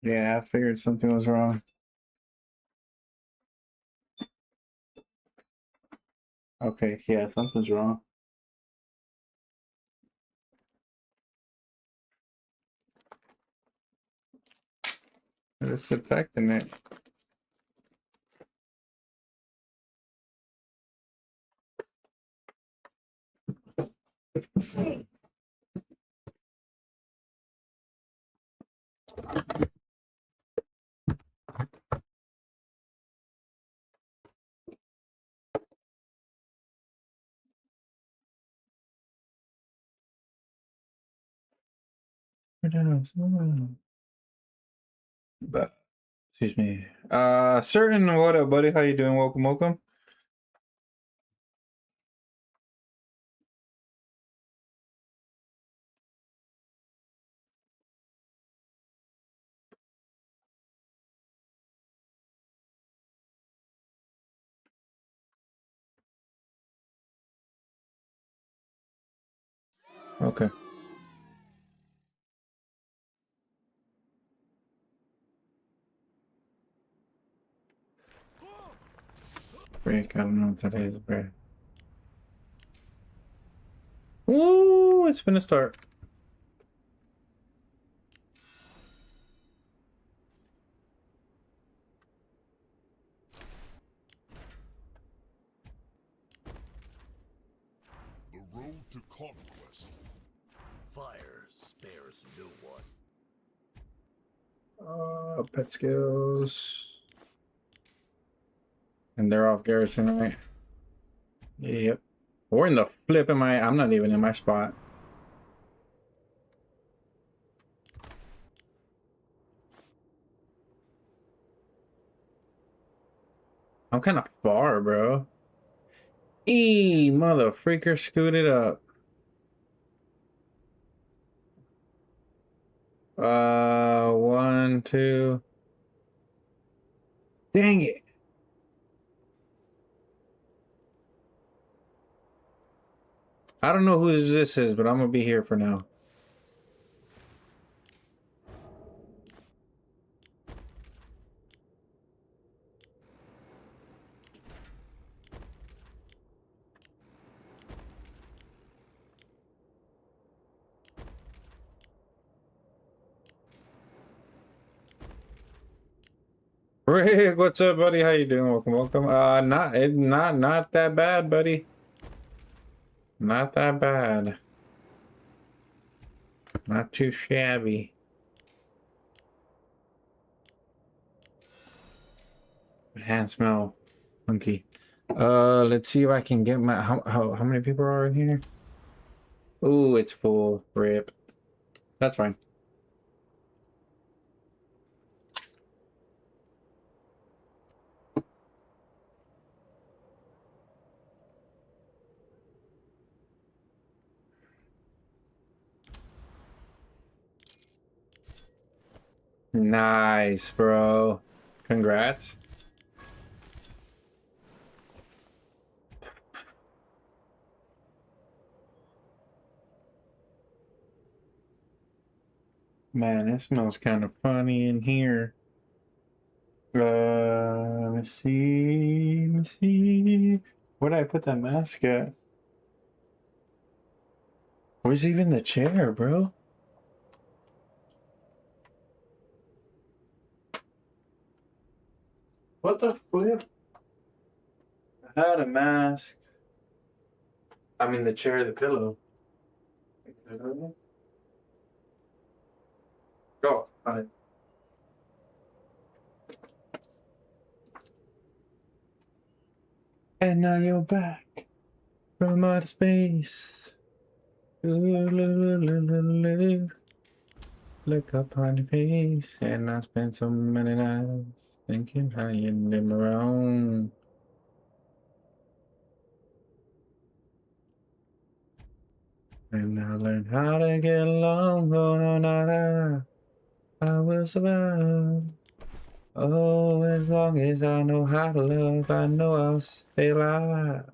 Yeah, I figured something was wrong. Okay, yeah, something's wrong. It's affecting it. But excuse me. Certain, what up, buddy? How you doing? Welcome, welcome. Okay. Break. I don't know what that is, bro. Ooh, it's gonna start. The road to conquest. Fire spares no one. Pet skills. And they're off garrison, right? Yep. We're in the flip. I'm not even in my spot. I'm kind of far, bro. Mother freaker, scooted up. 1, 2. Dang it. I don't know who this is, but I'm gonna be here for now. Rick, what's up, buddy? How you doing? Welcome, welcome. Not that bad, buddy. Not that bad. Not too shabby. Hand smell funky. Let's see if I can get my how many people are in here? Ooh, it's full. Rip. That's fine. Nice, bro. Congrats. Man, it smells kind of funny in here. Let's see. Let's see. Where did I put that mask at? Where's even the chair, bro? What the flip? I had a mask. I mean, the chair, the pillow. Go. Oh, and now you're back from outer space. Look up on your face, and I spent so many nights thinking how you did me wrong. And I learned how to get along. Oh no, no, I will survive. Oh, as long as I know how to love, I know I'll stay alive.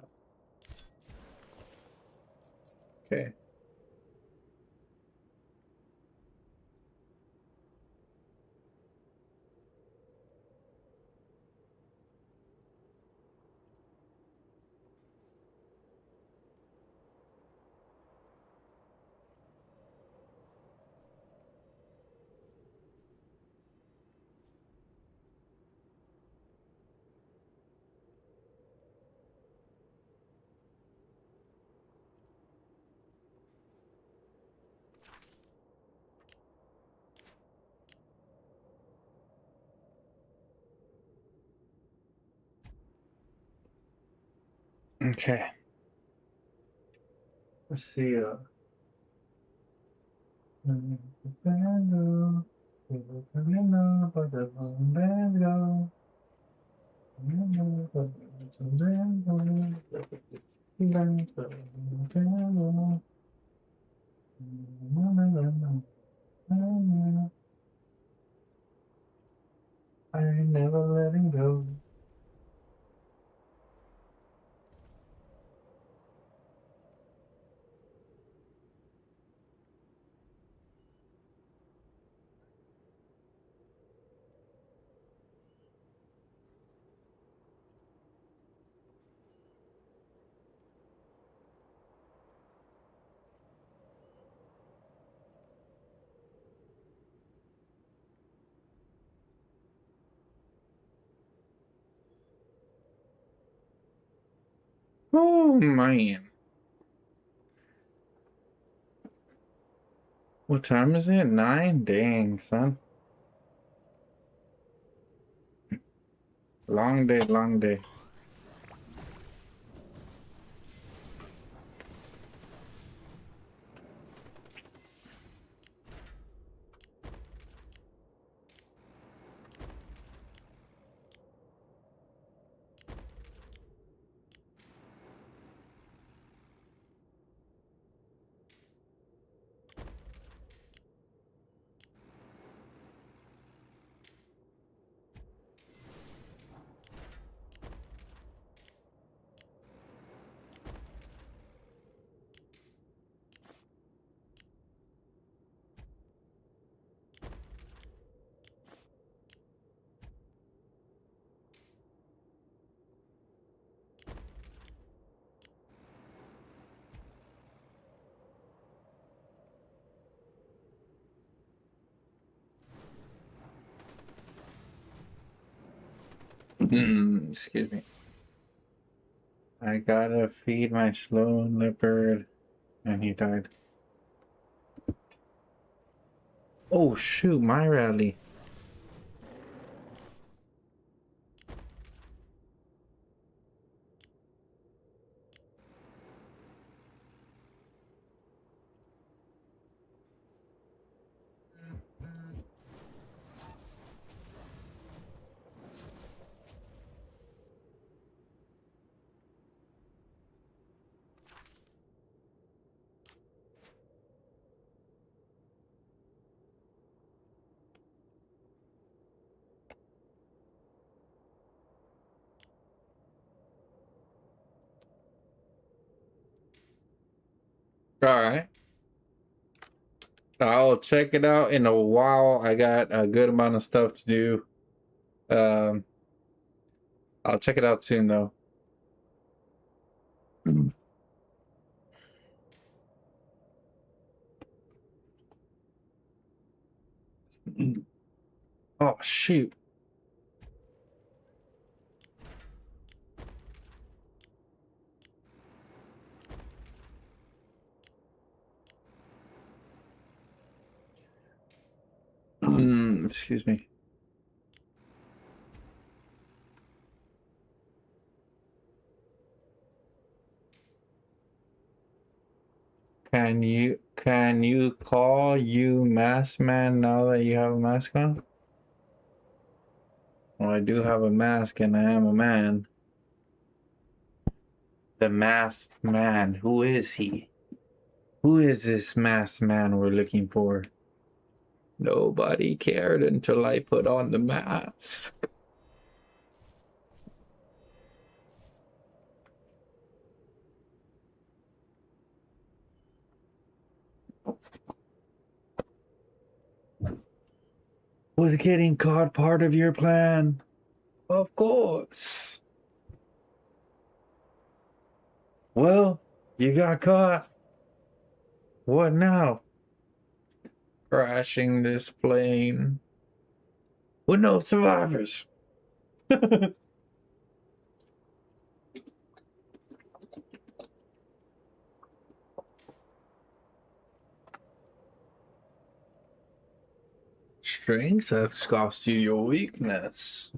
Okay. Okay. Let's see. I ain't never letting go. Oh man. What time is it? 9? Dang, son. Long day, long day. Excuse me. I gotta feed my slow leopard, and he died. Oh shoot, my rally. Alright. I'll check it out in a while. I got a good amount of stuff to do. I'll check it out soon though. Oh shoot. Excuse me. Can you call you mask man now that you have a mask on? Well, I do have a mask and I am a man. The masked man. Who is he? Who is this masked man we're looking for? Nobody cared until I put on the mask. Was getting caught part of your plan? Of course. Well, you got caught. What now? Crashing this plane with no survivors. Strength has cost you your weakness.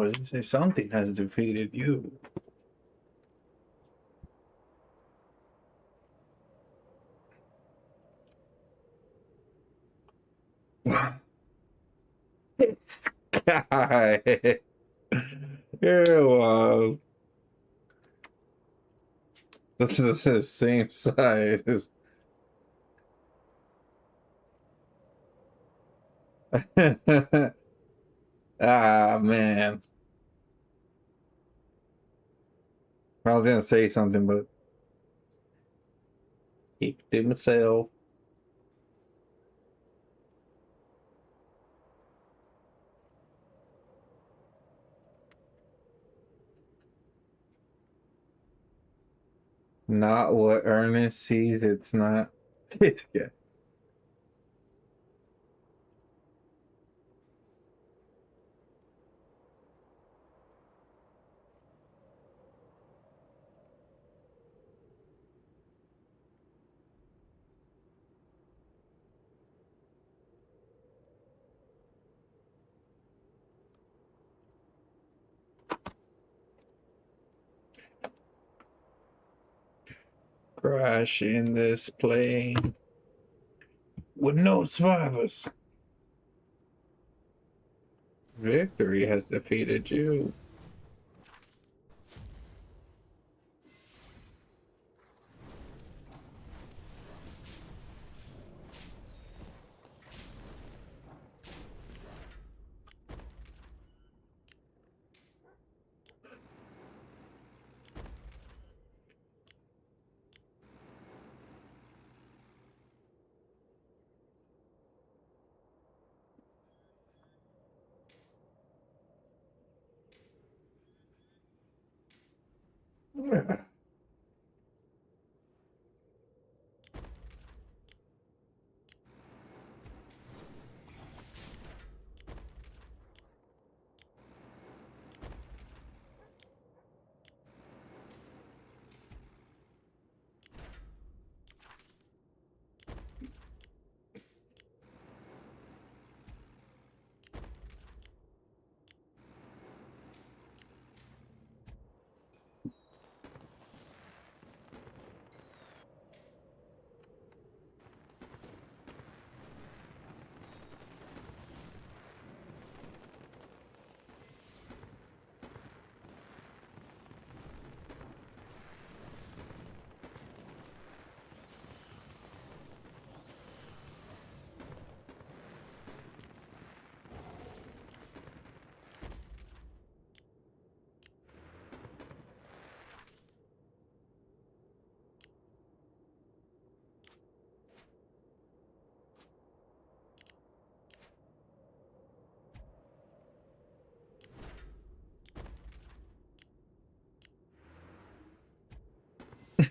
What did you say? Something has defeated you. This guy. You're wild. This is the same size. Ah, man. I was gonna say something, but keep it to myself. Not what Ernest sees, it's not. Yeah. Crash in this plane with no survivors. Victory has defeated you.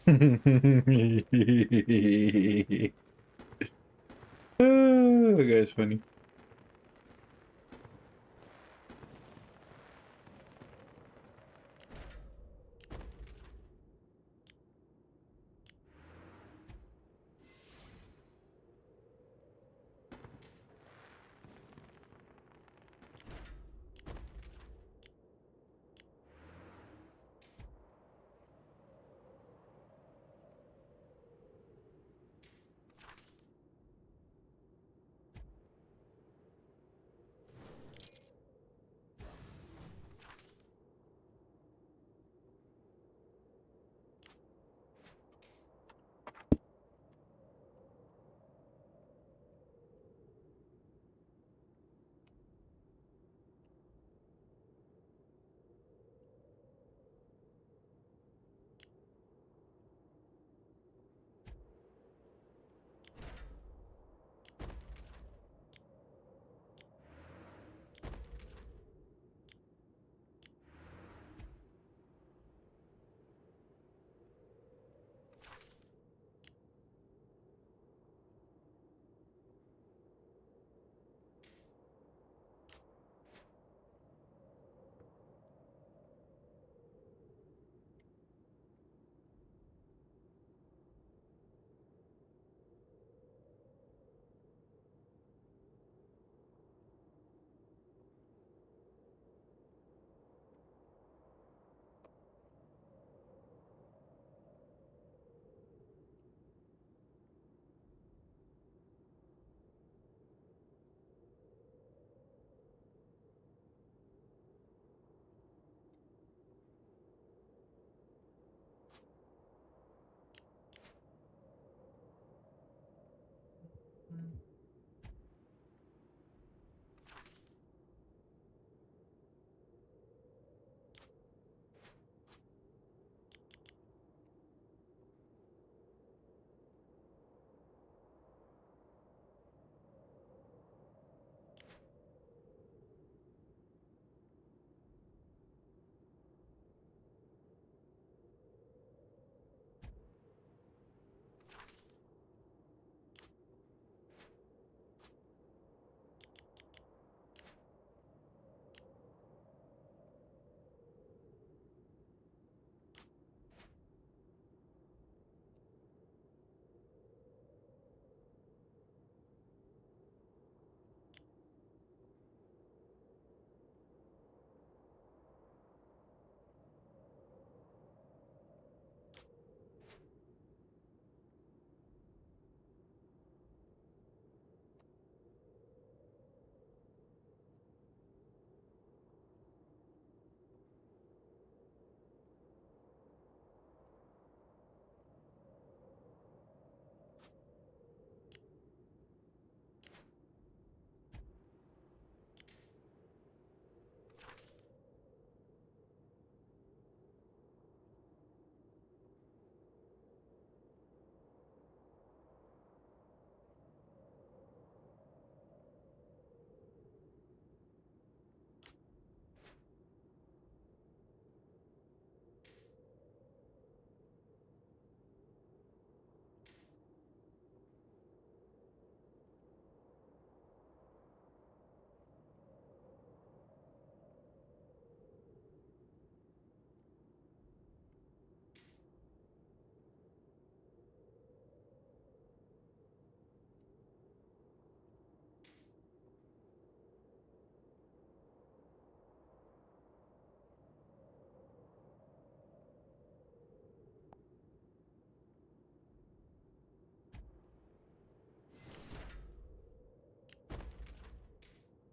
Oh, the guy's funny.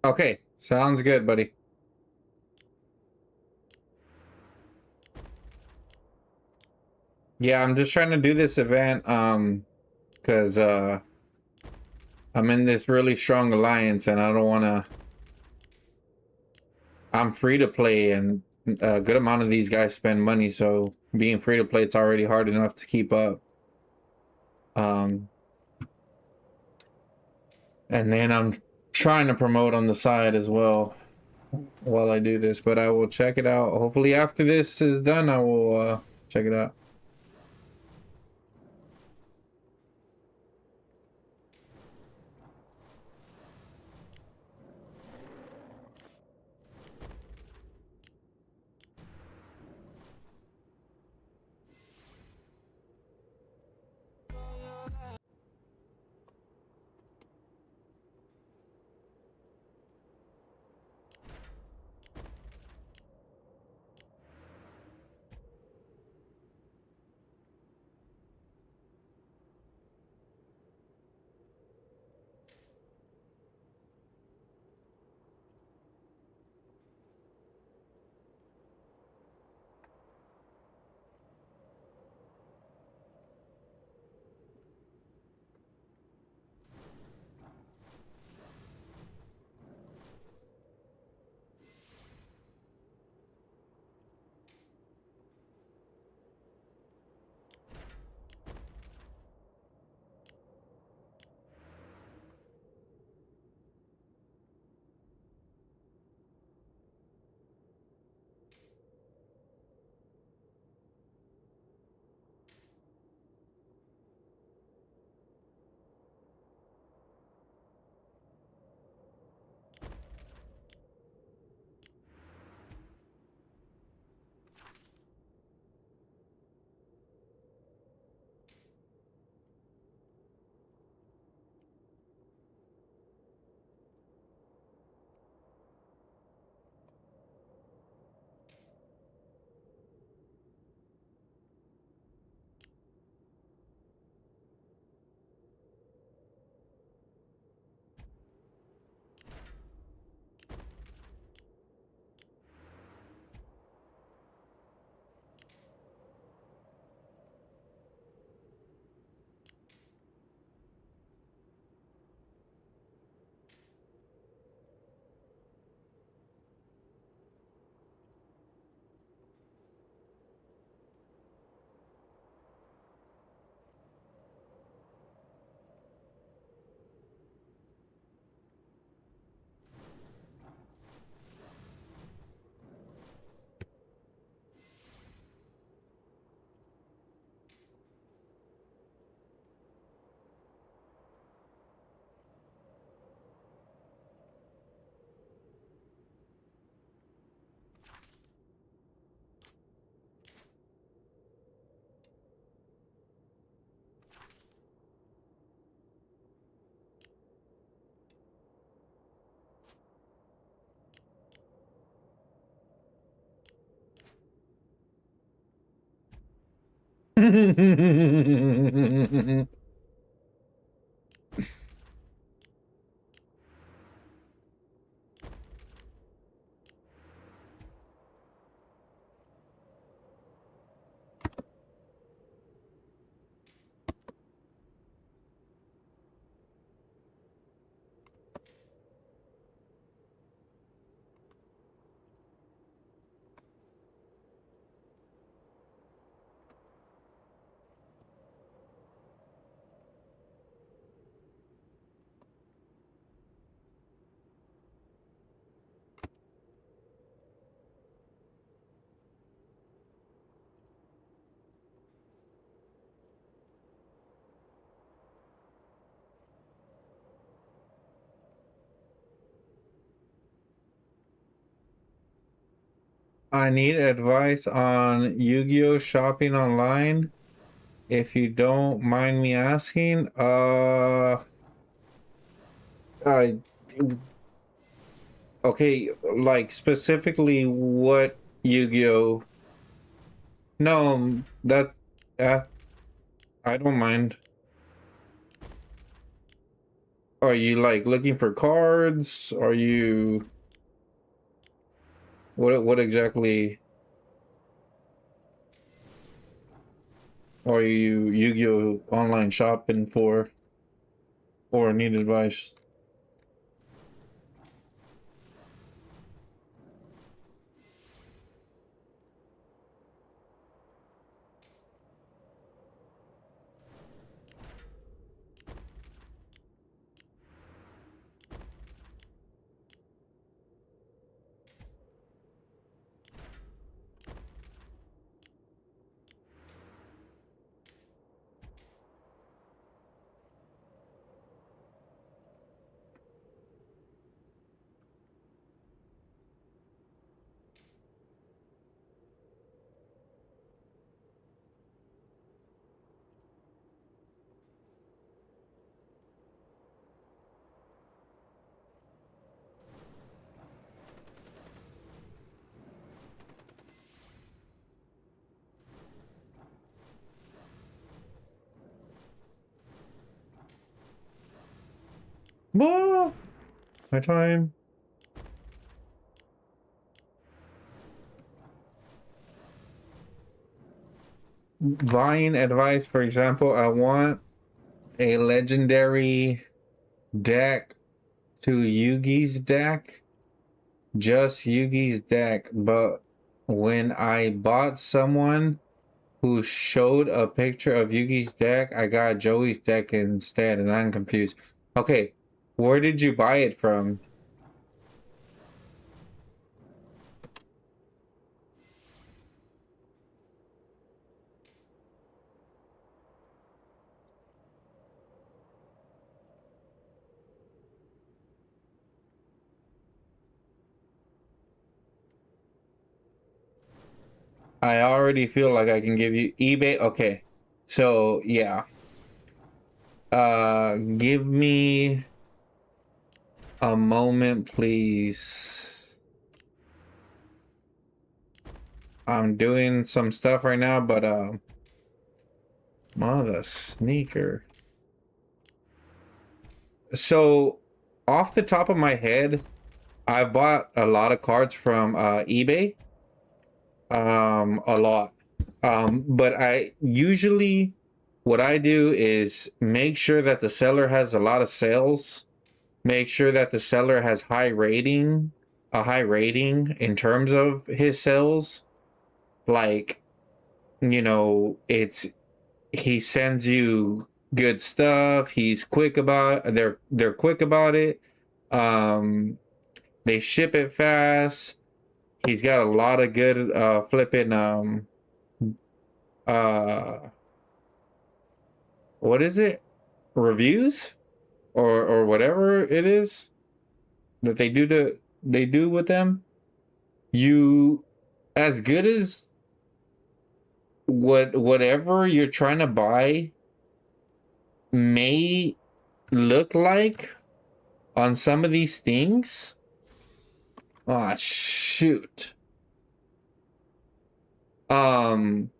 Okay, sounds good, buddy. Yeah, I'm just trying to do this event, because I'm in this really strong alliance and I don't want to. I'm free to play, and a good amount of these guys spend money, so being free to play, it's already hard enough to keep up. And then I'm trying to promote on the side as well while I do this, but I will check it out. Hopefully after this is done, I will check it out. I need advice on Yu-Gi-Oh shopping online. If you don't mind me asking, I okay, like specifically what Yu-Gi-Oh? No, that I don't mind. Are you like looking for cards? Are you what exactly are you Yu-Gi-Oh online shopping for or need advice? Whoa, my time. Buying advice, for example, I want a legendary deck to Yugi's deck, just Yugi's deck, but when I bought someone who showed a picture of Yugi's deck, I got Joey's deck instead, and I'm confused. Okay, where did you buy it from? I already feel like I can give you eBay. Okay, so yeah. Give me a moment, please. I'm doing some stuff right now, but mother sneaker. So, off the top of my head, I bought a lot of cards from eBay. A lot. But I usually what I do is make sure that the seller has a lot of sales. Make sure that the seller has a high rating in terms of his sales. Like, you know, he sends you good stuff. He's quick about they're quick about it. They ship it fast. He's got a lot of good flipping uh what is it? Reviews or whatever it is that they do with them. You as good as whatever you're trying to buy may look like on some of these things. Oh shoot. Um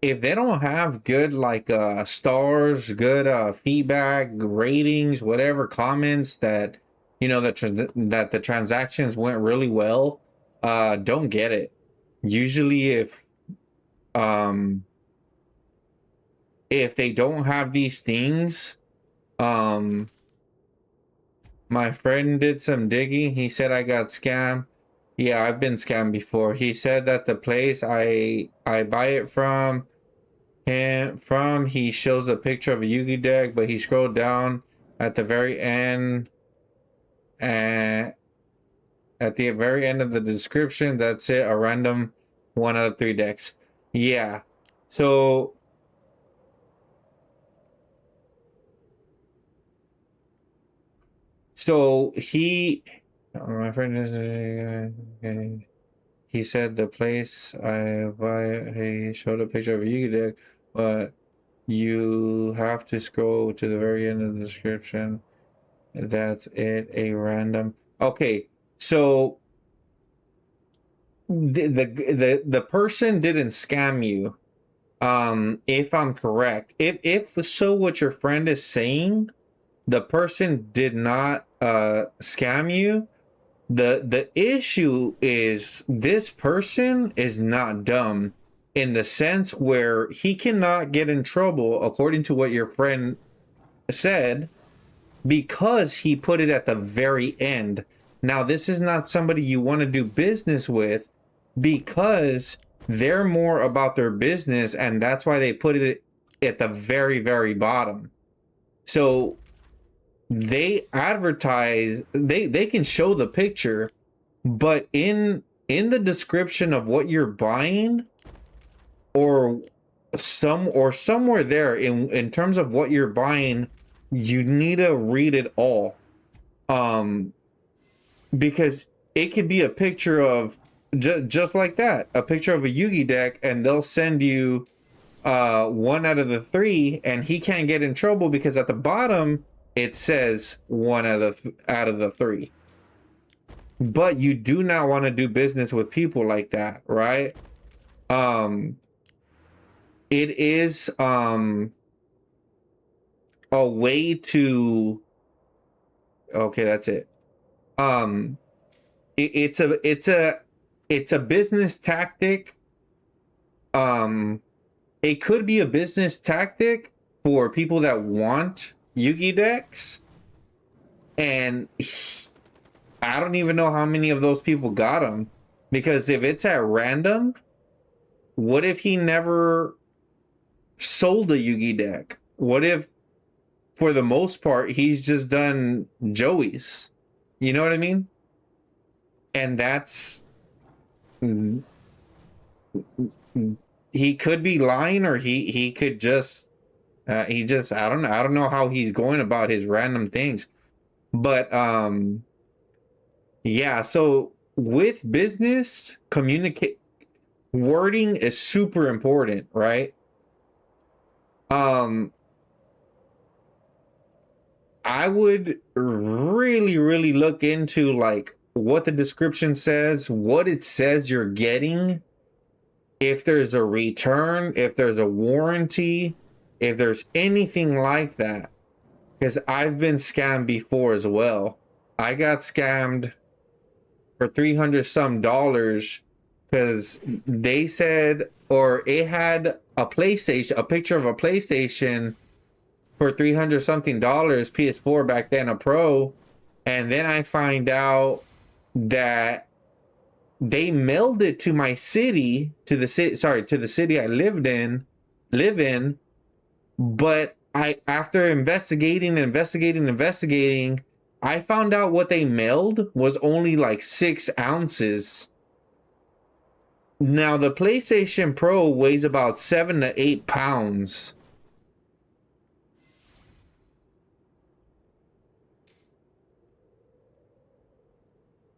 if they don't have good like stars, good feedback, ratings, whatever, comments that that the transactions went really well, don't get it. Usually um if they don't have these things, um my friend did some digging. He said I got scammed. Yeah, I've been scammed before. He said that the place I buy it from he shows a picture of a Yugi deck, but he scrolled down at the very end, and at the very end of the description, that's it, a random 1 out of 3 decks. Yeah. So my friend is okay. He said the place I buy, he showed a picture of a Yugi deck, but you have to scroll to the very end of the description. That's it, a random. Okay, so the person didn't scam you. If I'm correct, if so, what your friend is saying, the person did not scam you. The issue is this person is not dumb in the sense where he cannot get in trouble, according to what your friend said, because he put it at the very end. Now, this is not somebody you want to do business with because they're more about their business, and that's why they put it at the very, very bottom. So they advertise, they can show the picture, but in the description of what you're buying, or somewhere there in terms of what you're buying, you need to read it all, because it could be a picture of just like that, a picture of a Yugi deck, and they'll send you 1 out of 3, and he can't get in trouble because at the bottom it says 1 out of 3. But you do not want to do business with people like that, right? It is a way to, okay, that's it. It's a business tactic. It could be a business tactic for people that want Yugi decks, and I don't even know how many of those people got them, because if it's at random, what if he never sold a Yugi deck? What if, for the most part, he's just done Joey's? You know what I mean? And that's, he could be lying, or he could just I don't know how he's going about his random things. But yeah, so with business, communicate, wording is super important, right? I would really look into like what the description says, what it says you're getting, if there's a return, if there's a warranty, if there's anything like that. Because I've been scammed before as well. I got scammed for $300 some because they said, or it had a PlayStation, a picture of a PlayStation for $300 something, PS4 back then, a Pro, and then I find out that they mailed it to my city, to the city I live in, but after investigating, I found out what they mailed was only like 6 ounces. Now the PlayStation Pro weighs about 7 to 8 pounds.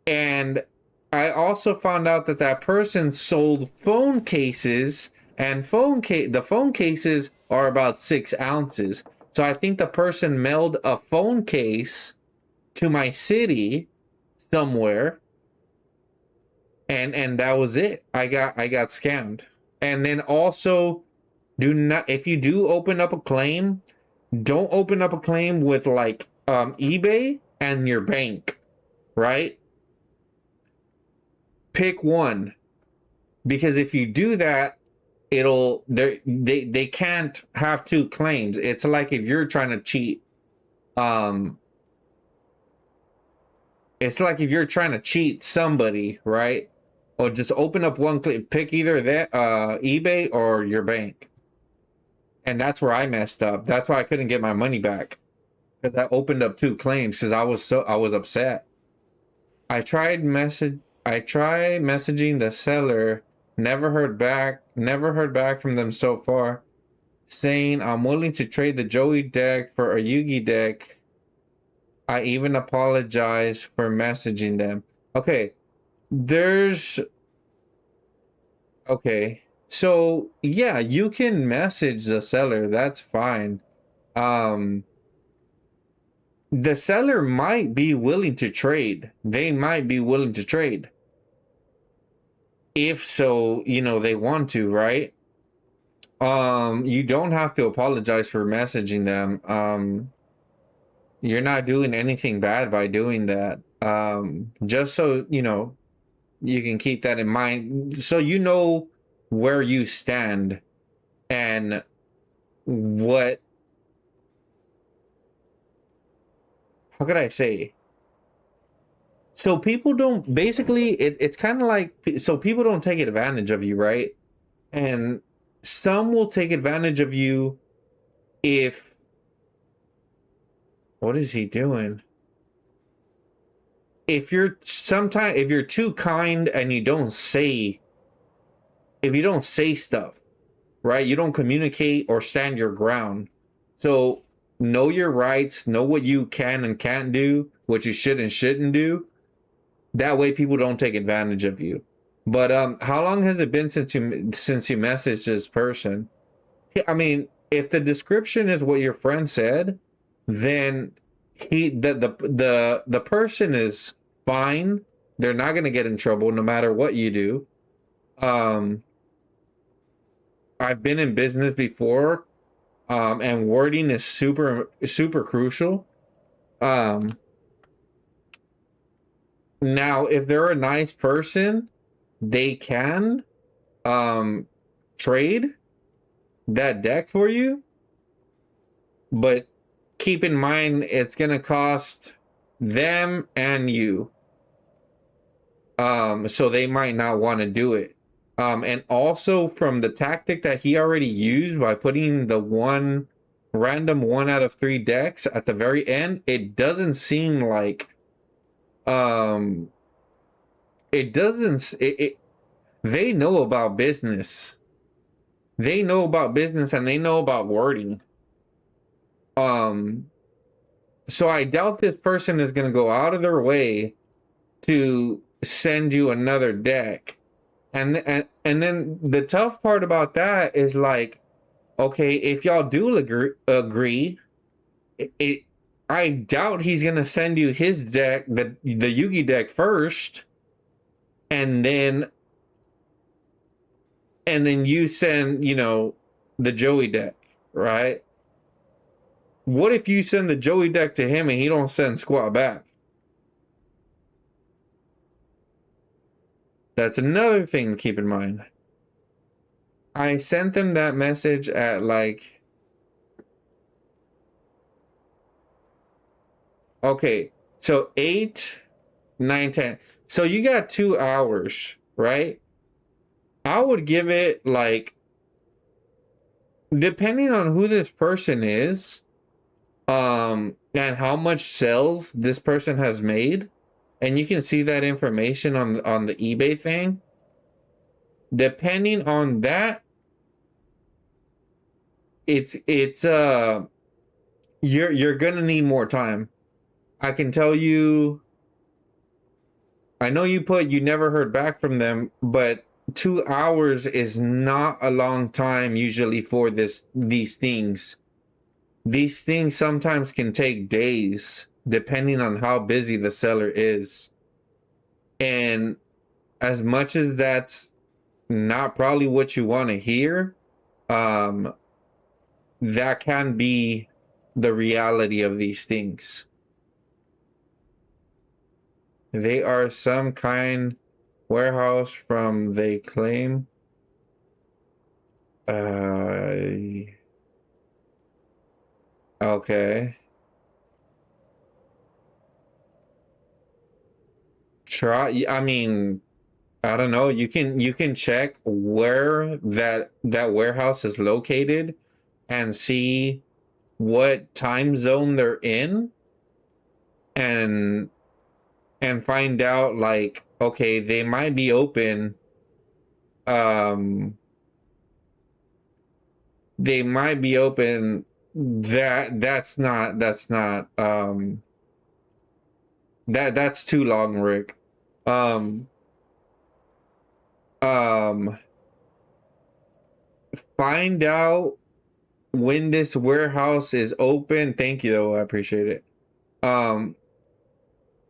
And I also found out that that person sold phone cases, and the phone cases are about 6 ounces. So I think the person mailed a phone case to my city somewhere, and that was it. I got scammed. And then also do not, if you do open up a claim, don't open up a claim with like eBay and your bank, right? Pick one, because if you do that, they can't have two claims. It's like if you're trying to cheat, it's like if you're trying to cheat somebody, right? Or just open up one claim, pick either that eBay or your bank. And that's where I messed up. That's why I couldn't get my money back, because I opened up two claims because I was upset. I tried messaging the seller, never heard back from them so far, saying I'm willing to trade the Joey deck for a Yugi deck. I even apologize for messaging them. Okay, so yeah, you can message the seller, that's fine. The seller might be willing to trade. They might be willing to trade. If so, you know, they want to, right? You don't have to apologize for messaging them. You're not doing anything bad by doing that. Just so, you know, you can keep that in mind, so you know where you stand and what, how could I say? So people don't, basically, it's kind of like, so people don't take advantage of you, right? And some will take advantage of you if, what is he doing? If you're too kind and you don't say, if you don't say stuff, right? You don't communicate or stand your ground. So know your rights, know what you can and can't do, what you should and shouldn't do. That way people don't take advantage of you. But how long has it been since you messaged this person? I mean, if the description is what your friend said, then the person is fine. They're not going to get in trouble no matter what you do. I've been in business before, and wording is super crucial. Now, if they're a nice person, they can trade that deck for you, but keep in mind it's gonna cost them and you. So they might not want to do it. And also, from the tactic that he already used by putting the one random 1 out of 3 decks at the very end, it doesn't seem like it doesn't they know about business. They know about business and they know about wording. So I doubt this person is going to go out of their way to send you another deck. And then the tough part about that is, like, okay, if y'all do agree, I doubt he's gonna send you his deck, the Yugi deck first, and then you send, you know, the Joey deck, right? What if you send the Joey deck to him and he don't send squat back? That's another thing to keep in mind. I sent them that message at like, okay, so 8, 9, 10. So you got 2 hours, right? I would give it, like, depending on who this person is, and how much sales this person has made, and you can see that information on the eBay thing. Depending on that, it's you're gonna need more time. I can tell you, I know you never heard back from them, but 2 hours is not a long time usually for these things. These things sometimes can take days, depending on how busy the seller is. And as much as that's not probably what you want to hear, that can be the reality of these things. They are some kind warehouse from they claim. Okay. Try. I mean, I don't know. You can check where that warehouse is located and see what time zone they're in, and find out, like, okay, they might be open. They might be open. That's too long, Rick. Um, um, find out when this warehouse is open. Thank you, though. I appreciate it.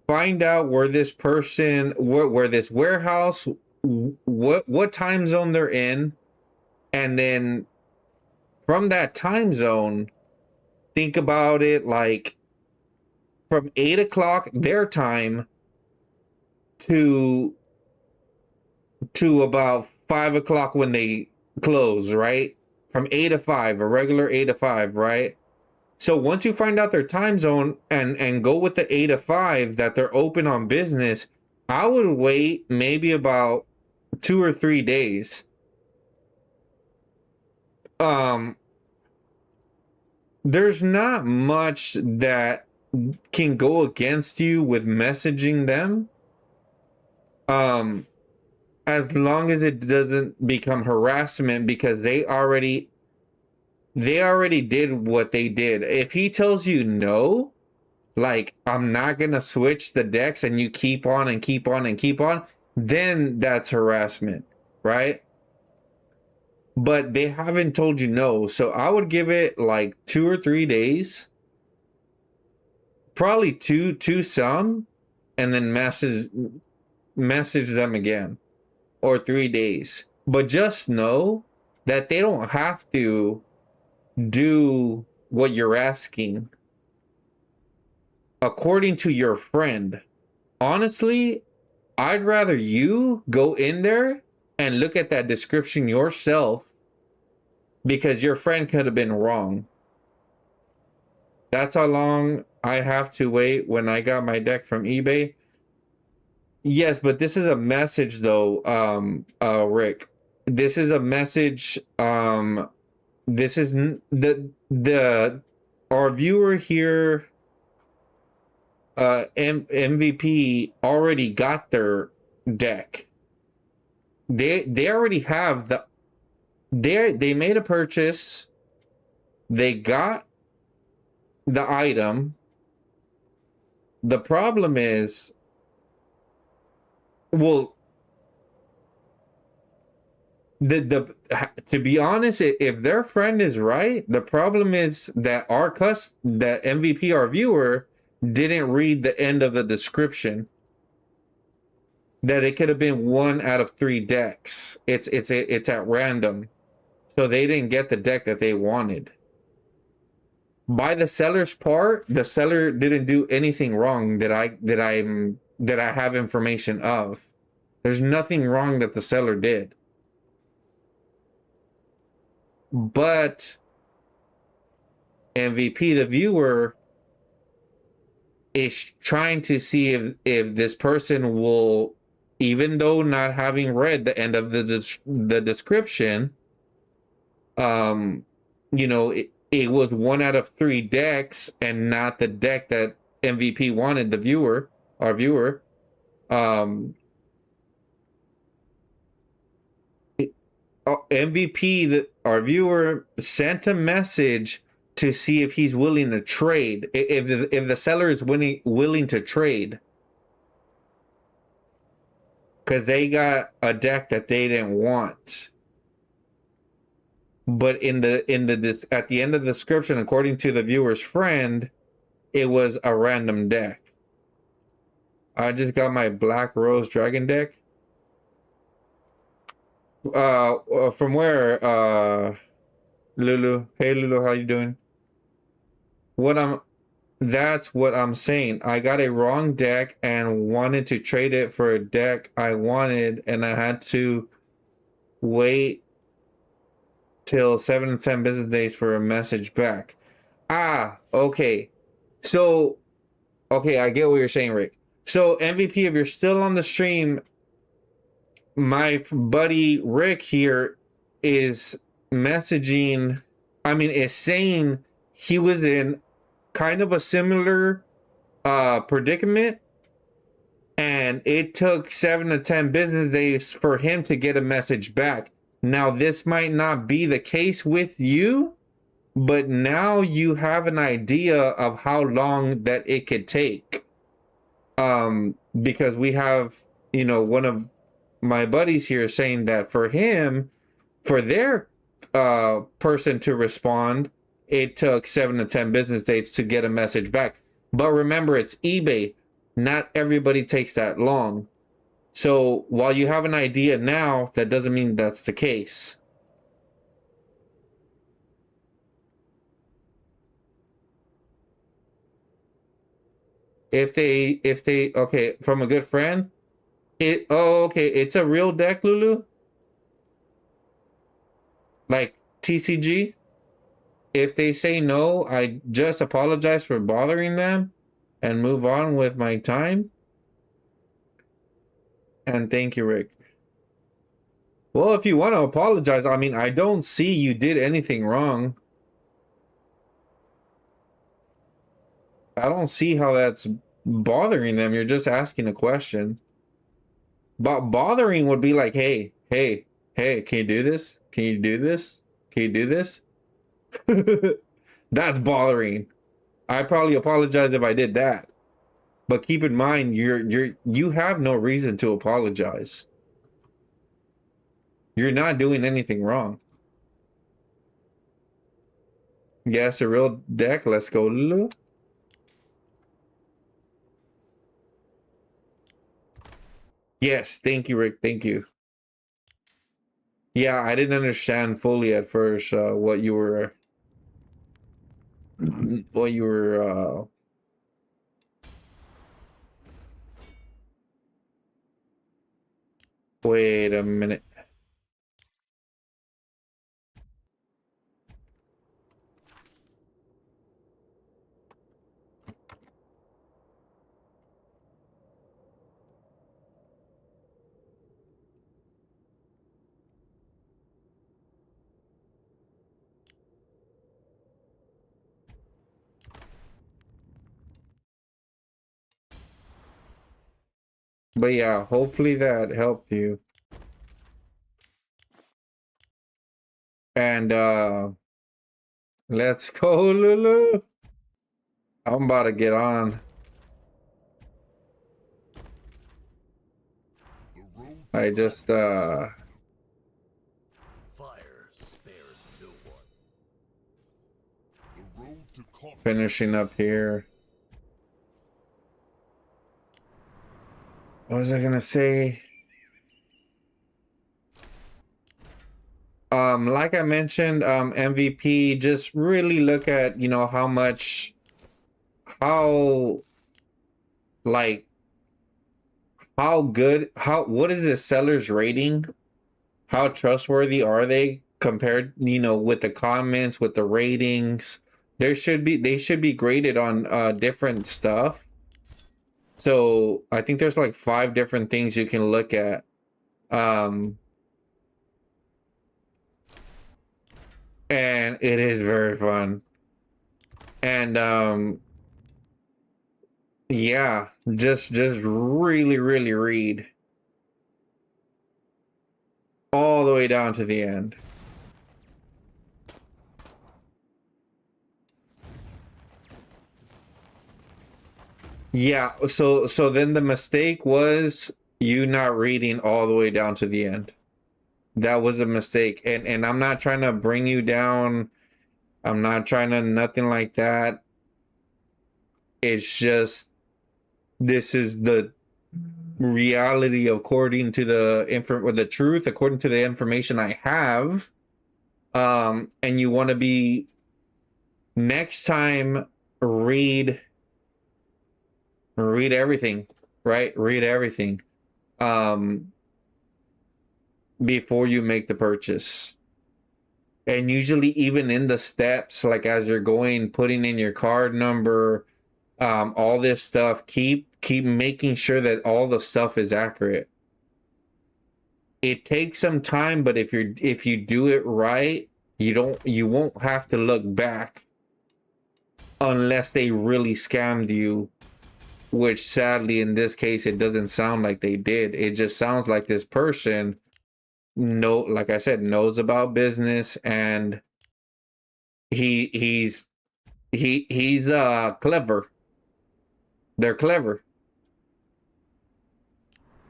Find out where this person, where this warehouse, what time zone they're in, and then from that time zone, think about it like from 8 o'clock their time to about 5 o'clock when they close, right? From 8 to 5, a regular 8 to 5, right? So once you find out their time zone and go with the 8 to 5 that they're open on business, I would wait maybe about 2 or 3 days. There's not much that can go against you with messaging them. As long as it doesn't become harassment, because they already did what they did. If he tells you no, like, I'm not gonna switch the decks, and you keep on and keep on and keep on, then that's harassment, right? But they haven't told you no, so I would give it like 2 or 3 days, probably two some, and then message them again, or 3 days. But just know that they don't have to do what you're asking. According to your friend, honestly, I'd rather you go in there and look at that description yourself, because your friend could have been wrong. That's how long I have to wait when I got my deck from eBay. Yes, but this is a message though, Rick. This is a message. This is the our viewer here, MVP already got their deck. They already have they made a purchase. They got the item. The problem is, well, to be honest, if their friend is right, the problem is that that MVP, our viewer, didn't read the end of the description. That it could have been 1 out of 3 decks. It's at random, so they didn't get the deck that they wanted. By the seller's part, the seller didn't do anything wrong that I have information of. There's nothing wrong that the seller did. But MVP, the viewer, is trying to see if this person will, even though not having read the end of the description, you know, it was 1 out of 3 decks and not the deck that MVP wanted, the viewer, our viewer. MVP, our viewer, sent a message to see if he's willing to trade, if the seller is willing to trade, because they got a deck that they didn't want. But at the end of the description, according to the viewer's friend, it was a random deck. I just got my Black Rose Dragon deck. From where? Lulu. Hey Lulu, how you doing? That's what I'm saying. I got a wrong deck and wanted to trade it for a deck I wanted, and I had to wait till 7 to 10 business days for a message back. Ah, okay. So, okay, I get what you're saying, Rick. So, MVP, if you're still on the stream, my buddy Rick here is messaging, is saying he was in kind of a similar predicament, and it took 7 to 10 business days for him to get a message back. Now, this might not be the case with you, but now you have an idea of how long that it could take. Because we have, one of my buddies here saying that for him, for their person to respond, it took 7 to 10 business days to get a message back. But remember, it's eBay. Not everybody takes that long. So while you have an idea now, that doesn't mean that's the case. If they, okay, from a good friend, okay, it's a real deck, Lulu? Like TCG? If they say no, I just apologize for bothering them and move on with my time. And thank you, Rick. Well, if you want to apologize, I don't see you did anything wrong. I don't see how that's bothering them. You're just asking a question. But bothering would be like, hey, can you do this? Can you do this? Can you do this? That's bothering. I probably apologize if I did that. But keep in mind, you have no reason to apologize. You're not doing anything wrong. Yes, a real deck. Let's go, Lulu. Yes, thank you, Rick. Thank you. Yeah, I didn't understand fully at first what you were wait a minute. But yeah, hopefully that helped you. And let's go, Lulu. I'm about to get on. I just Fire spares no one. The road to conquest. finishing up here. What was I gonna say? Like I mentioned, MVP, just really look at, like, what is the seller's rating? How trustworthy are they compared, with the comments, with the ratings? They should be graded on different stuff. So I think there's like 5 different things you can look at. And it is very fun. And yeah, just really read all the way down to the end. Yeah, so then the mistake was you not reading all the way down to the end. That was a mistake. And I'm not trying to bring you down. I'm not trying to nothing like that. It's just this is the reality according to the truth according to the information I have. and you want to be next time, read everything, right? Read everything before you make the purchase. And usually even in the steps, like as you're going, putting in your card number, all this stuff, keep making sure that all the stuff is accurate. It takes some time, but if you do it right, you won't have to look back unless they really scammed you, which sadly in this case it doesn't sound like they did. It just sounds like this person like I said, knows about business, and he's clever. They're clever.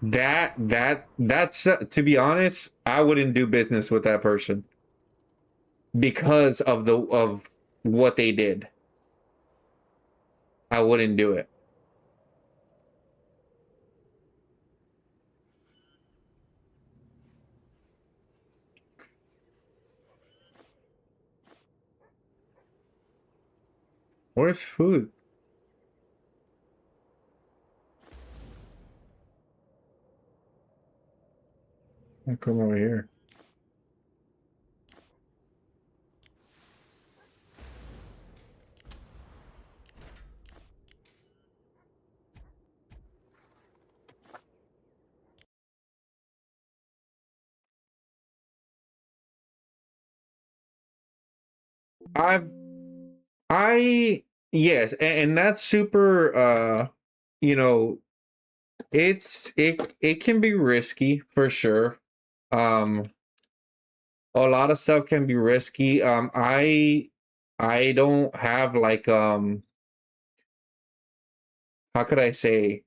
That's to be honest, I wouldn't do business with that person because of what they did. I wouldn't do it. Where's food? I'll come over here. Yes, and that's super you know, it can be risky for sure. A lot of stuff can be risky. I don't have like how could I say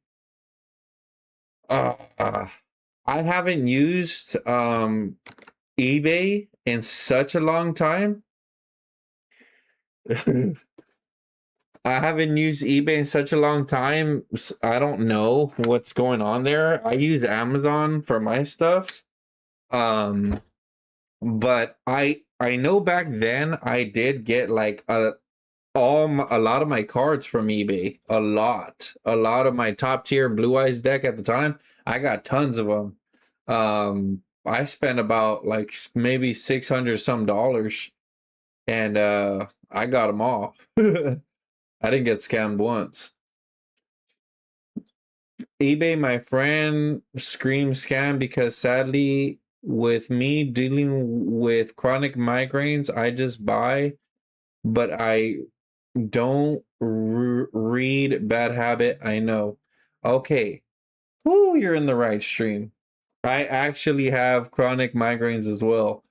uh I haven't used eBay in such a long time. I haven't used eBay in such a long time. I don't know what's going on there. I use Amazon for my stuff. But I know back then I did get like a lot of my cards from eBay. A lot of my top tier Blue Eyes deck at the time. I got tons of them. I spent about like maybe 600 some dollars, and I got them all. I didn't get scammed once. eBay, my friend, scream scam because sadly, with me dealing with chronic migraines, I just buy, but I don't read. Bad habit, I know. Okay. Whoo, you're in the right stream. I actually have chronic migraines as well.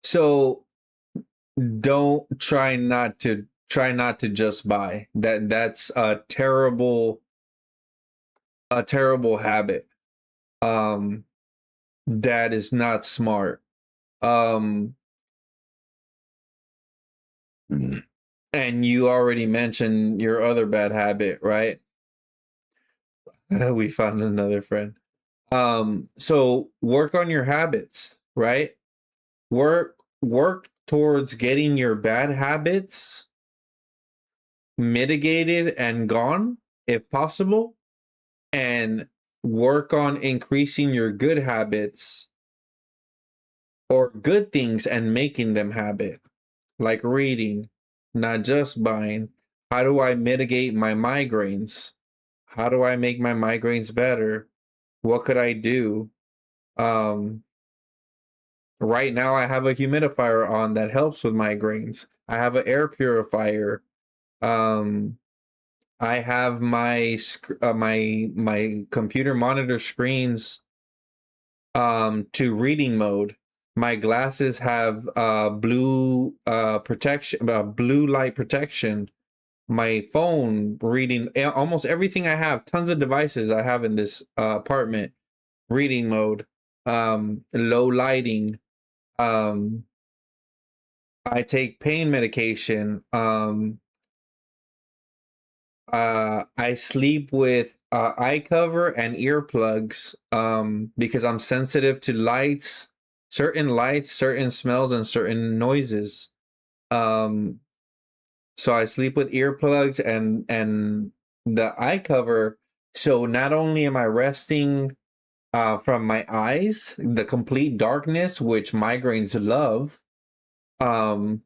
So don't try not to just buy. That's a terrible habit. That is not smart. And you already mentioned your other bad habit, right? We found another friend. So work on your habits, right? Work towards getting your bad habits mitigated and gone if possible, and work on increasing your good habits or good things and making them habit, like reading, not just buying. How do I mitigate my migraines? How do I make my migraines better? What could I do? Right now I have a humidifier on that helps with migraines. I have an air purifier. I have my my computer monitor screens to reading mode. My glasses have blue protection, blue light protection. My phone reading, almost everything I have, tons of devices I have in this apartment, reading mode, low lighting, I take pain medication. I sleep with eye cover and earplugs because I'm sensitive to lights, certain smells, and certain noises. Um, so I sleep with earplugs and the eye cover. So not only am I resting from my eyes, the complete darkness, which migraines love, um,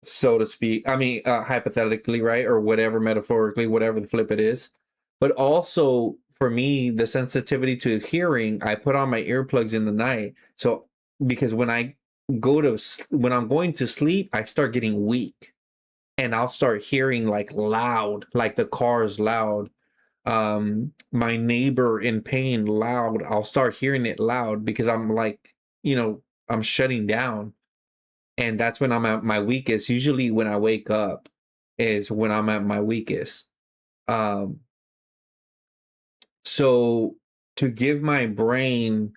so to speak. I mean, hypothetically, right? Or whatever, metaphorically, whatever the flip it is. But also for me, the sensitivity to hearing, I put on my earplugs in the night. So because when when I'm going to sleep, I start getting weak and I'll start hearing like loud, like the car's loud. My neighbor in pain loud. I'll start hearing it loud because I'm like, I'm shutting down, and that's when I'm at my weakest. Usually when I wake up is when I'm at my weakest. Um, so to give my brain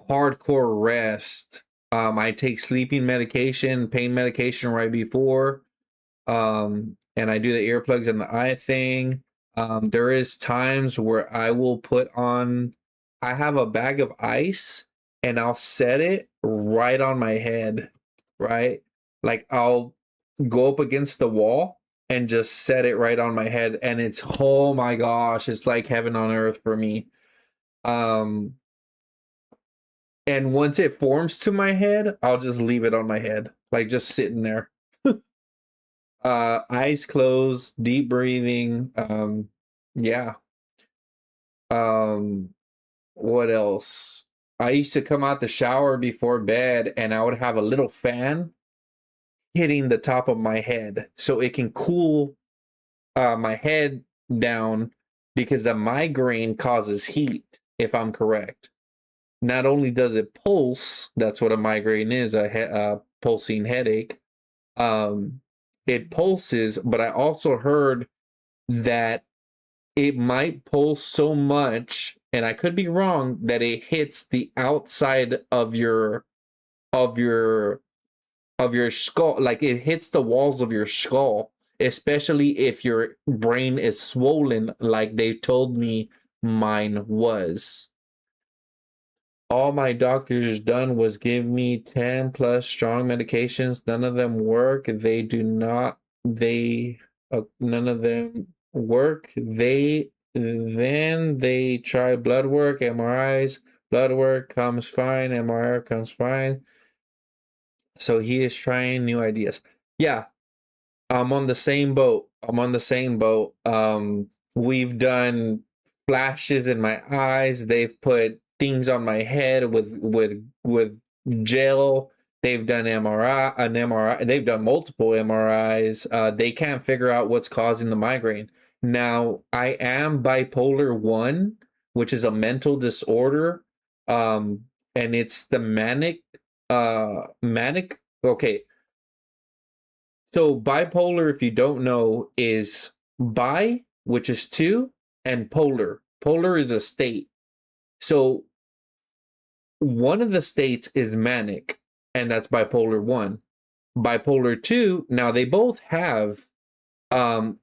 hardcore rest, I take sleeping medication, pain medication right before, and I do the earplugs and the eye thing. There is times where I will put on, I have a bag of ice and I'll set it right on my head, right? Like I'll go up against the wall and just set it right on my head, and it's, oh my gosh, it's like heaven on earth for me. Um, and once it forms to my head, I'll just leave it on my head, like just sitting there. Eyes closed, deep breathing. Yeah. Um, what else? I used to come out the shower before bed and I would have a little fan hitting the top of my head so it can cool my head down, because the migraine causes heat, if I'm correct. Not only does it pulse, that's what a migraine is, a pulsing headache. Um, it pulses, but I also heard that it might pulse so much, and I could be wrong, that it hits the outside of your of your skull, like it hits the walls of your skull, especially if your brain is swollen, like they told me mine was. All my doctors done was give me 10 plus strong medications. None of them work. They do not, they, none of them work. Then they try blood work, MRIs. Blood work comes fine, MRI comes fine. So he is trying new ideas. Yeah, I'm on the same boat. I'm on the same boat. We've done flashes in my eyes. They've put things on my head with gel. They've done MRI. They've done multiple MRIs. They can't figure out what's causing the migraine. Now, I am bipolar 1, which is a mental disorder. And it's the manic. Okay, so bipolar, if you don't know, is bi, which is 2, and polar. Polar is a state. So one of the states is manic, and that's bipolar 1. Bipolar 2, now they both have um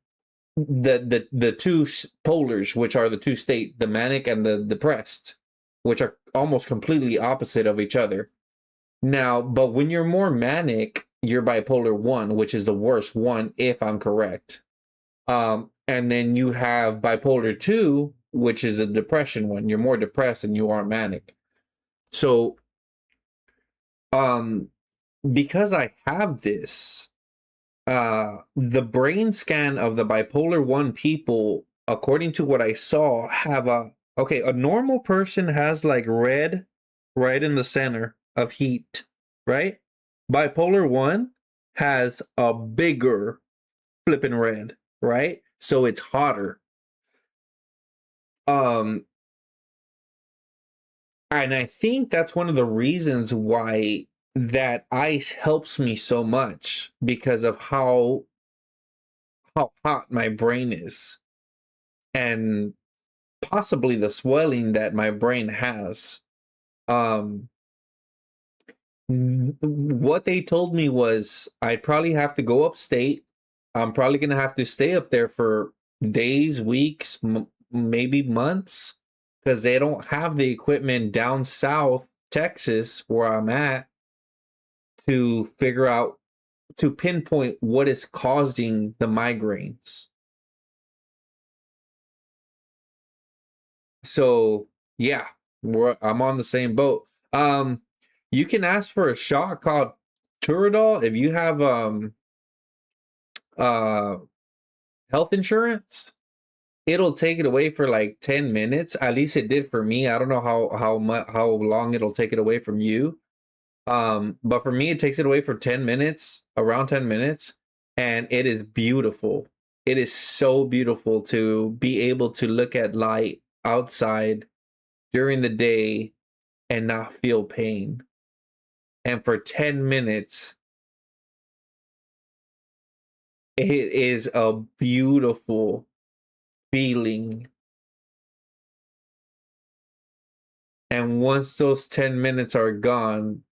the two polars, which are the two state, the manic and the depressed, which are almost completely opposite of each other. Now, but when you're more manic, you're bipolar 1, which is the worst one, if I'm correct. And then you have bipolar 2, which is a depression one. You're more depressed than you are manic. So, because I have this, the brain scan of the bipolar 1 people, according to what I saw, have a normal person has like red right in the center of heat, right? Bipolar 1 has a bigger flipping red, right? So it's hotter. Um, and I think that's one of the reasons why that ice helps me so much, because of how hot my brain is, and possibly the swelling that my brain has. Um, What they told me was I'd probably have to go upstate. I'm probably gonna have to stay up there for days, weeks, maybe months, because they don't have the equipment down south Texas where I'm at to figure out, to pinpoint what is causing the migraines. So yeah, I'm on the same boat. You can ask for a shot called Turadol if you have uh health insurance. It'll take it away for like 10 minutes. At least it did for me. I don't know how long it'll take it away from you. But for me, it takes it away for 10 minutes, around 10 minutes, and it is beautiful. It is so beautiful to be able to look at light outside during the day and not feel pain. And for 10 minutes, it is a beautiful feeling. And once those 10 minutes are gone,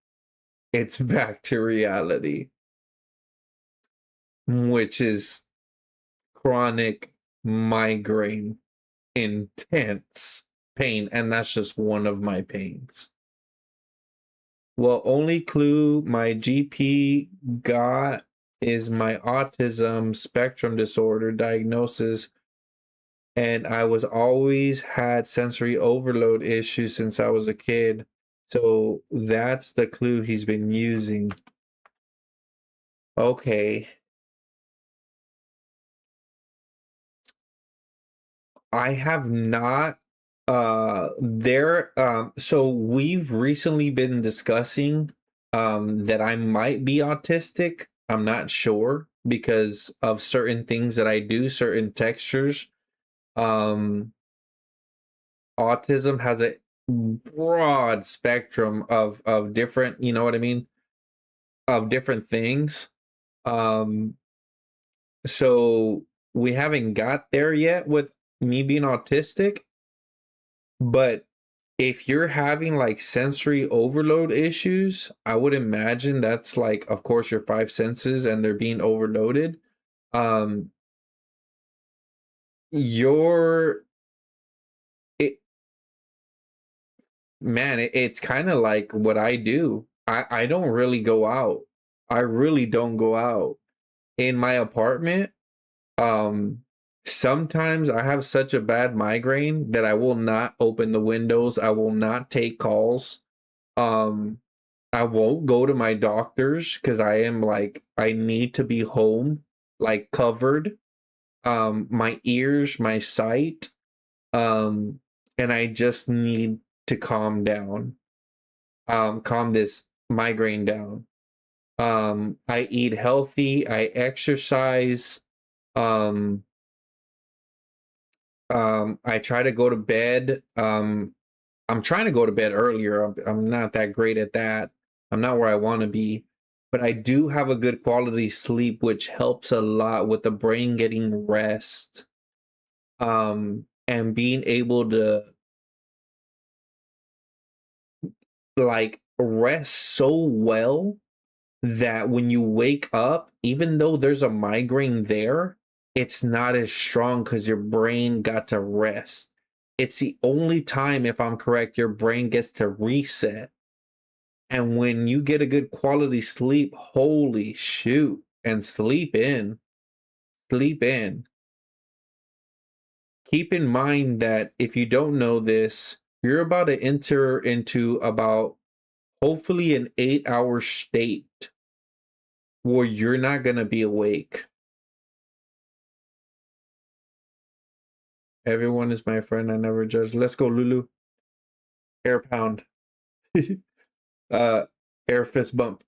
it's back to reality, which is chronic migraine, intense pain. And that's just one of my pains. Well, only clue my GP got is my autism spectrum disorder diagnosis, and I was always had sensory overload issues since I was a kid. So that's the clue he's been using. Okay. I have not so we've recently been discussing that I might be autistic. I'm not sure because of certain things that I do, certain textures. Autism has a broad spectrum of different, you know what I mean, of different things. So we haven't got there yet with me being autistic. But if you're having like sensory overload issues, I would imagine that's like, of course, your five senses and they're being overloaded. It's kind of like what I do. I don't really go out. I really don't go out. In my apartment, sometimes I have such a bad migraine that I will not open the windows. I will not take calls. I won't go to my doctors because I am like, I need to be home, like covered. My ears, my sight, and I just need to calm down. Calm this migraine down. I eat healthy, I exercise. I try to go to bed. I'm trying to go to bed earlier. I'm not that great at that. I'm not where I want to be, but I do have a good quality sleep, which helps a lot with the brain getting rest. And being able to like rest so well that when you wake up, even though there's a migraine there, it's not as strong because your brain got to rest. It's the only time, if I'm correct, your brain gets to reset. And when you get a good quality sleep, holy shoot, and sleep in. Keep in mind that if you don't know this, you're about to enter into about hopefully an 8-hour state where you're not going to be awake. Everyone is my friend. I never judge. Let's go, Lulu. Air pound. Air fist bump.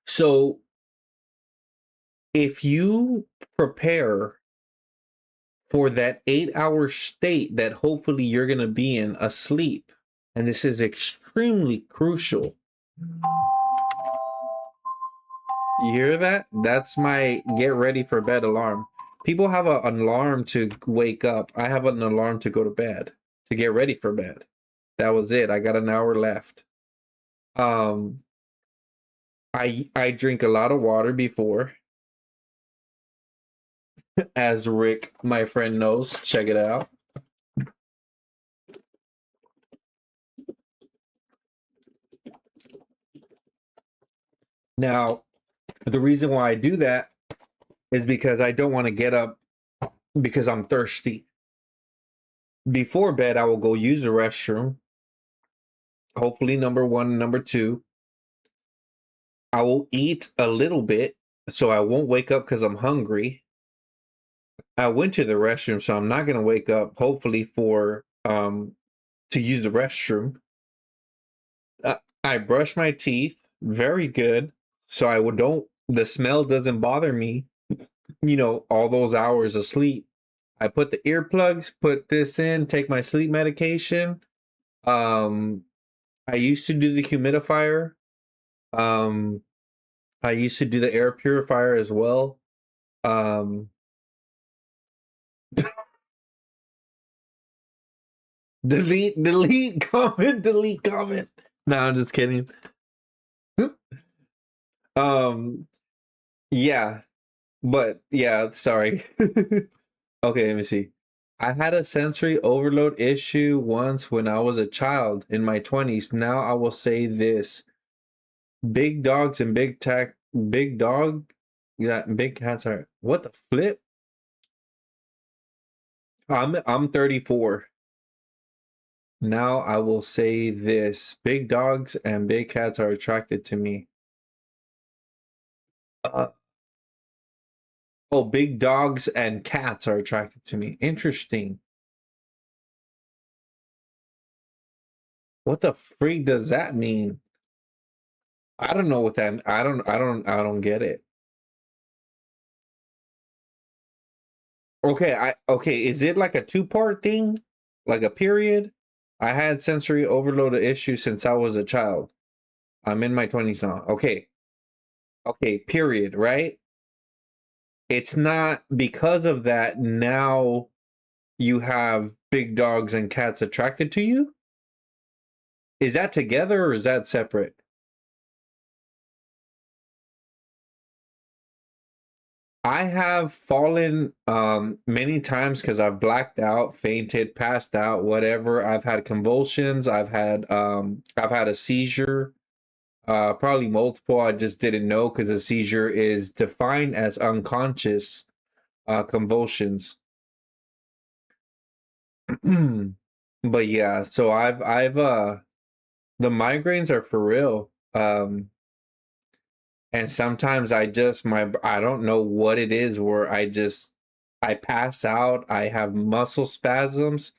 So if you prepare for that 8-hour state that hopefully you're going to be in asleep, and this is extremely crucial. You hear that? That's my get ready for bed alarm. People have an alarm to wake up. I have an alarm to go to bed, to get ready for bed. That was it. I got an hour left. Um, I drink a lot of water before, as Rick, my friend, knows. Check it out. Now, the reason why I do that is because I don't want to get up because I'm thirsty. Before bed, I will go use the restroom. Hopefully, number one, number two. I will eat a little bit so I won't wake up because I'm hungry. I went to the restroom, so I'm not gonna wake up. Hopefully, for to use the restroom. I brush my teeth very good, so I don't. The smell doesn't bother me. You know, all those hours of sleep. I put the earplugs, put this in, take my sleep medication. I used to do the humidifier. I used to do the air purifier as well. Delete comment, delete comment. No, I'm just kidding. Yeah, but yeah, sorry. Okay, let me see. I had a sensory overload issue once when I was a child in my 20s. Now I will say this. Big dogs and big dog, yeah, big cats are, what the flip? I'm 34. Now I will say this. Big dogs and big cats are attracted to me. Oh, big dogs and cats are attracted to me. Interesting. What the freak does that mean? I don't know what that. I don't get it. Okay. Is it like a two-part thing, like a period? I had sensory overload issue since I was a child. I'm in my 20s now. Okay. Period. Right. It's not because of that. Now you have big dogs and cats attracted to you. Is that together or is that separate? I have fallen many times because I've blacked out, fainted, passed out, whatever. I've had convulsions. I've had a seizure, probably multiple. I just didn't know because a seizure is defined as unconscious convulsions. But yeah, so I've the migraines are for real. And sometimes I don't know what it is where I pass out. I have muscle spasms.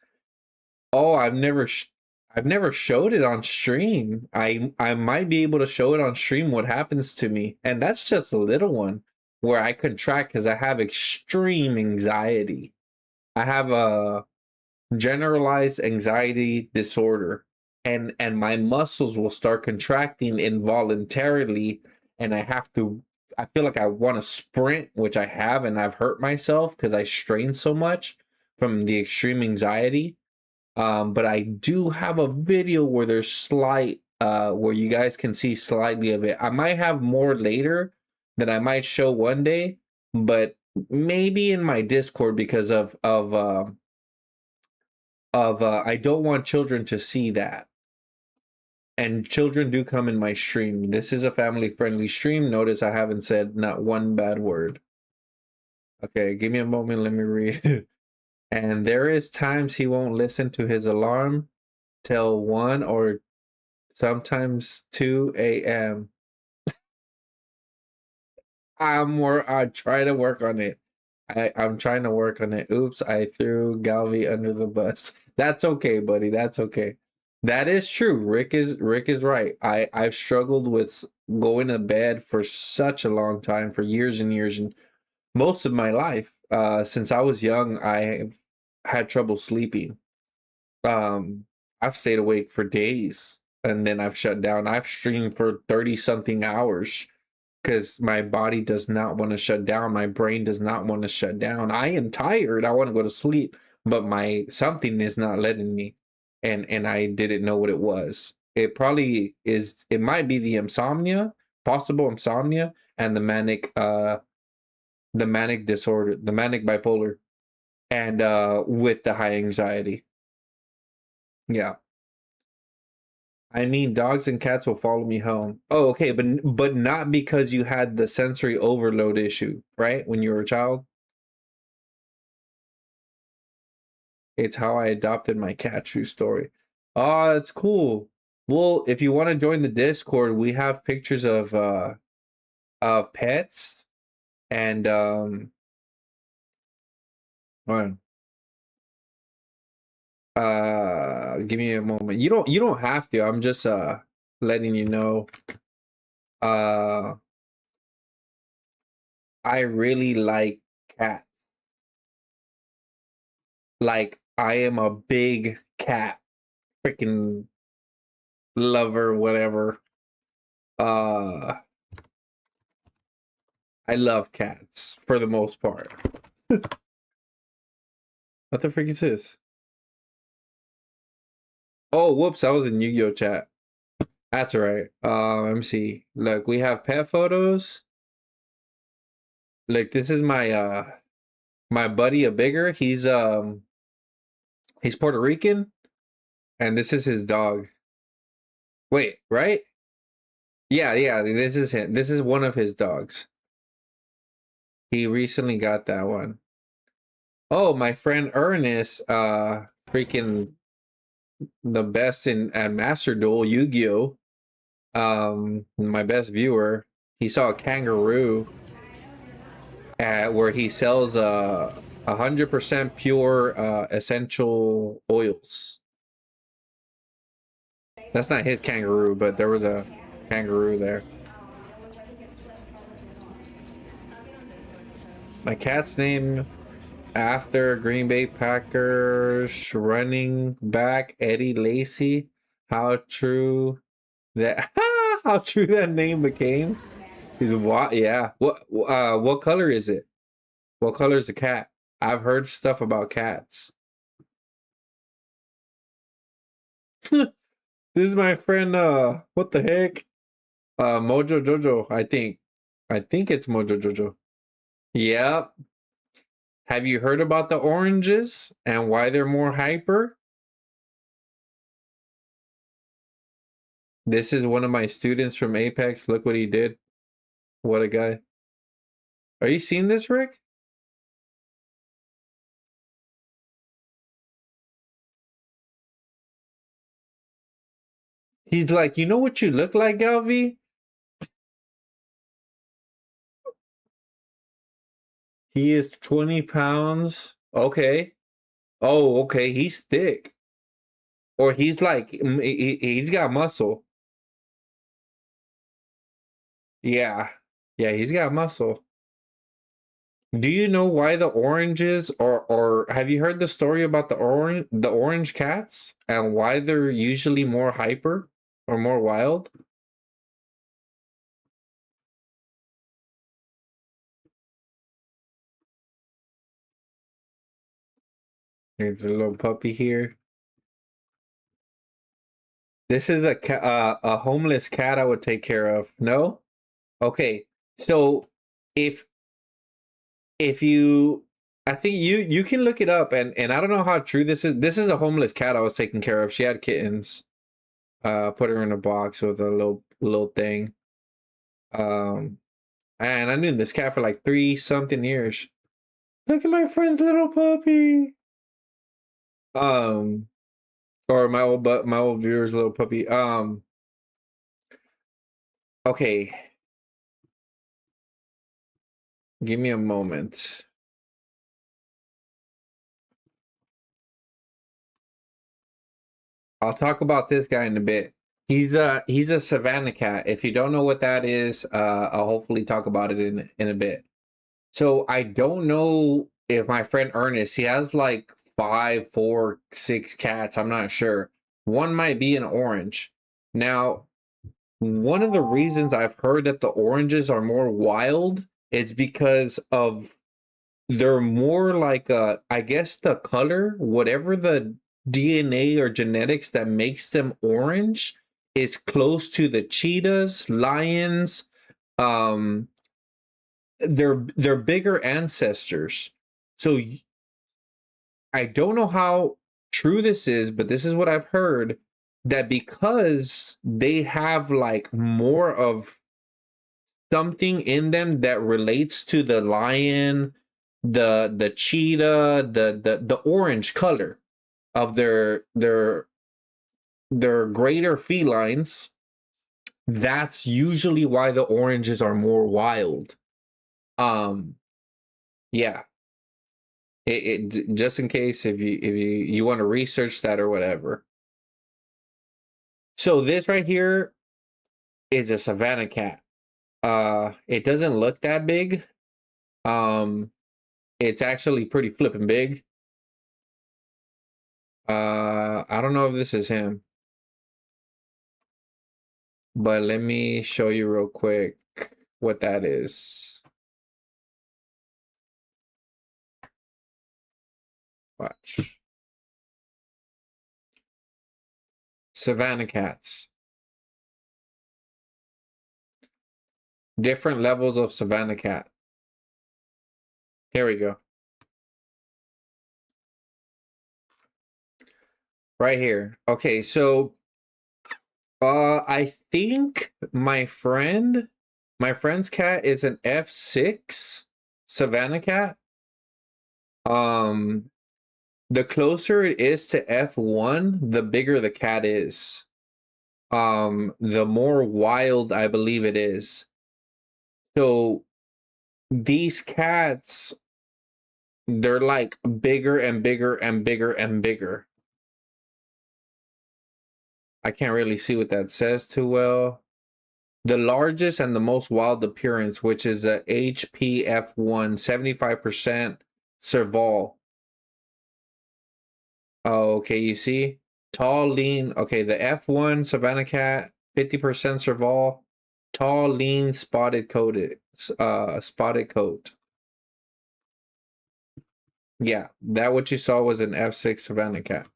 Oh, I've never showed it on stream. I might be able to show it on stream what happens to me. And that's just a little one where I contract because I have extreme anxiety. I have a generalized anxiety disorder, and my muscles will start contracting involuntarily, and I feel like I want to sprint, which I have, and I've hurt myself because I strain so much from the extreme anxiety. But I do have a video where there's slight where you guys can see slightly of it. I might have more later that I might show one day, but maybe in my Discord because of I don't want children to see that. And children do come in my stream. This is a family-friendly stream. Notice I haven't said not one bad word. Okay, give me a moment. Let me read. And there is times he won't listen to his alarm till 1 or sometimes 2 a.m. I try to work on it. I'm trying to work on it. Oops, I threw Galvi under the bus. That's okay, buddy. That's okay. That is true. Rick is right. I've struggled with going to bed for such a long time, for years and years, and most of my life. Since I was young, I had trouble sleeping. I've stayed awake for days and then I've shut down. I've streamed for 30 something hours because my body does not want to shut down. My brain does not want to shut down. I am tired. I want to go to sleep, but my something is not letting me. And I didn't know what it was. it probably is. It might be the insomnia, possible insomnia, and the manic disorder, the manic bipolar, and with the high anxiety. Yeah. I mean, dogs and cats will follow me home. Oh, okay, but not because you had the sensory overload issue, right? When you were a child. It's how I adopted my cat. True story. Oh, that's cool. Well, if you want to join the Discord, we have pictures of pets and hold on. Give me a moment. You don't have to. I'm just letting you know. I really like cats. Like, I am a big cat freaking lover, whatever. I love cats for the most part. What the freak is this? Oh, whoops, I was in Yu-Gi-Oh chat. That's all right. Let me see. Look, we have pet photos. Like, this is my my buddy, a bigger. He's Puerto Rican, and this is his dog. Wait, right? Yeah, this is him. This is one of his dogs. He recently got that one. Oh, my friend Ernest, freaking the best at Master Duel Yu-Gi-Oh. My best viewer, he saw a kangaroo where he sells 100% pure essential oils. That's not his kangaroo, but there was a kangaroo there. My cat's name after Green Bay Packers running back Eddie Lacy. How true that how true that name became. He's what? Yeah. What color is it? What color is the cat? I've heard stuff about cats. This is my friend. What the heck? Mojo Jojo. I think it's Mojo Jojo. Yep. Have you heard about the oranges and why they're more hyper? This is one of my students from Apex. Look what he did. What a guy. Are you seeing this, Rick? He's like, you know what you look like, Galvi? He is 20 pounds. Okay. Oh, okay. He's thick. Or he's like, he's got muscle. Yeah. Yeah, he's got muscle. Do you know why the oranges or have you heard the story about the orange cats and why they're usually more hyper or more wild? There's a little puppy here. This is a homeless cat I would take care of. No? Okay. So if you I think you can look it up and I don't know how true this is. This is a homeless cat I was taking care of. She had kittens. Put her in a box with a little thing. And I knew this cat for like 3-something years. Look at my friend's little puppy. Or my old viewer's little puppy. Okay. Give me a moment. I'll talk about this guy in a bit. He's a Savannah cat. If you don't know what that is, I'll hopefully talk about it in a bit. So I don't know if my friend Ernest, he has like 5, 4, 6 cats. I'm not sure. One might be an orange. Now, one of the reasons I've heard that the oranges are more wild is because of they're more like I guess the color, whatever the DNA or genetics that makes them orange is close to the cheetahs, lions. They're bigger ancestors. So I don't know how true this is, but this is what I've heard, that because they have like more of something in them that relates to the lion, the cheetah, the orange color of their greater felines, that's usually why the oranges are more wild. Yeah. It just in case if you want to research that or whatever. So this right here is a savanna cat. It doesn't look that big. It's actually pretty flipping big. I don't know if this is him, but let me show you real quick what that is. Watch. Savanna cats. Different levels of savanna cat. Here we go. Right here. Okay, so I think my friend's cat is an F6 savanna cat. The closer it is to F1, the bigger the cat is. The more wild I believe it is. So these cats, they're like bigger and bigger and bigger and bigger. I can't really see what that says too well. The largest and the most wild appearance, which is a HPF1, 75% survival. Oh, okay, you see? Tall, lean. Okay, the F1 Savannah cat, 50% survival. Tall, lean, spotted coat. Yeah, that what you saw was an F6 Savannah cat.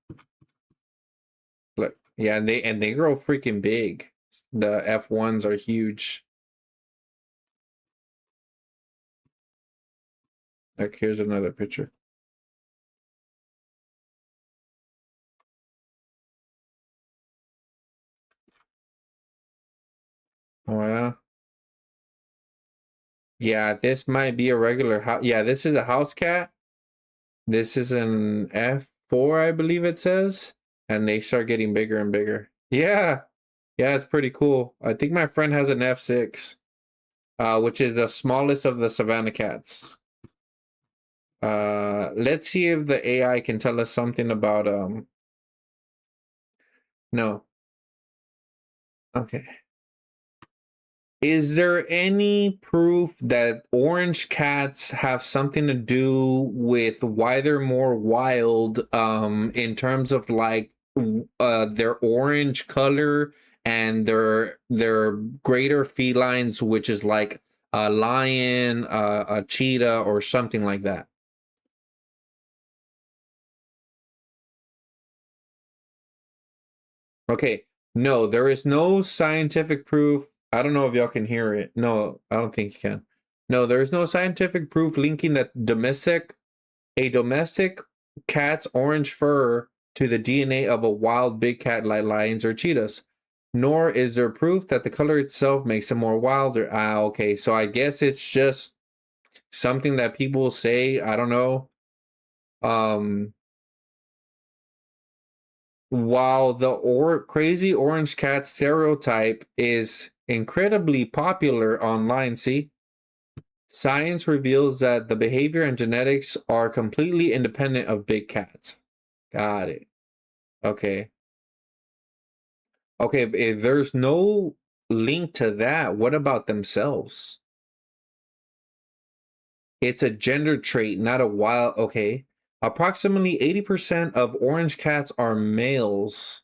Look, yeah, and they grow freaking big. The F1s are huge. Like, here's another picture. Oh, yeah. Yeah, this might be a regular house. Yeah, this is a house cat. This is an F4, I believe it says. And they start getting bigger and bigger. Yeah. Yeah, it's pretty cool. I think my friend has an F6, which is the smallest of the savanna cats. Let's see if the AI can tell us something about no. Okay. Is there any proof that orange cats have something to do with why they're more wild in terms of like their orange color and their greater felines, which is like a lion, a cheetah, or something like that? Okay, no, there is no scientific proof. I don't know if y'all can hear it. No, I don't think you can. No, there is no scientific proof linking that a domestic cat's orange fur to the DNA of a wild big cat like lions or cheetahs. Nor is there proof that the color itself makes them more wilder. Ah, okay, so I guess it's just something that people say. I don't know. While the crazy orange cat stereotype is incredibly popular online, see, science reveals that the behavior and genetics are completely independent of big cats. Got it. Okay. Okay, if there's no link to that, what about themselves? It's a gender trait, not a wild. Okay. Approximately 80% of orange cats are males.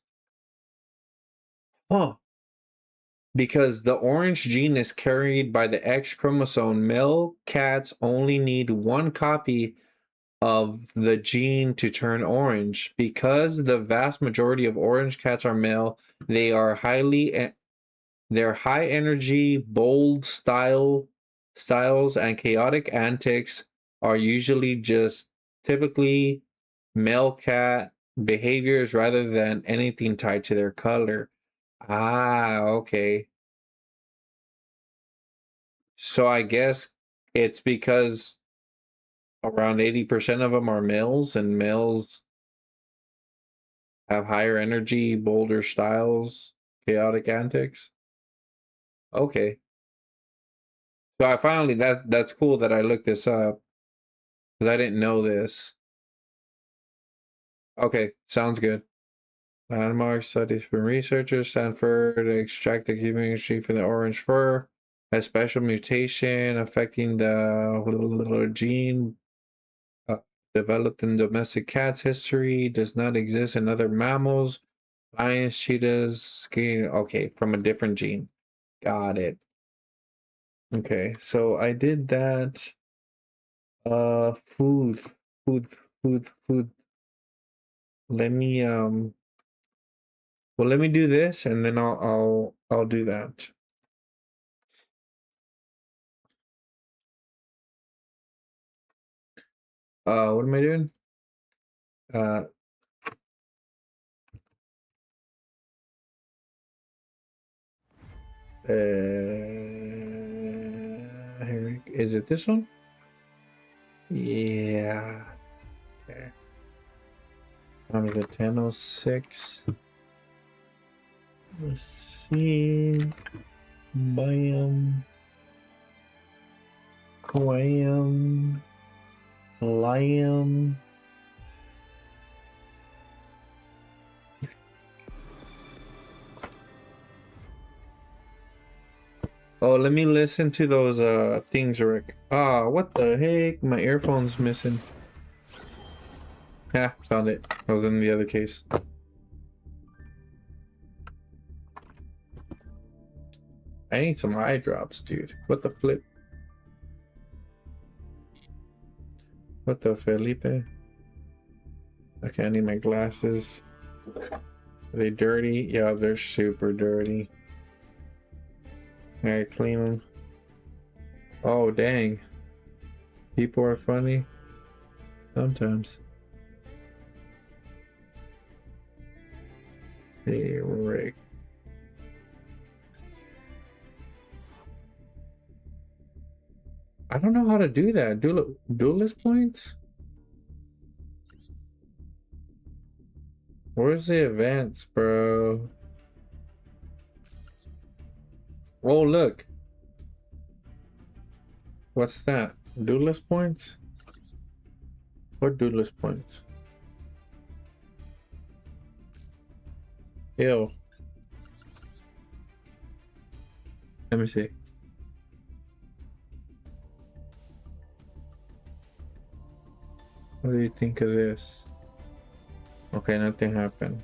Huh. Because the orange gene is carried by the X chromosome, male cats only need one copy of the gene to turn orange. Because the vast majority of orange cats are male, they are they're high energy, bold styles and chaotic antics are usually just typically male cat behaviors rather than anything tied to their color. Ah, okay. So I guess it's because around 80% of them are males, and males have higher energy, bolder styles, chaotic antics. Okay. So I finally that's cool that I looked this up because I didn't know this. Okay, sounds good. Landmark studies from researchers Stanford extract the community from the orange fur. A special mutation affecting the gene developed in domestic cats history does not exist in other mammals. Lions, cheetahs, okay, from a different gene. Got it. Okay, so I did that. Food, food. Let me well, let me do this, and then I'll do that. What am I doing? Uh, here, is it this one? Yeah. Okay. Time is at 10:06. Let's see. Bam. Wham. Liam. Oh, let me listen to those things, Rick. Ah, what the heck? My earphone's missing. Yeah, found it. I was in the other case. I need some eye drops, dude. What the flip? What the Felipe? Okay, I need my glasses. Are they dirty? Yeah, they're super dirty. I clean them. Oh, dang. People are funny. Sometimes. Hey, Rick. I don't know how to do that. Duelist points? Where's the events, bro? Oh, look. What's that? Duelist points? What duelist points? Ew. Let me see. What do you think of this? Okay, nothing happened.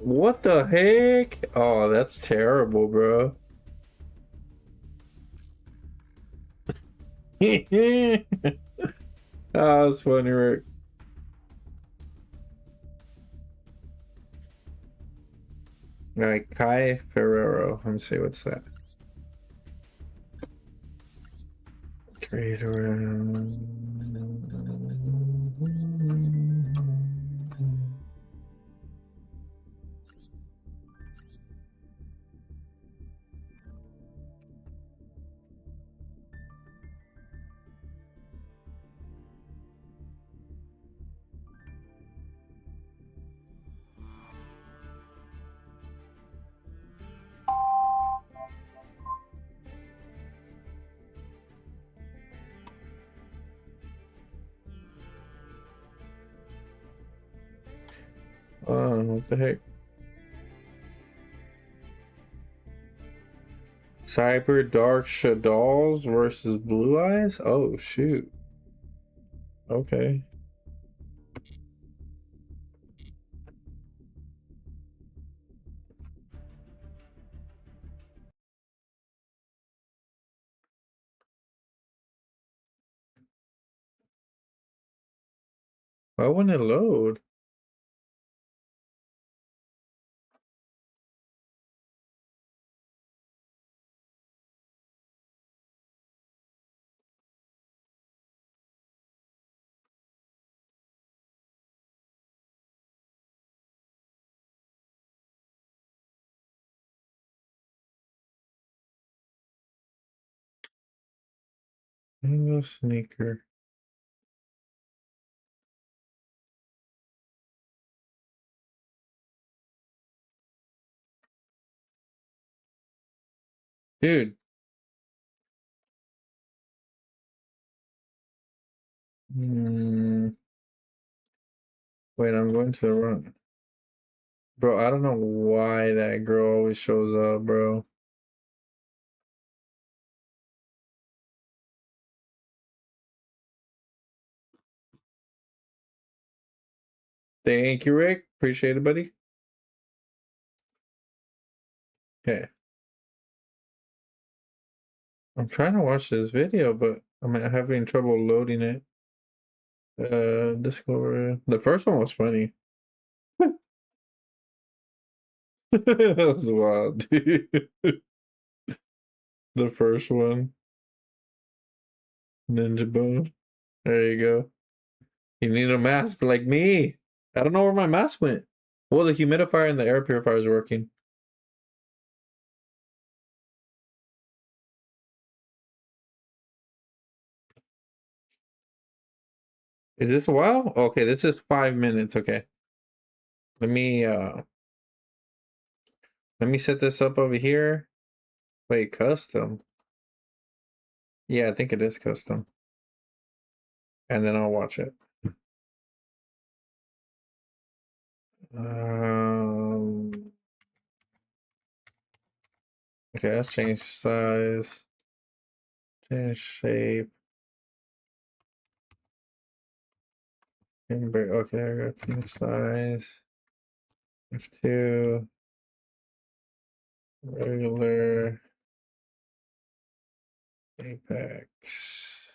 What the heck? Oh, that's terrible, bro. Oh, that's funny, Rick. All right, Kai Ferrero. Let me see, what's that? Trade around. What the heck? Cyber Dark Shadows versus Blue Eyes? Oh, shoot. Okay. Why wouldn't it load? Mango sneaker. Dude. Wait, I'm going to the run. Bro, I don't know why that girl always shows up, bro. Thank you, Rick. Appreciate it, buddy. Okay. I'm trying to watch this video, but I'm having trouble loading it. Discover. The first one was funny. That was wild, dude. The first one. Ninja Bone. There you go. You need a mask like me. I don't know where my mask went. Well, the humidifier and the air purifier is working. Is this a while? Okay, this is 5 minutes. Okay. Let me set this up over here. Wait, custom. Yeah, I think it is custom. And then I'll watch it. Okay, let's change size. Change shape. Okay, I got change size. F2. Regular. Apex.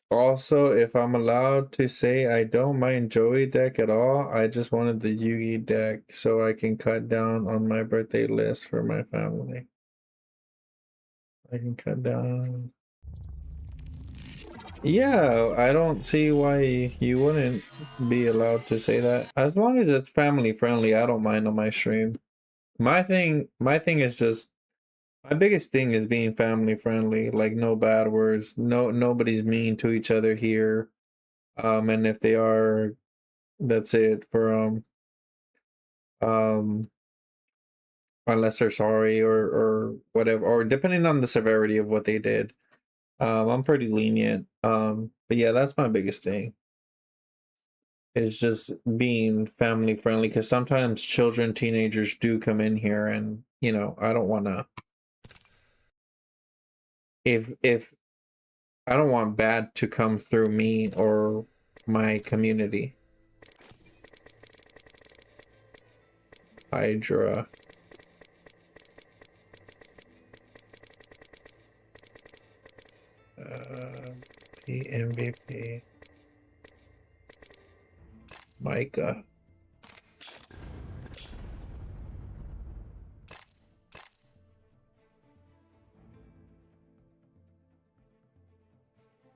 Also, if I'm allowed to say, I don't mind Joey deck at all. I just wanted the Yugi deck so I can cut down on my birthday list for my family. I can cut down. Yeah, I don't see why you wouldn't be allowed to say that. As long as it's family friendly, I don't mind on my stream. My thing is just, my biggest thing is being family friendly, like no bad words, nobody's mean to each other here. And if they are, that's it for unless they're sorry or whatever, or depending on the severity of what they did. I'm pretty lenient. But yeah, that's my biggest thing. It's just being family friendly, because sometimes children, teenagers do come in here, and you know, I don't want to. If I don't want bad to come through me or my community. Hydra. MVP. Micah.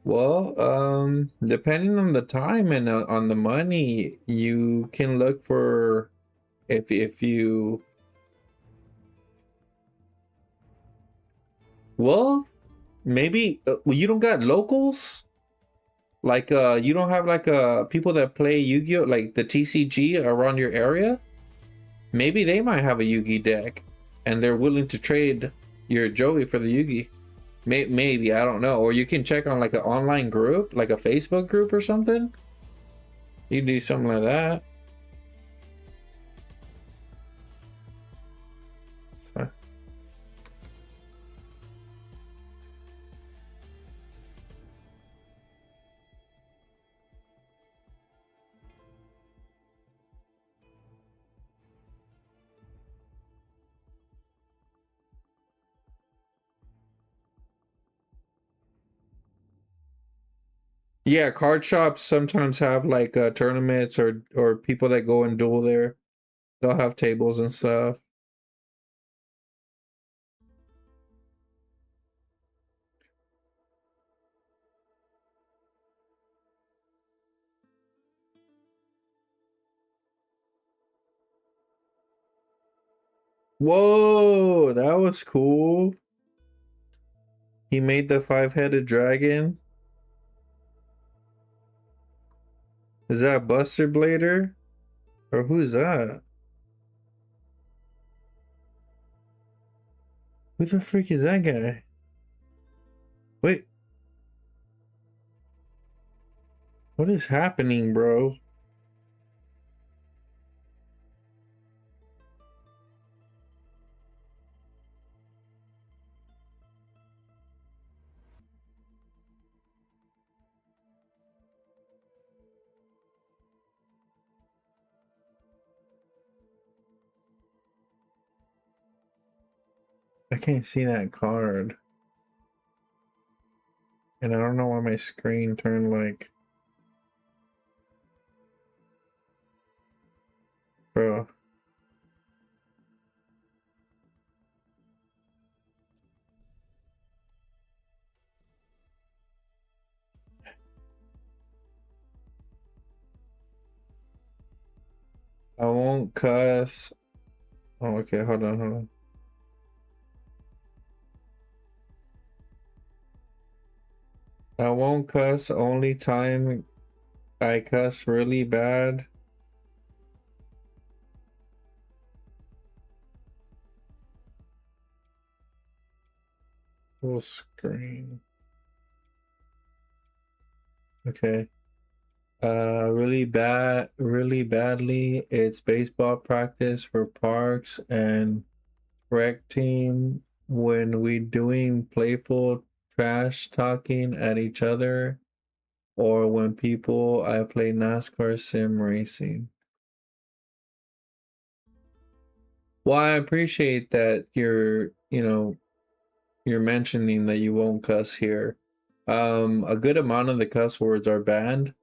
Well, depending on the time and on the money, you can look for if you. Well, maybe you don't got locals. Like you don't have like people that play Yu-Gi-Oh, like the TCG around your area. Maybe they might have a Yugi deck, and they're willing to trade your Joey for the Yugi. Maybe, I don't know. Or you can check on like an online group, like a Facebook group or something. You do something like that. Fuck. Yeah, card shops sometimes have like tournaments or people that go and duel there. They'll have tables and stuff. Whoa, that was cool. He made the 5-headed dragon. Is that Buster Blader? Or who's that? Who the freak is that guy? Wait. What is happening, bro? I can't see that card. And I don't know why my screen turned like... Bro. I won't cuss. Oh, okay, hold on. I won't cuss. Only time I cuss really bad. Full screen. Okay. Really badly. It's baseball practice for parks and rec team when we doing playful trash talking at each other, or when people I play NASCAR sim racing. Well, I appreciate that you're mentioning that you won't cuss here. A good amount of the cuss words are banned,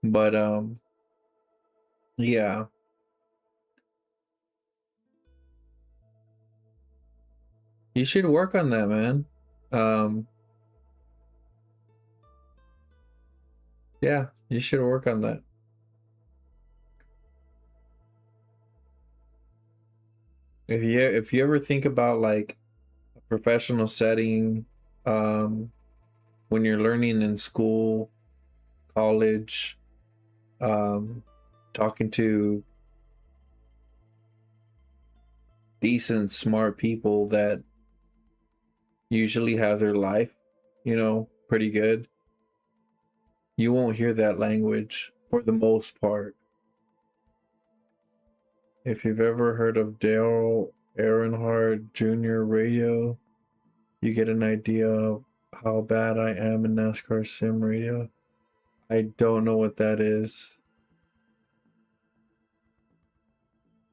but yeah. You should work on that, man. Um, yeah, you should work on that. If you ever think about like a professional setting, um, when you're learning in school, college, talking to decent, smart people that usually have their life, pretty good, you won't hear that language for the most part. If you've ever heard of Dale Earnhardt Jr. radio, you get an idea of how bad I am in NASCAR sim radio. I don't know what that is.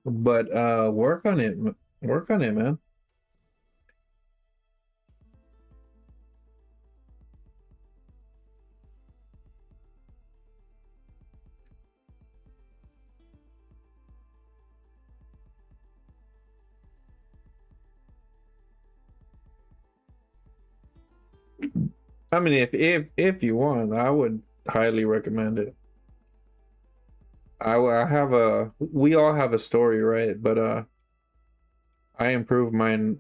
But work on it. Work on it, man. I mean, if you want, I would highly recommend it. I have we all have a story, right? But I improved mine.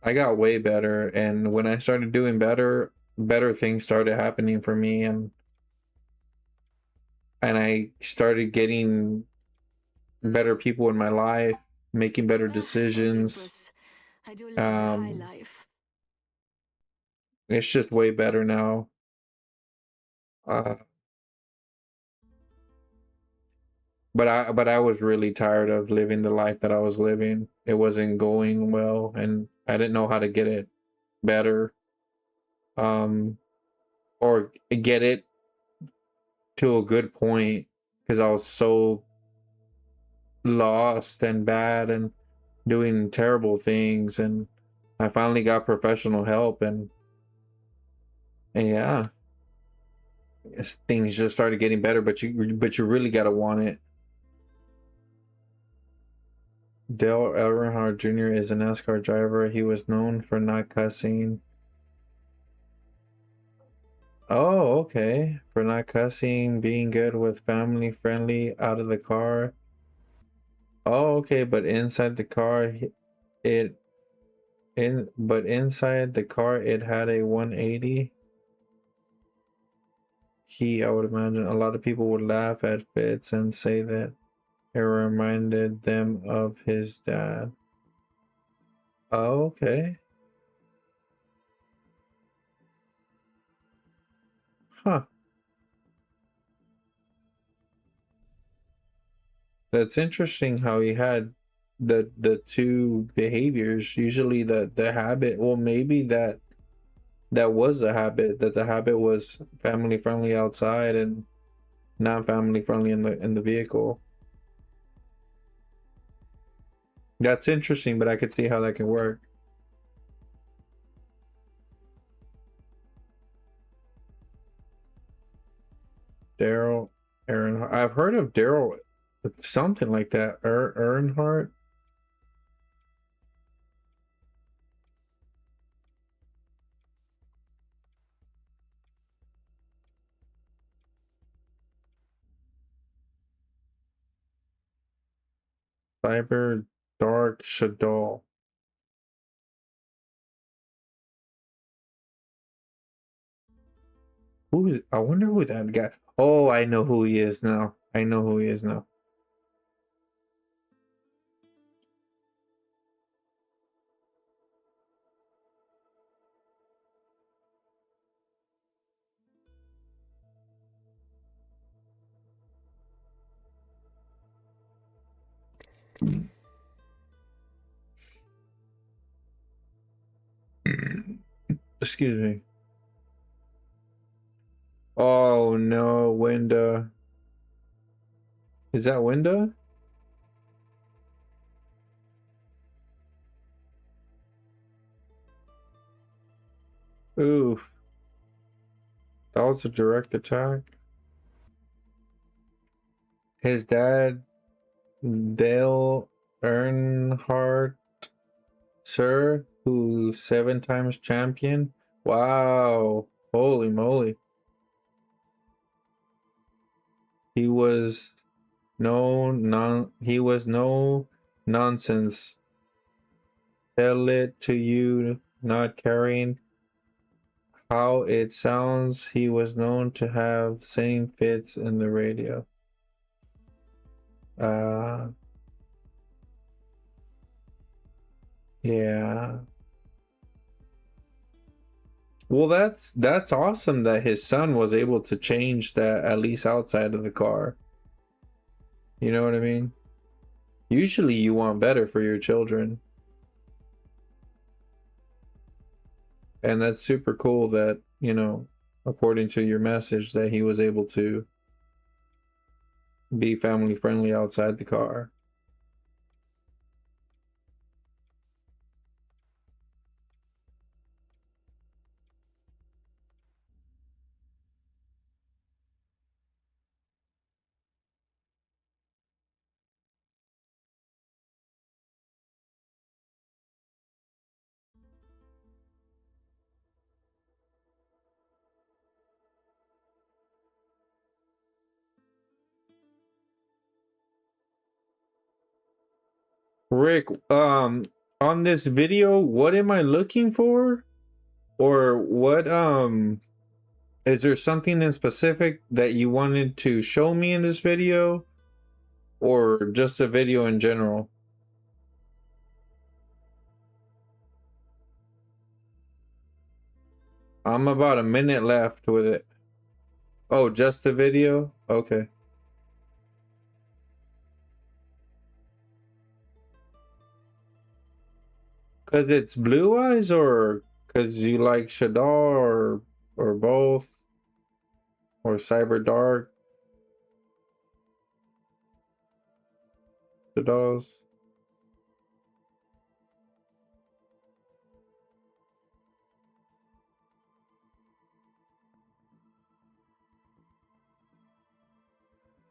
I got way better, and when I started doing better things started happening for me, and I started getting better people in my life, making better decisions. I do love the high Um, life. it's just way better now. Uh, But I was really tired of living the life that I was living. It wasn't going well, and I didn't know how to get it better, um, or get it to a good point, because I was so lost and bad and doing terrible things. And I finally got professional help, and yeah, things just started getting better. But you really gotta want it. Dale Earnhardt Jr. is a NASCAR driver. He was known for not cussing. Oh, okay. For not cussing, being good with family friendly out of the car. Oh, okay, but inside the car it but inside the car it had a 180. I would imagine a lot of people would laugh at Fitz and say that it reminded them of his dad. Oh, okay. Huh. That's interesting how he had the two behaviors. Usually the habit, well, maybe that was a habit, that the habit was family friendly outside and not family friendly in the vehicle. That's interesting, but I could see how that can work. Daryl Earnhardt. I've heard of Daryl, something like that. Earnhardt. Cyber Dark Shadow. I wonder who that guy. Oh, I know who he is now. I know who he is now. Excuse me. Oh no, Winda. Is that Winda? Oof. That was a direct attack. His dad, Dale Earnhardt, sir, who 7 times champion. Wow. Holy moly. He was he was no nonsense. Tell it to you, not caring how it sounds. He was known to have singing fits in the radio. Yeah. Well, that's awesome that his son was able to change that, at least outside of the car. You know what I mean? Usually you want better for your children. And that's super cool that, according to your message, that he was able to be family friendly outside the car. Rick, on this video, what am I looking for? Or what, is there something in specific that you wanted to show me in this video? Or just a video in general? I'm about a minute left with it. Oh, just a video? Okay. Because it's Blue Eyes, or because you like Shadar, or both, or Cyber Dark? Shadars.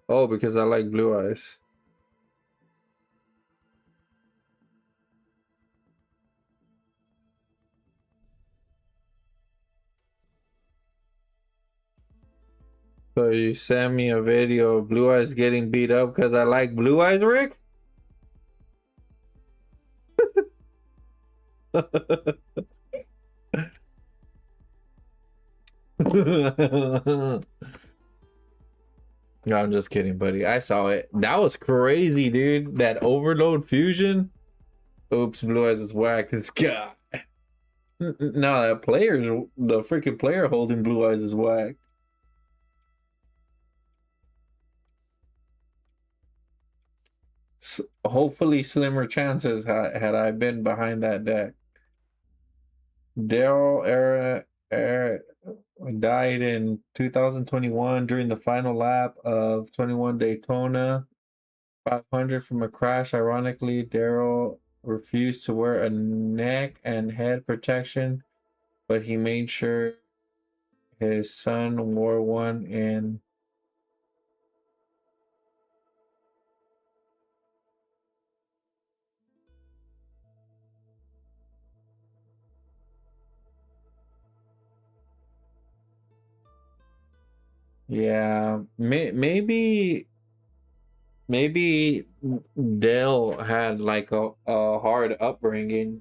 Oh, because I like Blue Eyes. So you sent me a video of Blue Eyes getting beat up because I like Blue Eyes, Rick? No, I'm just kidding, buddy. I saw it. That was crazy, dude. That overload fusion. Oops, Blue Eyes is whack. This guy. No, that player's the freaking player holding Blue Eyes is whack. Hopefully, slimmer chances had I been behind that deck. Daryl era died in 2021 during the final lap of 21 Daytona 500 from a crash. Ironically, Daryl refused to wear a neck and head protection, but he made sure his son wore one in. Yeah, maybe Dale had like a hard upbringing,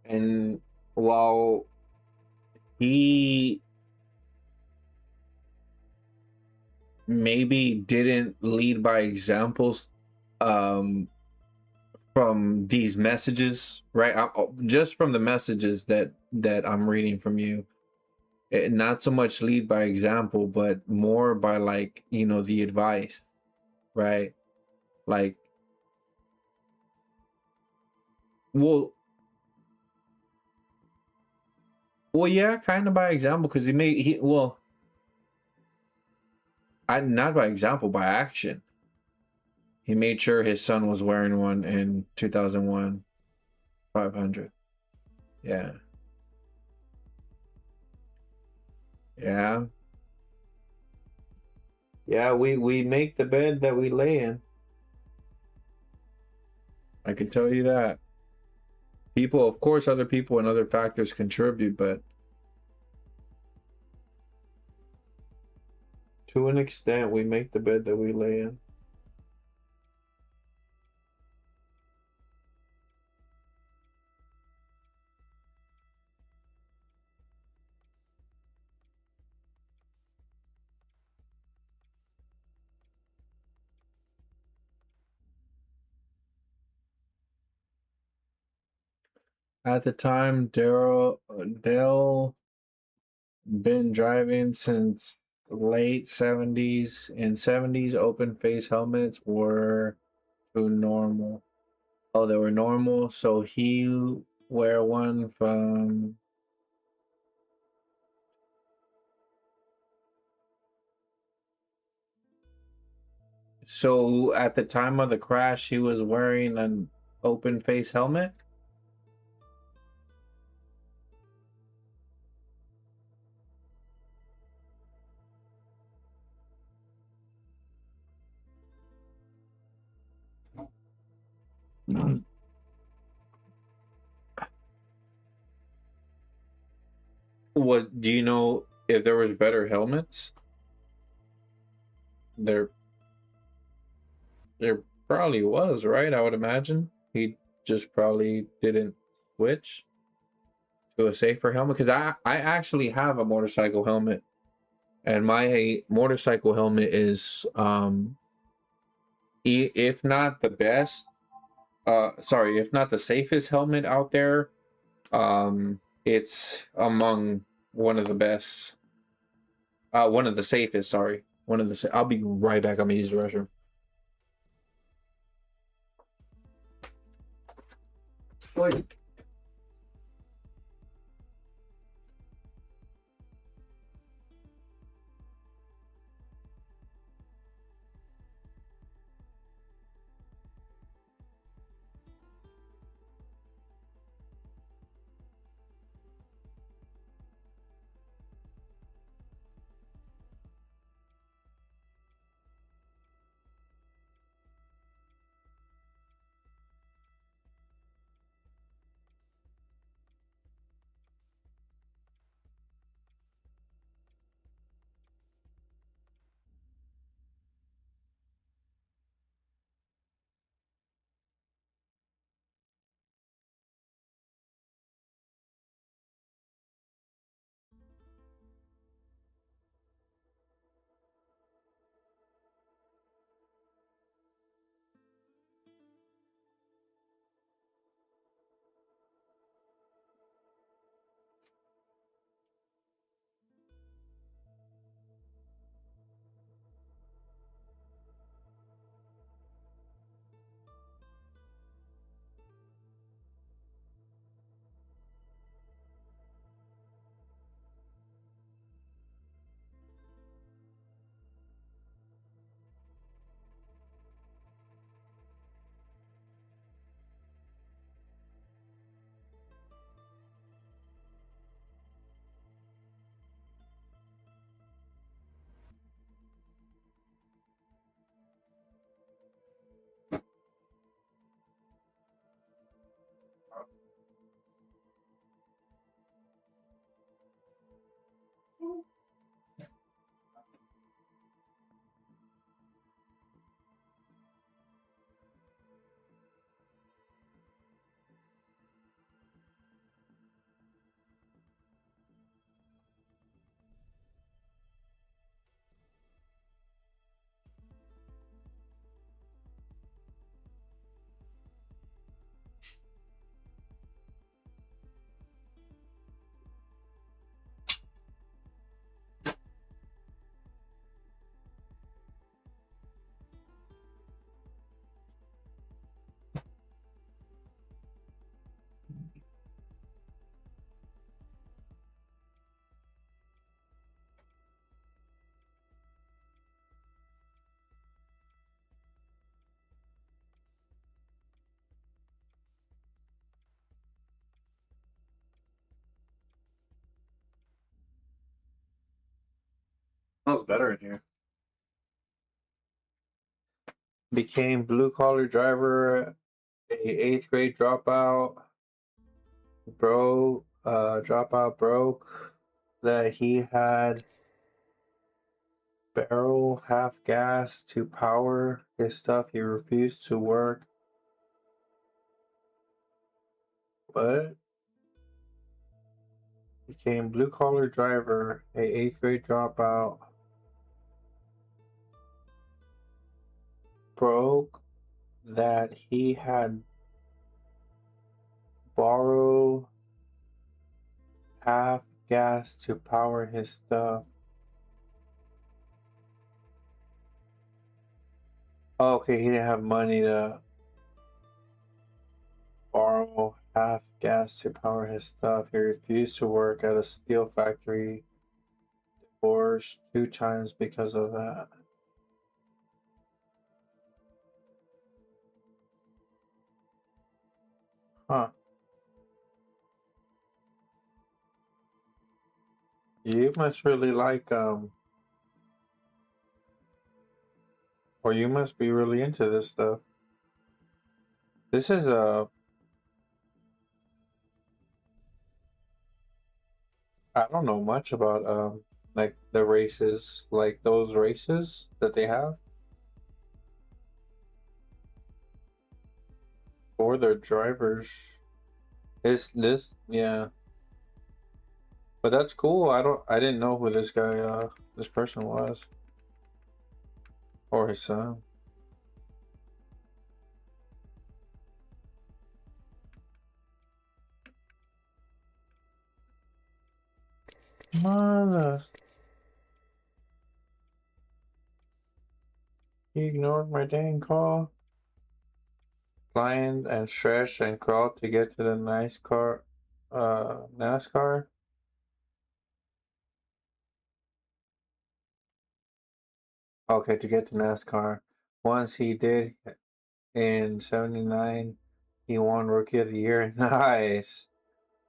and while he maybe didn't lead by examples, um from these messages, right? Just from the messages that I'm reading from you, not so much lead by example, but more by, like, you know, the advice, right? Like, well, yeah, kind of by example, because I not by example, by action. He made sure his son was wearing one in 2001 500. Yeah. Yeah. Yeah, we make the bed that we lay in. I can tell you that. People, of course, other people and other factors contribute, but to an extent, we make the bed that we lay in. At the time, Dale been driving since late 70s. In 70s, open face helmets were too normal. Oh, they were normal, so he wear one from. So at the time of the crash, he was wearing an open face helmet. What do you know if there was better helmets? There there probably was, right? I would imagine. He just probably didn't switch to a safer helmet, because I actually have a motorcycle helmet, and my motorcycle helmet is if not the best, sorry, if not the safest helmet out there, it's among one of the best, one of the safest, sorry, one of the I'll be right back. I'm gonna use the restroom. Oi. Smells better in here. Became blue collar driver, a 8th grade dropout. Dropout broke that he had barrel half gas to power his stuff. He refused to work. What? Became blue collar driver, a 8th grade dropout. Broke that he had borrow half gas to power his stuff. Oh, okay, he didn't have money to borrow half gas to power his stuff. He refused to work at a steel factory. Divorced 2 times because of that. Huh. You must really like or you must be really into this stuff. This is I don't know much about like the races, like those races that they have. Or their drivers. Is this, yeah. But that's cool. I didn't know who this guy this person was. Or his son. Mother. He ignored my dang call. Climb and stretch and crawl to get to the nice car, NASCAR. Okay, to get to NASCAR. Once he did in '79, he won Rookie of the Year. Nice.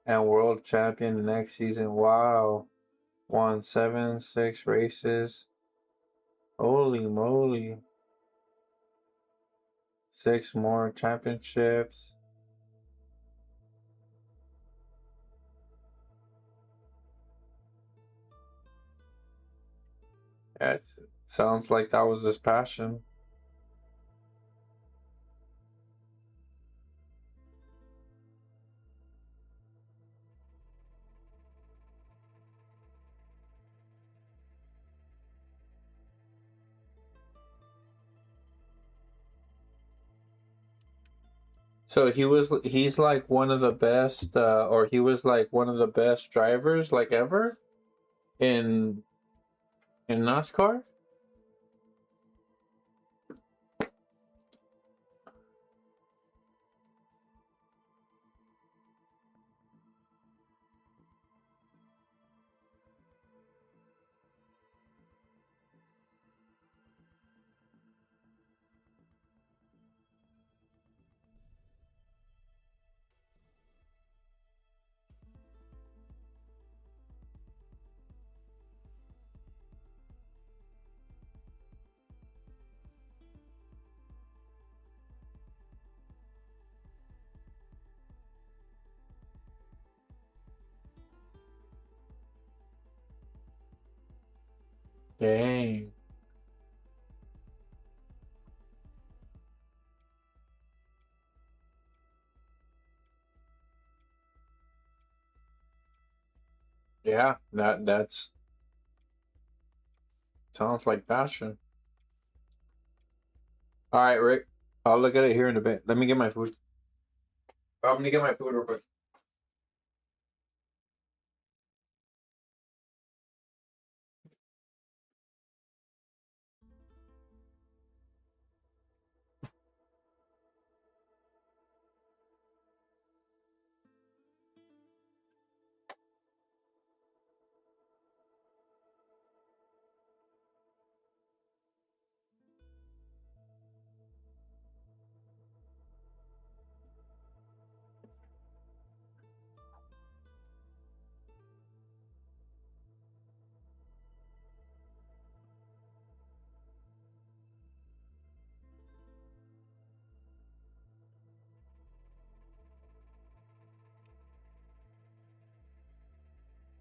And World Champion the next season. Wow. Won 6 races. Holy moly. 6 more championships. It sounds like that was his passion. So he's like one of the best, or he was like one of the best drivers like ever in NASCAR. Dang. Yeah, that's sounds like passion. All right, Rick. I'll look at it here in a bit. Let me get my food. I'm gonna get my food real quick.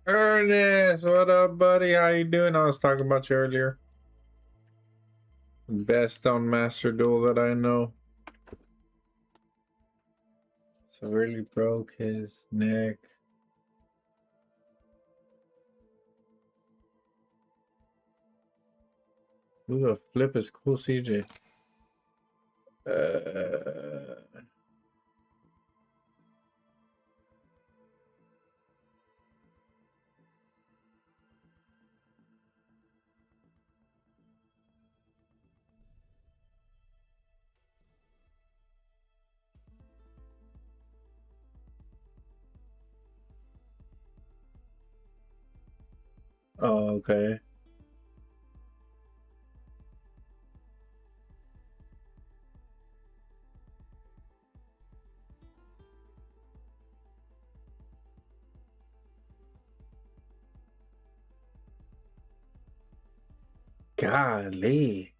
Ernest, what up, buddy? How you doing? I was talking about you earlier. Best on Master Duel that I know. Severely broke his neck. Who the flip is Cool CJ? Oh, okay. Golly.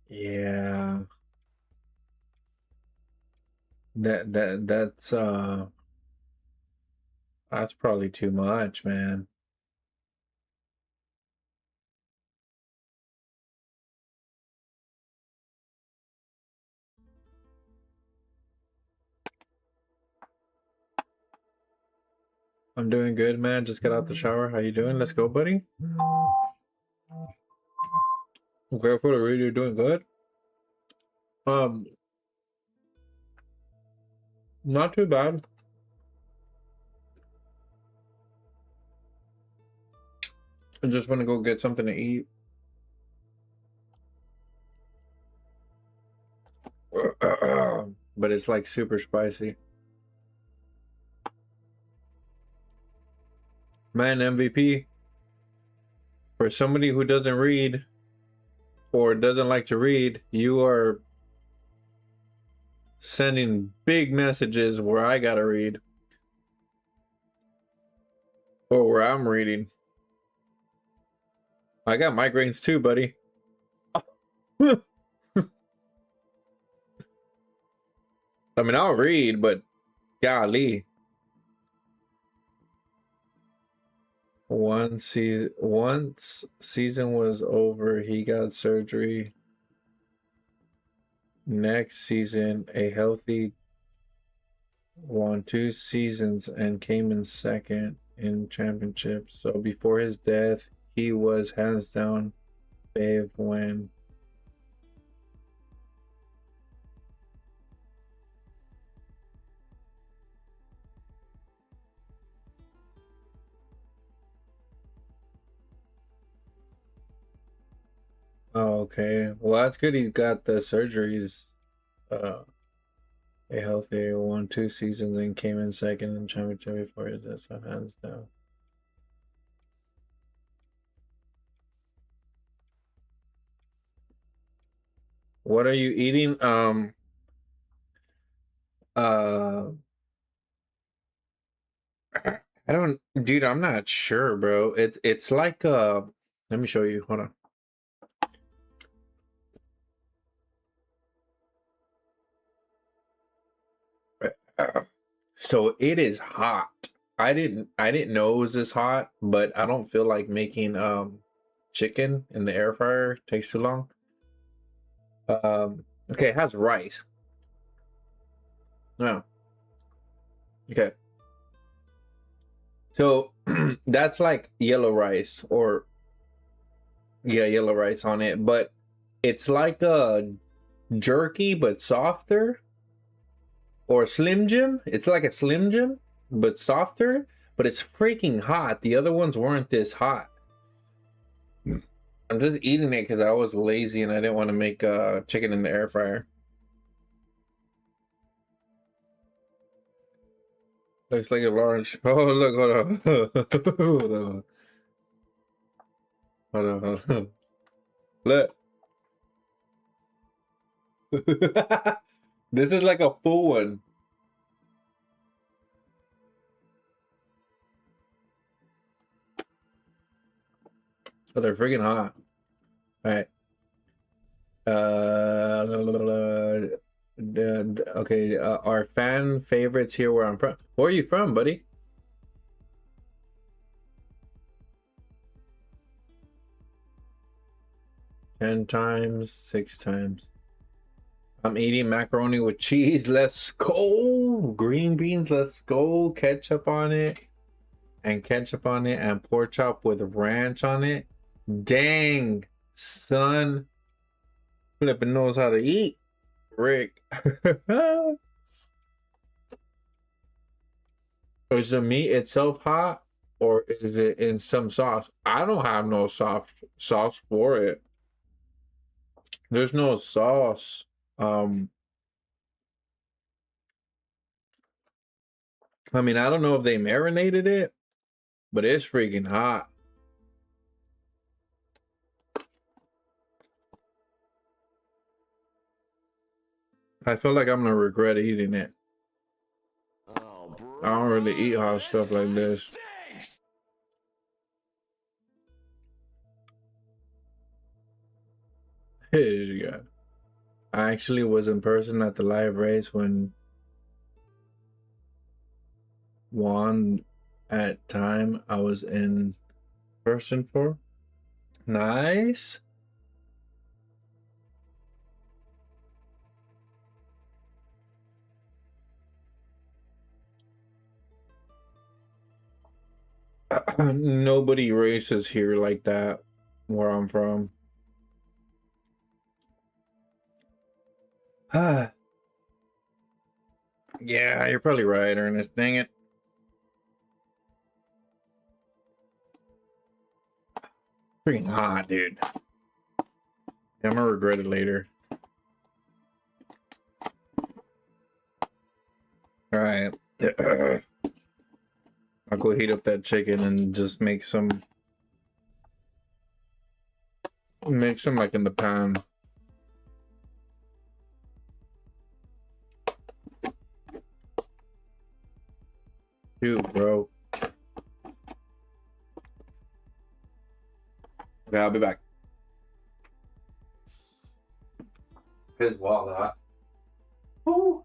Yeah. That's probably too much, man. I'm doing good, man. Just got out the shower. How you doing? Let's go, buddy. Okay, for the radio, doing good. Um, not too bad. I just want to go get something to eat. But it's like super spicy. Man, MVP. For somebody who doesn't read or doesn't like to read, you are sending big messages where I gotta read. Or where I'm reading. I got migraines too, buddy. I mean, I'll read, but golly. Once season was over, he got surgery. Next season, a healthy won 2 seasons and came in second in championships. So before his death, he was hands down fave win. Oh, okay. Well, that's good. He's got the surgeries. A healthy won 2 seasons and came in second in championship before his death. So hands down. What are you eating? I don't, dude, I'm not sure, bro. It's like let me show you. Hold on. So it is hot. I didn't know it was this hot, but I don't feel like making chicken in the air fryer. It takes too long. Okay, it has rice. No. Okay. So that's like yellow rice or yeah, yellow rice on it, but it's like a jerky but softer or Slim Jim. It's like a Slim Jim but softer, but it's freaking hot. The other ones weren't this hot. I'm just eating it because I was lazy and I didn't want to make chicken in the air fryer. Looks like a large. Oh, look, hold on. Hold on. Hold on, hold on. Look. This is like a full one. Oh, they're freaking hot. All right. Okay. Our fan favorites here where I'm from. Where are you from, buddy? Ten times, 6 times. I'm eating macaroni with cheese. Let's go. Green beans. Let's go. Ketchup on it. And ketchup on it. And pork chop with ranch on it. Dang, son. Flippin' knows how to eat. Rick. Is the meat itself hot? Or is it in some sauce? I don't have no sauce for it. There's no sauce. I mean, I don't know if they marinated it, but it's freaking hot. I feel like I'm gonna regret eating it. Oh, bro, I don't really eat hot stuff like this. stinks. Here you go. I actually was in person at the live race when won at time I was in person for. Nice. Nobody races here like that where I'm from. Ah. Yeah, you're probably right, Ernest. Dang it. Freaking hot, dude. Yeah, I'm gonna regret it later. All right. I'll go heat up that chicken and just make some like in the pan. Dude, bro. Okay, I'll be back. His wall hot. Ooh.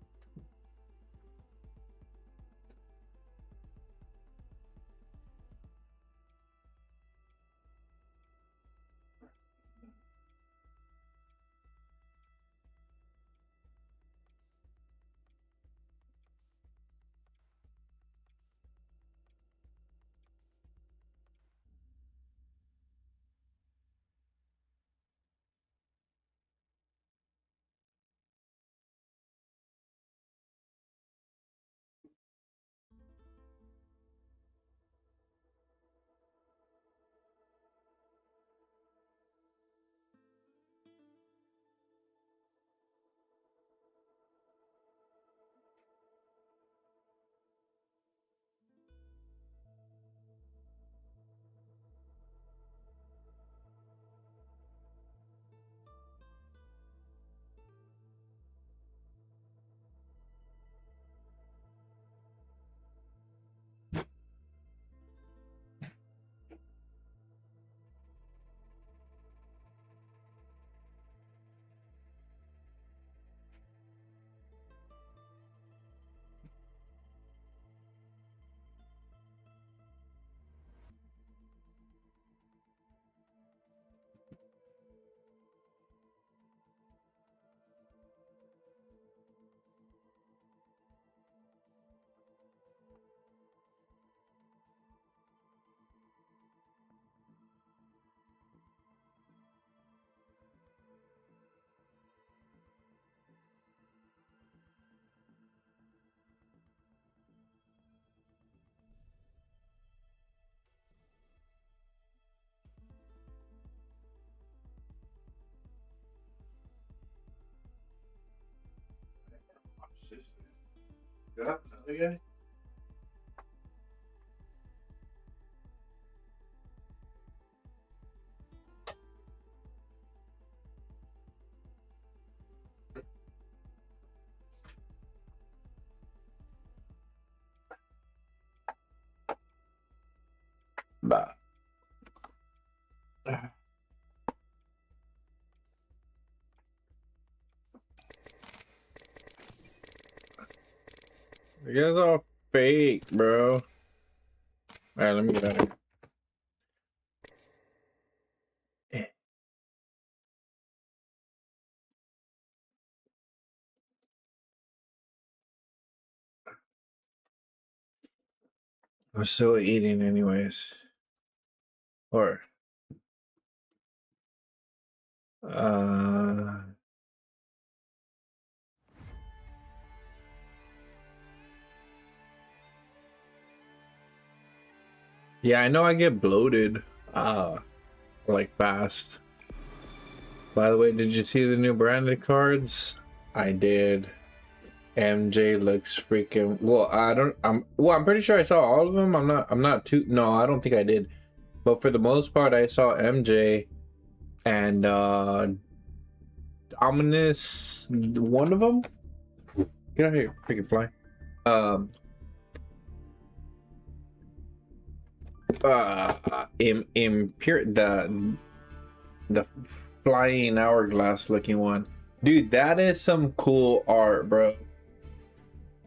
Yeah, okay. Bah. You guys all fake, bro. All right, let me get out of here. I'm still eating anyways. Or uh yeah, I know I get bloated like fast. By the way, did you see the new branded cards? I did. MJ looks freaking well. I'm pretty sure I saw all of them. I'm not too, no, I don't think I did. But for the most part I saw MJ and Dominus, one of them. Get out of here, freaking fly. Impure, the flying hourglass looking one. Dude, that is some cool art, bro.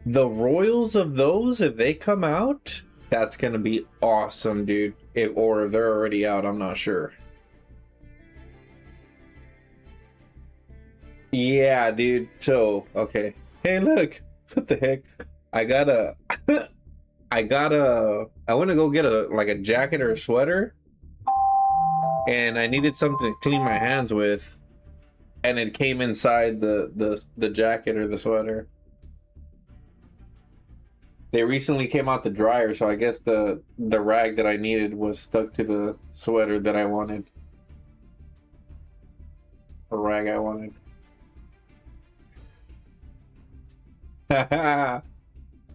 The royals of those, if they come out, that's gonna be awesome, dude. Or if they're already out, I'm not sure. Yeah, dude. So, okay. Hey, look. What the heck? I gotta I want to go get a jacket or a sweater, and I needed something to clean my hands with, and it came inside the jacket or the sweater. They recently came out the dryer, so I guess the rag that I needed was stuck to the sweater that I wanted. the rag I wanted.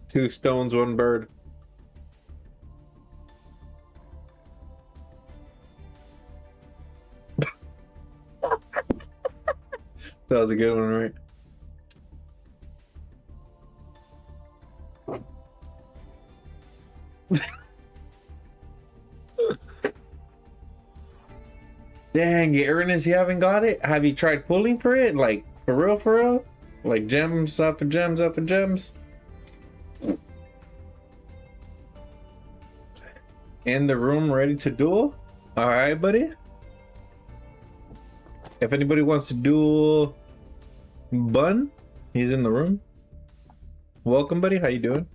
Two stones, one bird. That was a good one, right? Dang it, Ernest, you haven't got it? Have you tried pulling for it? Like, for real, for real? Like gems after gems after gems? In the room, ready to duel? Alright, buddy. If anybody wants to duel Bun, he's in the room. Welcome, buddy. How you doing?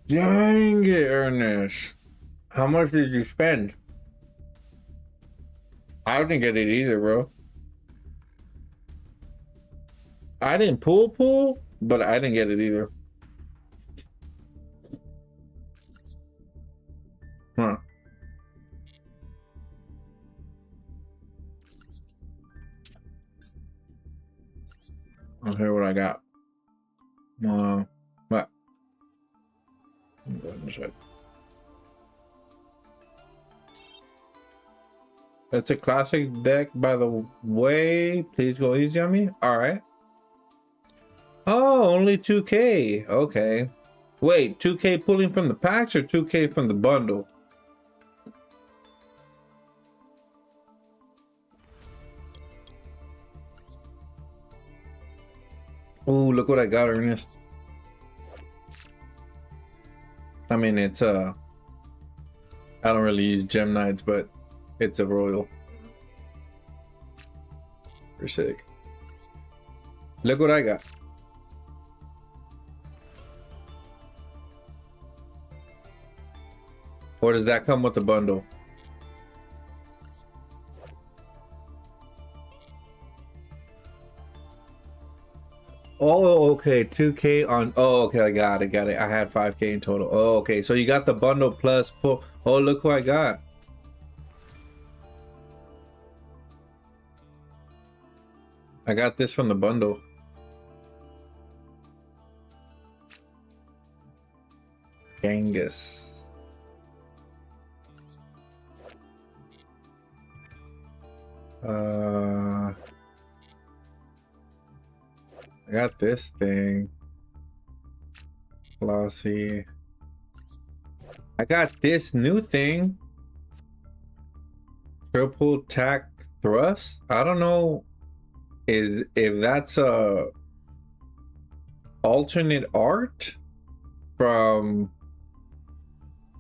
Dang it, Ernest. How much did you spend? I didn't get it either, bro. I didn't pull, but I didn't get it either. Huh. I'll hear what I got. What? Go ahead and check. It's a classic deck, by the way. Please go easy on me. All right. Oh, only 2K. Okay. Wait, 2K pulling from the packs or 2K from the bundle? Oh, look what I got, Ernest. I mean, it's I don't really use gem knights, but it's a royal. Pretty sick. Look what I got. Or does that come with the bundle? Oh, okay. 2K on. Oh, okay. I got it. Got it. I had 5K in total. Oh, okay. So you got the bundle plus pull. Oh, look who I got. I got this from the bundle. Genghis. I got this thing. Glossy. I got this new thing. Triple tack thrust. I don't know if that's a alternate art from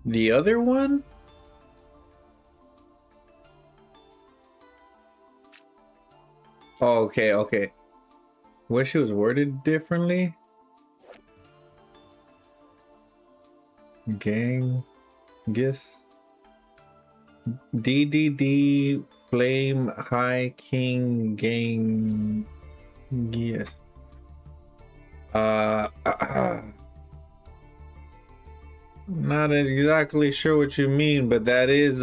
the other one. Oh, okay, okay. Wish it was worded differently. Gang, Gis, DDD, Flame, High King, Gang, Gis. Not exactly sure what you mean, but that is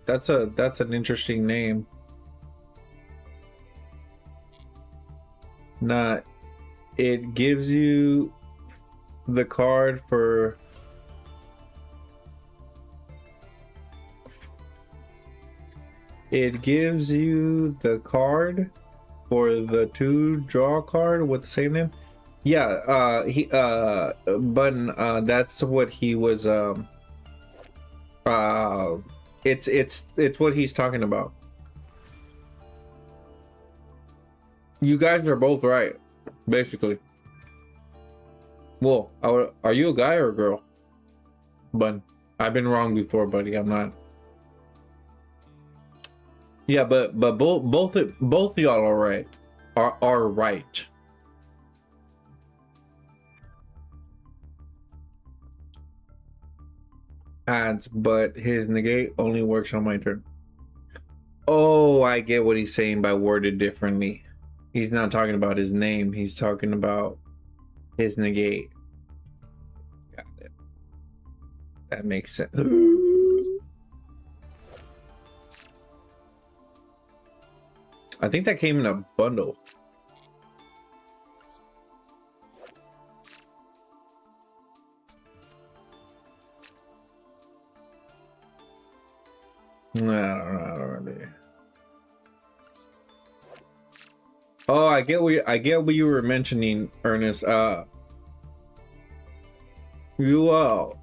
that's an interesting name. Not, it gives you the card for the 2 draw card with the same name. Yeah, that's what he was it's what he's talking about. You guys are both right, basically. Well, are you a guy or a girl? Bun. I've been wrong before, buddy. I'm not. Yeah, but both y'all are right. Are right. Adds, but his negate only works on my turn. Oh, I get what he's saying by worded differently. He's not talking about his name. He's talking about his negate. Got it. That makes sense. I think that came in a bundle. I don't really. Oh, I get what you were mentioning, Ernest. You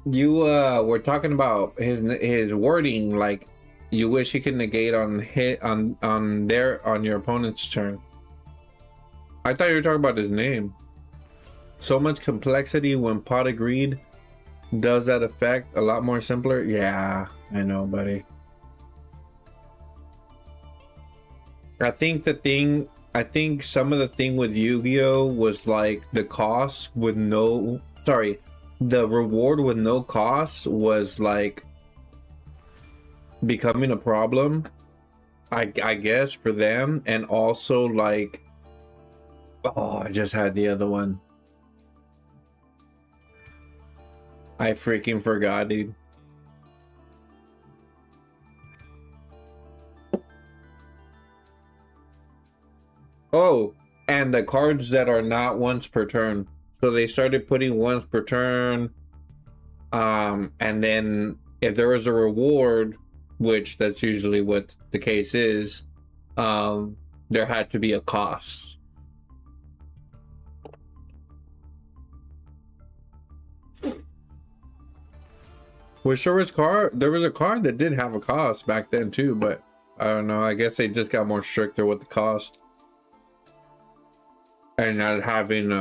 were talking about his wording, like you wish he could negate on your opponent's turn. I thought you were talking about his name. So much complexity when pot agreed. Does that affect a lot more simpler? Yeah, I know, buddy. I think some of the thing with Yu-Gi-Oh was like the cost with no, sorry, the reward with no cost was like becoming a problem, I guess, for them. And also like, oh, I just had the other one. I freaking forgot, dude. Oh, and the cards that are not once per turn. So they started putting once per turn. And then if there was a reward, which that's usually what the case is, there had to be a cost. Which there was a card that did have a cost back then too, but I don't know. I guess they just got more stricter with the cost. And not having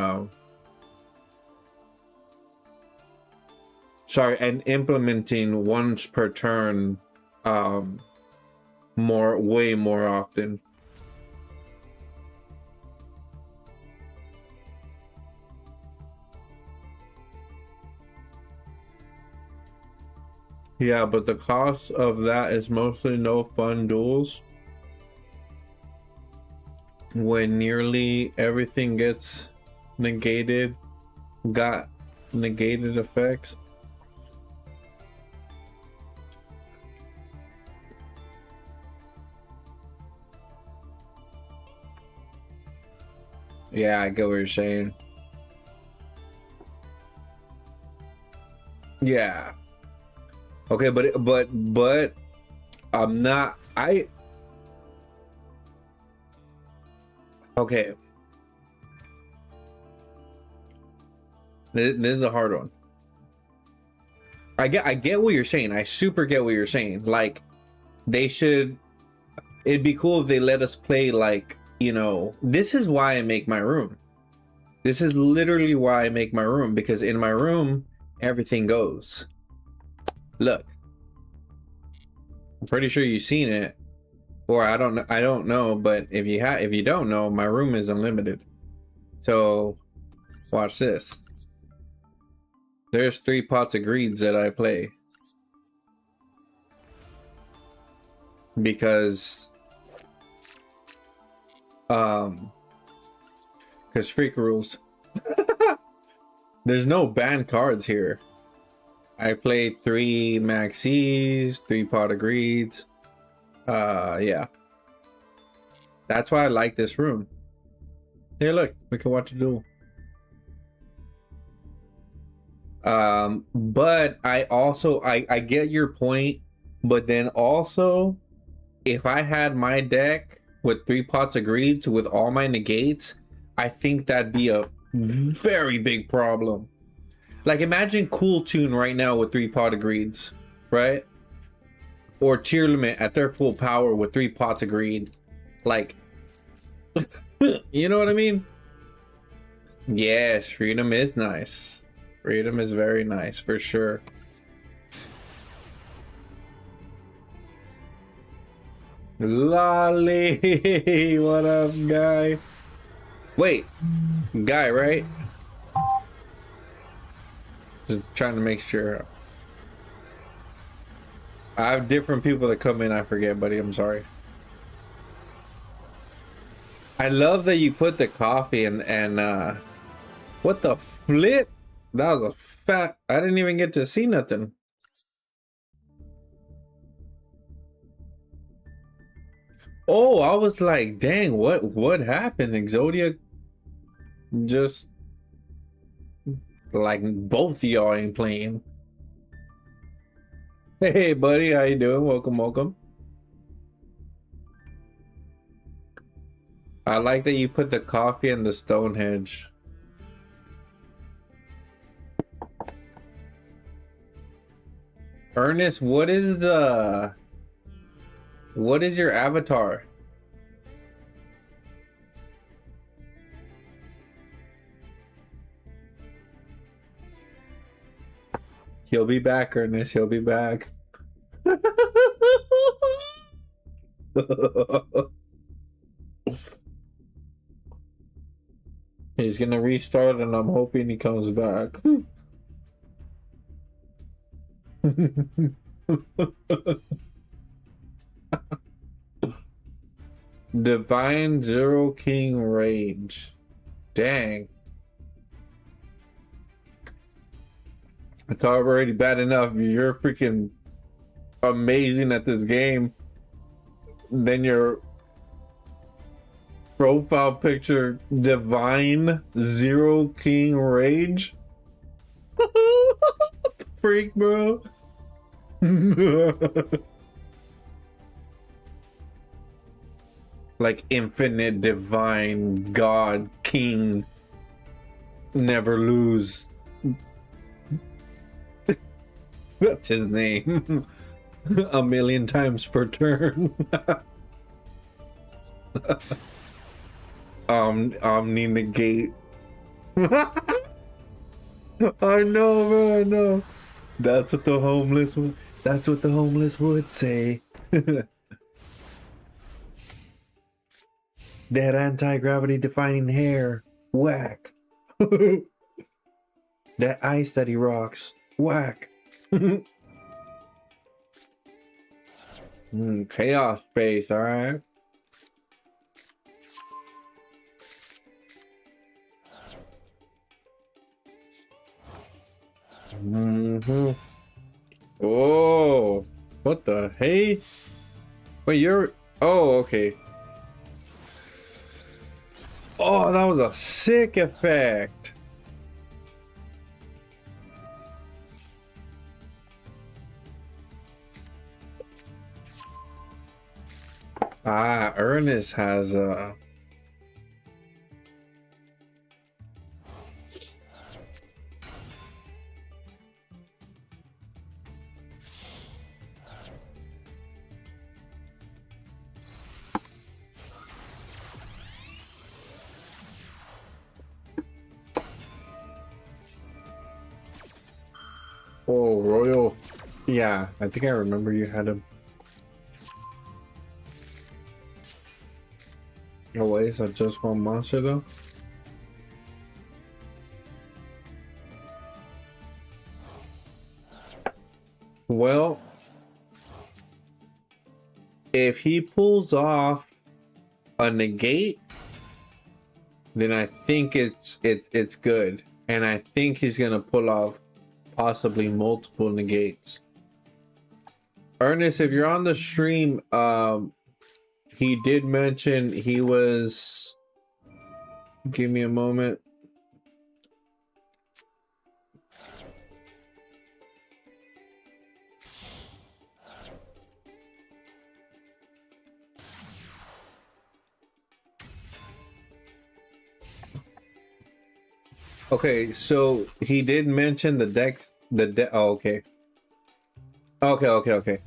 and implementing once per turn way more often. Yeah, but the cost of that is mostly no fun duels. When nearly everything gets negated, got negated effects. Yeah, I get what you're saying. Yeah. Okay, but I'm not. Okay. This is a hard one. I get what you're saying. I super get what you're saying. Like, it'd be cool if they let us play, like, you know, this is why I make my room. This is literally why I make my room, because in my room, everything goes. Look. I'm pretty sure you've seen it. Or I don't know, but if you don't know, my room is unlimited. So watch this. There's 3 pots of greeds that I play. Because freak rules. There's no banned cards here. I play 3 maxis, 3 pot of greeds. Yeah. That's why I like this room. Here, look, we can watch a duel. But I also I get your point, but then also if I had my deck with 3 pots of greeds with all my negates, I think that'd be a very big problem. Like, imagine Cool Tune right now with 3 pot of greeds, right? Or Tier Limit at their full power with 3 pots of greed. Like, you know what I mean? Yes, freedom is nice. Freedom is very nice, for sure. Lolly, what up, guy? Wait, guy, right? Just trying to make sure. I have different people that come in, I forget, buddy. I'm sorry. I love that you put the coffee and what the flip? That was a fat. I didn't even get to see nothing. Oh, I was like, dang, what happened? Exodia just like both of y'all ain't playing. Hey buddy, how you doing? Welcome. I like that you put the coffee in the Stonehenge. Ernest, what is your avatar? He'll be back, Ernest. He'll be back. He's gonna restart and I'm hoping he comes back. Divine Zero King Rage. Dang. It's already bad enough. You're freaking amazing at this game. Then your profile picture, Divine Zero King Rage. Freak, bro. Like infinite divine god king, never lose. That's his name. A million times per turn. Omni negate. I know, bro, I know. That's what the homeless would say. That anti-gravity defying hair. Whack. That ice that he rocks. Whack. Chaos space, alright. Oh, what the hey? Wait, you're oh, okay. Oh, that was a sick effect. Ah, Ernest has a oh, Royal. Yeah, I think I remember you had him. Oh wait, is that just one monster though? Well, if he pulls off a negate, then I think it's good, and I think he's gonna pull off possibly multiple negates. Ernest, if you're on the stream, he did mention he was. Give me a moment. Okay, so he did mention the decks. Oh, okay. Okay.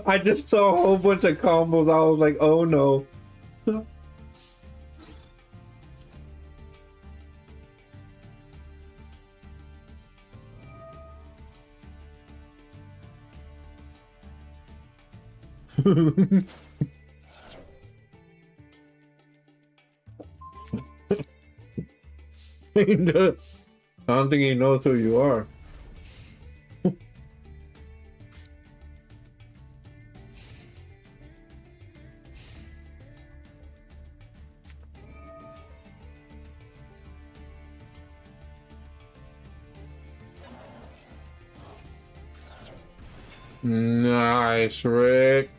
I just saw a whole bunch of combos. I was like, oh no. I don't think he knows who you are. Nice, Rick.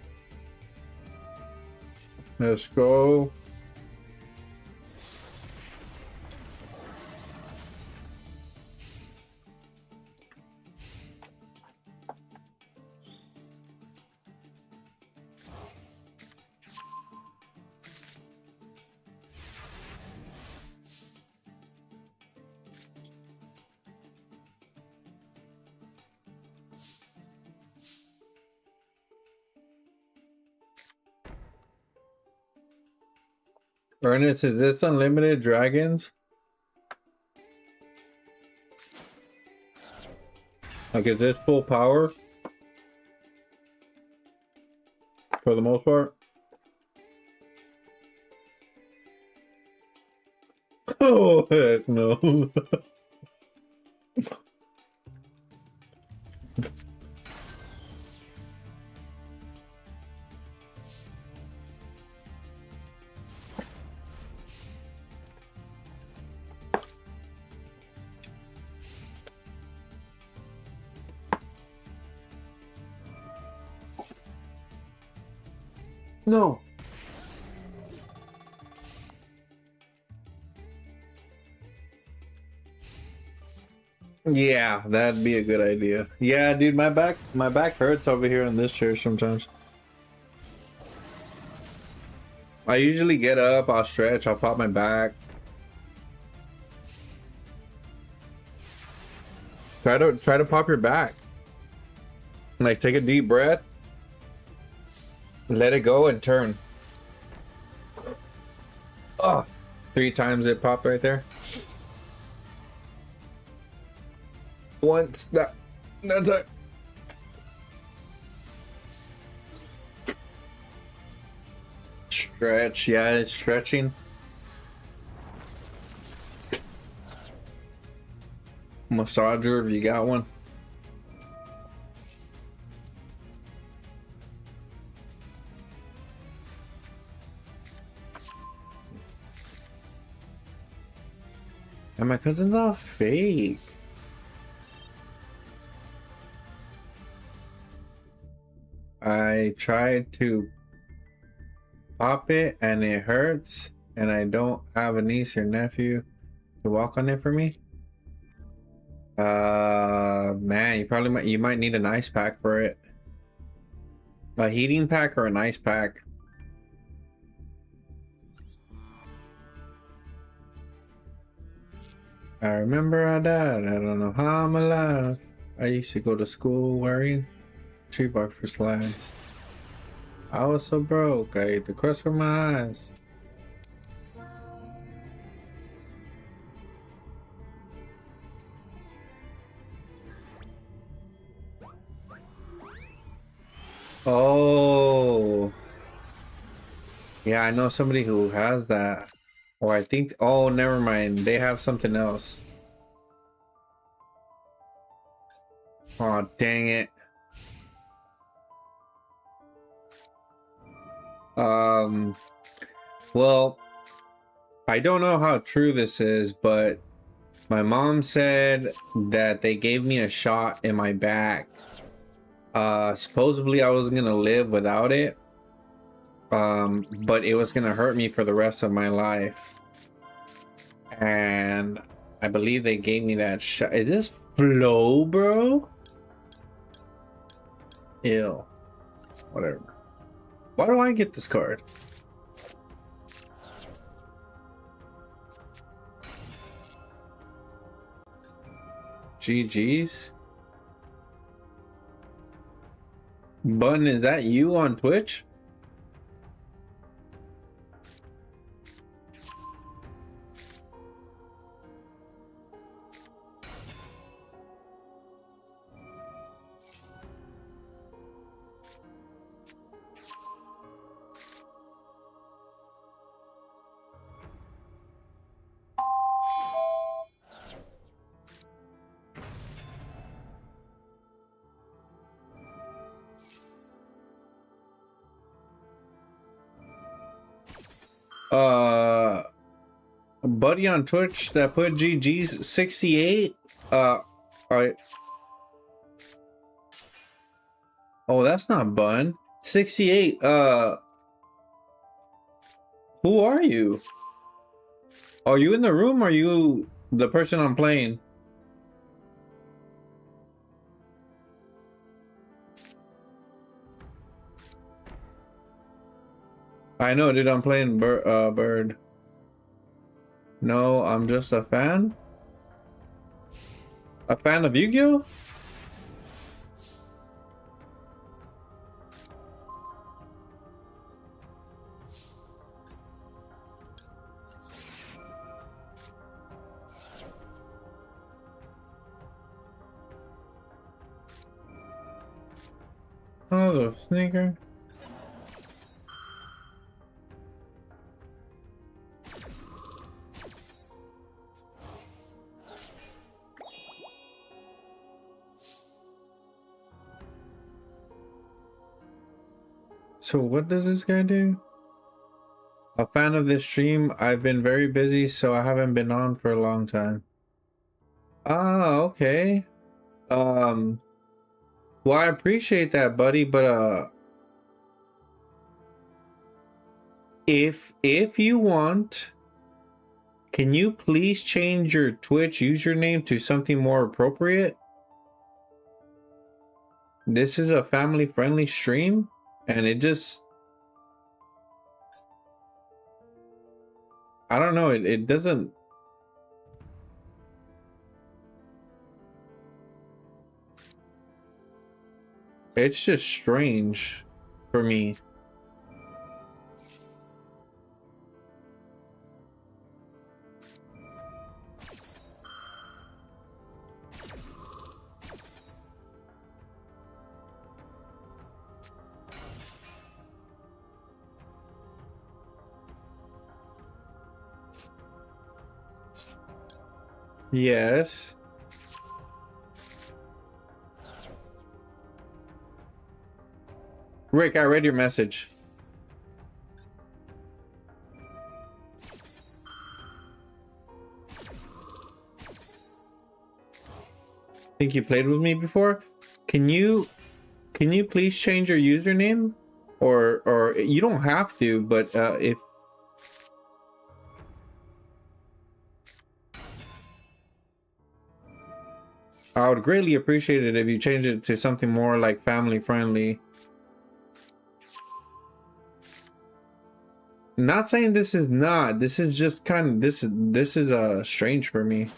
Let's go. Ernest, is this unlimited dragons? Like, is this full power? For the most part? Oh, heck no. No. Yeah, that'd be a good idea. Yeah, dude, my back hurts over here in this chair sometimes. I usually get up, I'll stretch, I'll pop my back. Try to pop your back. Like, take a deep breath. Let it go and turn. Oh, 3 times it popped right there. Once that's it. Stretch, yeah, it's stretching. Massager if you got one. And my cousin's all fake. I tried to pop it and it hurts, and I don't have a niece or nephew to walk on it for me. Man, you might need an ice pack for it. A heating pack or an ice pack. I remember I died. I don't know how I'm alive. I used to go to school wearing tree bark for slides. I was so broke. I ate the crust from my eyes. Oh. Yeah, I know somebody who has that. Or I think, oh, never mind. They have something else. Oh, dang it. Well, I don't know how true this is, but my mom said that they gave me a shot in my back. Supposedly I was gonna live without it. But it was gonna hurt me for the rest of my life. And I believe they gave me that shot. Is this Flow, bro? Ew. Whatever. Why do I get this card? GG's. Button, is that you on Twitch? Buddy on Twitch that put GG's 68. Alright. Oh, that's not Bun. 68. Who are you? Are you in the room? Or are you the person I'm playing? I know, dude. I'm playing Bird. No, I'm just a fan. A fan of Yu-Gi-Oh? Oh, the sneaker. So what does this guy do? A fan of this stream. I've been very busy, so I haven't been on for a long time. Ah, okay. Well, I appreciate that, buddy, but if you want, can you please change your Twitch username to something more appropriate? This is a family-friendly stream, and it just, I don't know, it doesn't. It's just strange for me. Yes. Rick, I read your message. Think you played with me before? Can you please change your username? Or you don't have to, but if I would greatly appreciate it if you change it to something more like family friendly. Not saying this is not. This is just kind of this is strange for me.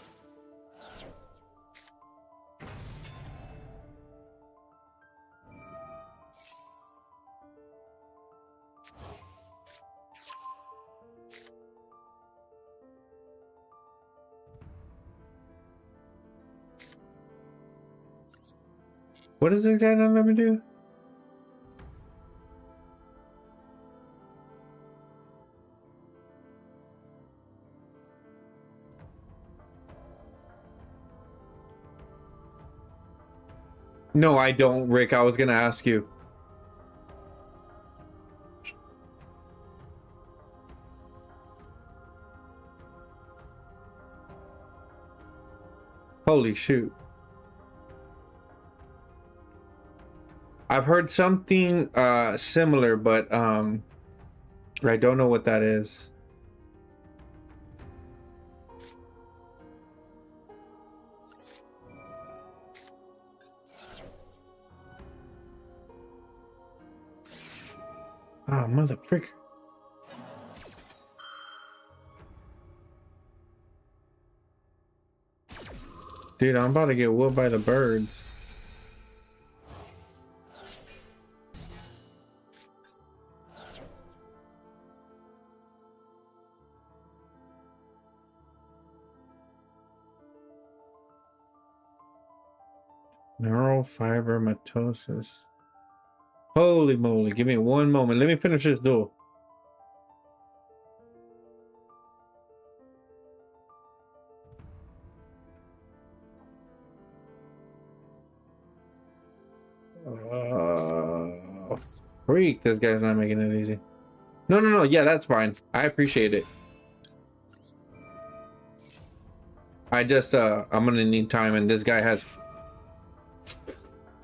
What is this guy not let me do? No, I don't, Rick. I was gonna ask you. Holy shoot. I've heard something similar, but I don't know what that is. Ah, mother frick. Dude, I'm about to get whooped by the birds. Neurofibromatosis. Holy moly, give me one moment. Let me finish this duel. Freak, this guy's not making it easy. No, yeah, that's fine. I appreciate it. I just I'm gonna need time, and this guy has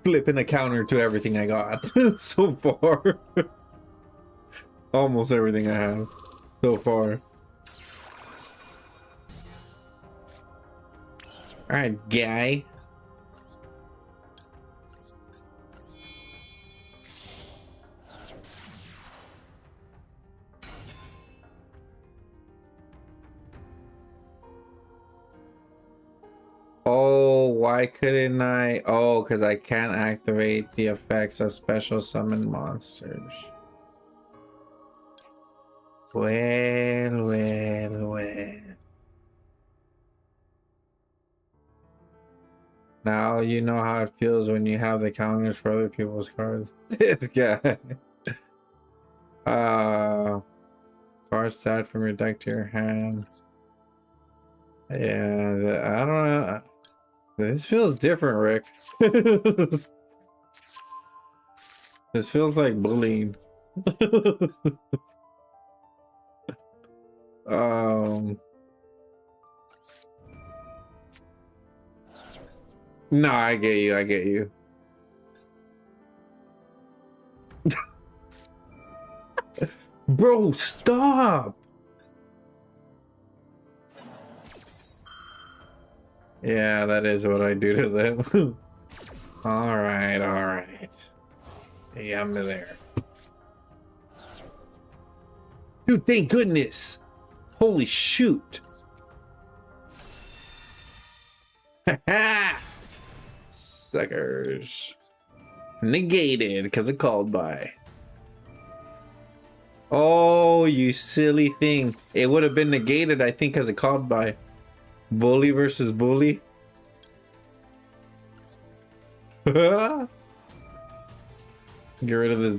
flipping a counter to everything I got so far. Almost everything I have so far. Alright, guy. Oh, why couldn't I? Oh, because I can't activate the effects of special summon monsters. Well. Now you know how it feels when you have the counters for other people's cards. This guy. Cards sad from your deck to your hand. Yeah, I don't know. This feels different, Rick. This feels like bullying. No, I get you. Bro, stop. Yeah, that is what I do to them. all right. Yeah, I'm there. Dude, thank goodness. Holy shoot. Suckers. Negated because it called by. Oh, you silly thing. It would have been negated, I think, because it called by. Bully versus bully. Get rid of this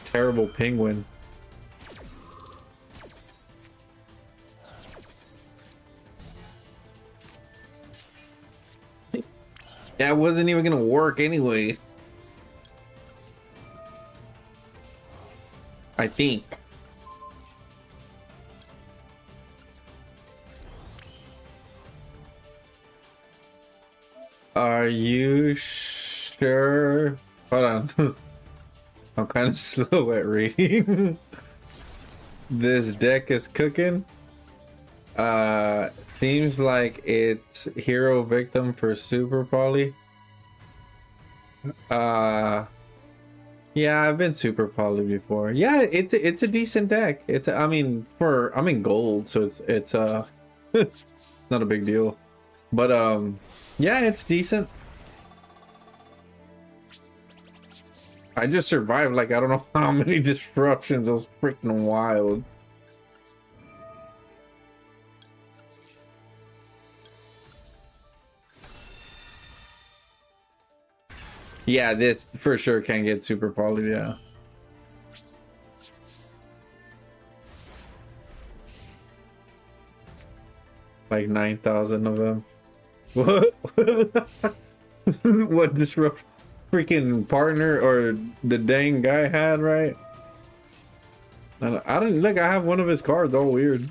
terrible penguin. That wasn't even gonna work anyway. I think. Are you sure? Hold on. I'm kind of slow at reading. This deck is cooking. Seems like it's hero victim for Super Poly. Yeah, I've been Super Poly before. Yeah, it's a decent deck. I'm in gold, so it's not a big deal. But yeah, it's decent. I just survived like I don't know how many disruptions. It was freaking wild. Yeah, this for sure can get Super Poly, yeah. Like 9,000 of them. What? What disrupt freaking partner or the dang guy had, right? I don't look, I have one of his cards, all weird.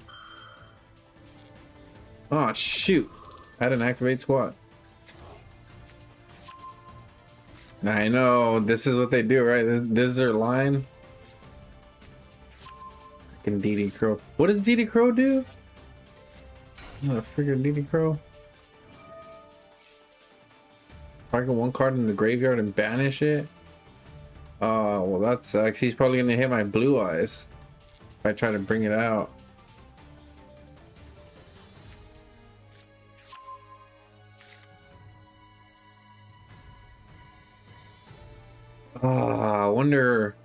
Oh shoot. I didn't activate squad. I know, this is what they do, right? This is their line. Fucking DD Crow. What does DD Crow do? Oh, freaking DD Crow. Target one card in the graveyard and banish it. Oh, well that sucks. He's probably gonna hit my blue eyes if I try to bring it out. I wonder.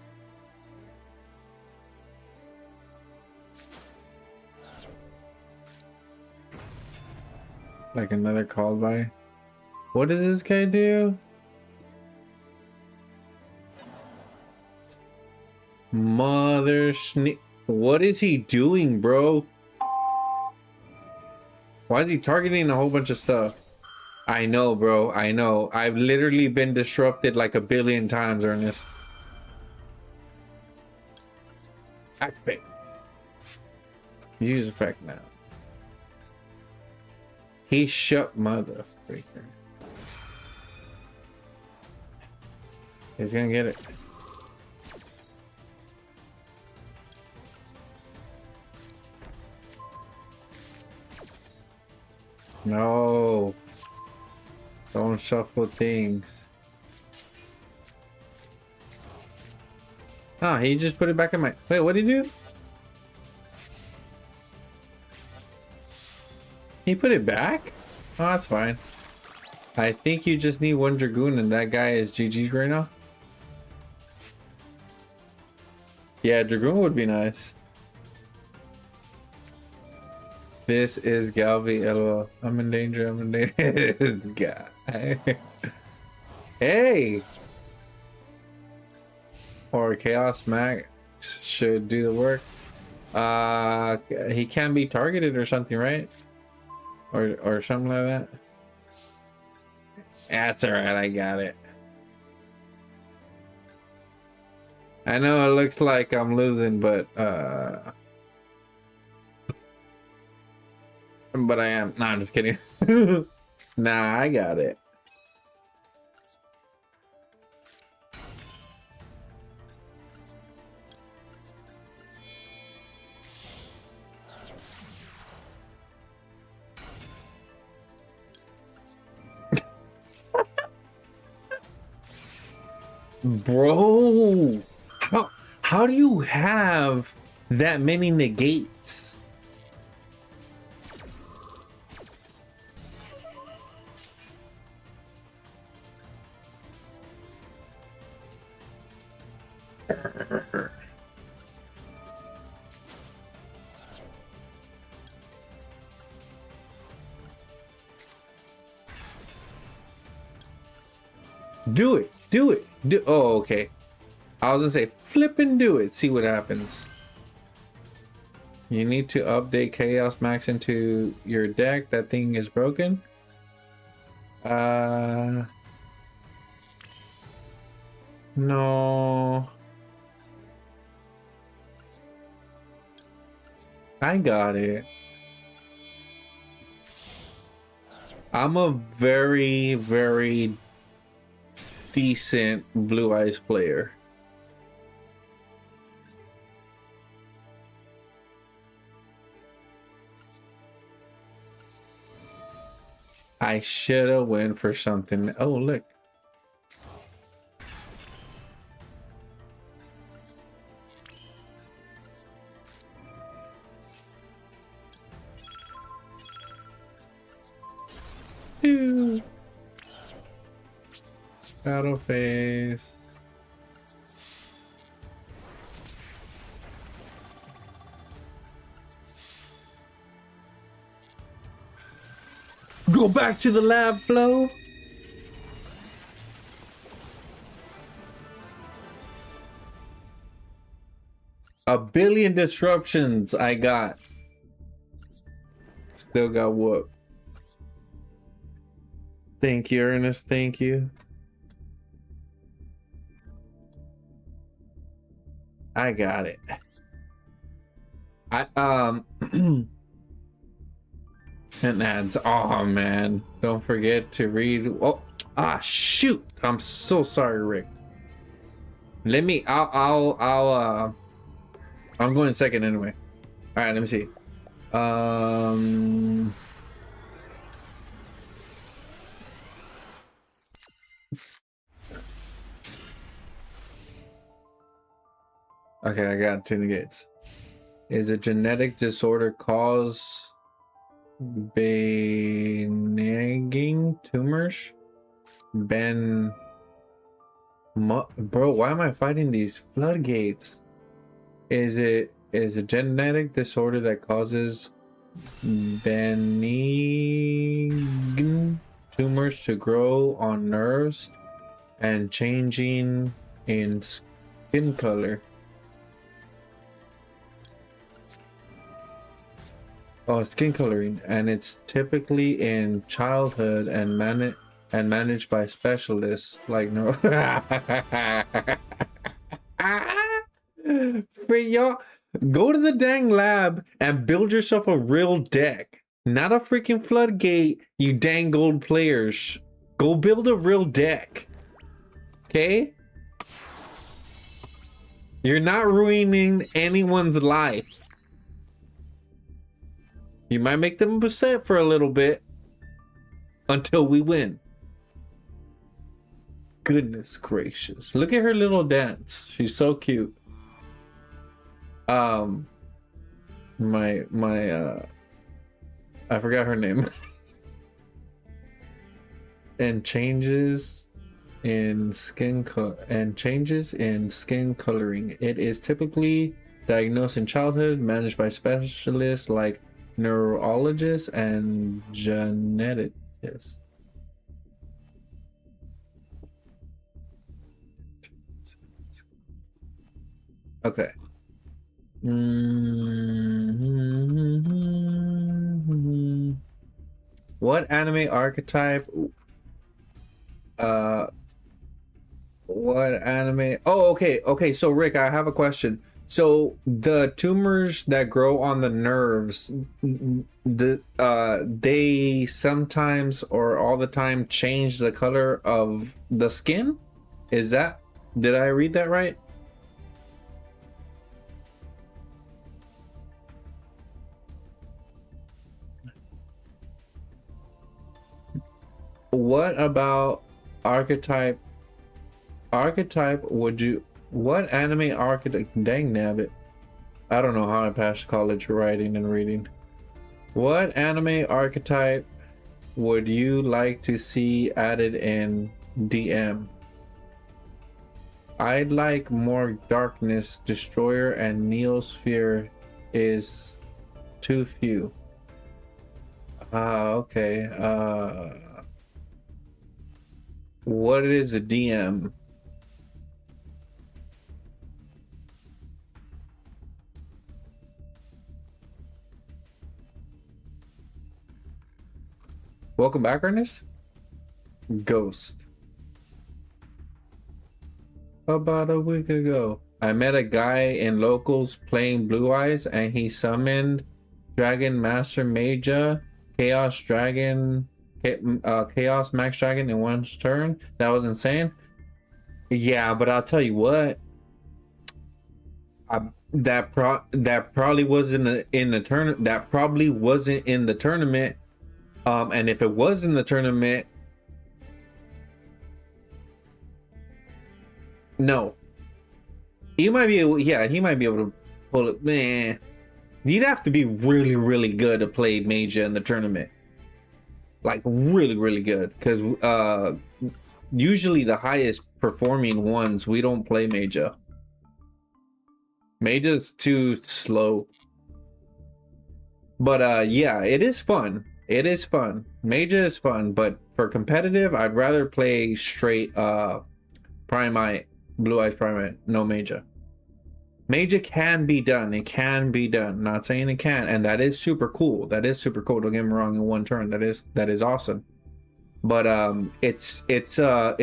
Like another call by. What does this guy do? Mother sneak. What is he doing, bro? Why is he targeting a whole bunch of stuff? I know, bro. I know. I've literally been disrupted like a billion times, Ernest. Activate. Use effect now. He shut mother freaker. He's gonna get it. No. Don't shuffle things. Ah, he just put it back in my... Wait, what did he do? He put it back? Oh, that's fine. I think you just need one Dragoon and that guy is GG right now. Yeah, Dragoon would be nice. This is Galvi, lol. I'm in danger, I'm in danger. Guy. Hey! Or Chaos Max should do the work. He can be targeted or something, right? Or something like that. That's alright, I got it. I know it looks like I'm losing, but I am. Nah, I'm just kidding. Nah, I got it. Bro, how do you have that many negates? Do it, do it, do. Oh, okay. I was gonna say flip and do it, see what happens. You need to update Chaos Max into your deck. That thing is broken. No. I got it. I'm a very, very decent Blue Eyes player. I should have went for something. Oh, look. Battle phase. Go back to the lab, Flo. A billion disruptions I got. Still got whooped. Thank you, Ernest. Thank you. I got it. And ads. Oh man, don't forget to read. Oh, shoot. I'm so sorry, Rick. Let me. I'm going second anyway. All right, let me see. Okay, I got 2 negates. Is a genetic disorder cause benign tumors? Bro, why am I fighting these floodgates? Is a genetic disorder that causes benign tumors to grow on nerves and changing in skin color. Oh, skin coloring, and it's typically in childhood and managed by specialists like no. Wait, y'all, go to the dang lab and build yourself a real deck, not a freaking floodgate. You dang gold players, go build a real deck. Okay, You're not ruining anyone's life. You might make them upset for a little bit until we win. Goodness gracious. Look at her little dance. She's so cute. I forgot her name. And changes in skin coloring. It is typically diagnosed in childhood, managed by specialists like neurologists and geneticists. Okay. What anime archetype? What anime? Oh, okay. So Rick, I have a question. So the tumors that grow on the nerves, they sometimes or all the time change the color of the skin? Did I read that right? What about archetype? What anime archetype? Dang nabbit. I don't know how I passed college writing and reading. What anime archetype would you like to see added in DM? I'd like more darkness. Destroyer and Neosphere is too few. Okay. What is a DM? Welcome back, Ernest. Ghost. About a week ago, I met a guy in locals playing Blue Eyes, and he summoned Dragon Master Maja, Chaos Dragon, Chaos Max Dragon in one turn. That was insane. Yeah, but I'll tell you what. That probably wasn't in the tournament. That probably wasn't in the tournament. And if it was in the tournament, no, he might be able. Yeah, he might be able to pull it. Man, you'd have to be really, really good to play Major in the tournament. Like really, really good, because usually the highest performing ones we don't play Major. Major's too slow. But yeah, it is fun. It is fun. Major is fun, but for competitive, I'd rather play straight Primite, Blue Eyes Primite, no Major. Major can be done. It can be done. Not saying it can't, and that is super cool. That is super cool. Don't get me wrong. In one turn, that is awesome. But it's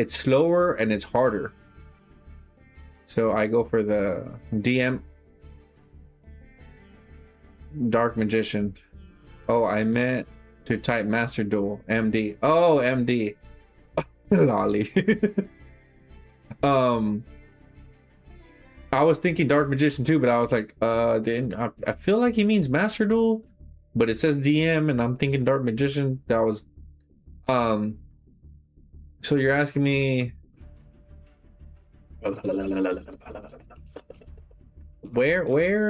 slower and it's harder. So I go for the DM. Dark Magician. Oh, I meant to type Master Duel. MD. Oh, MD. Lolly. I was thinking Dark Magician too, but I was like, I feel like he means Master Duel, but it says DM, and I'm thinking Dark Magician. That was, so you're asking me, where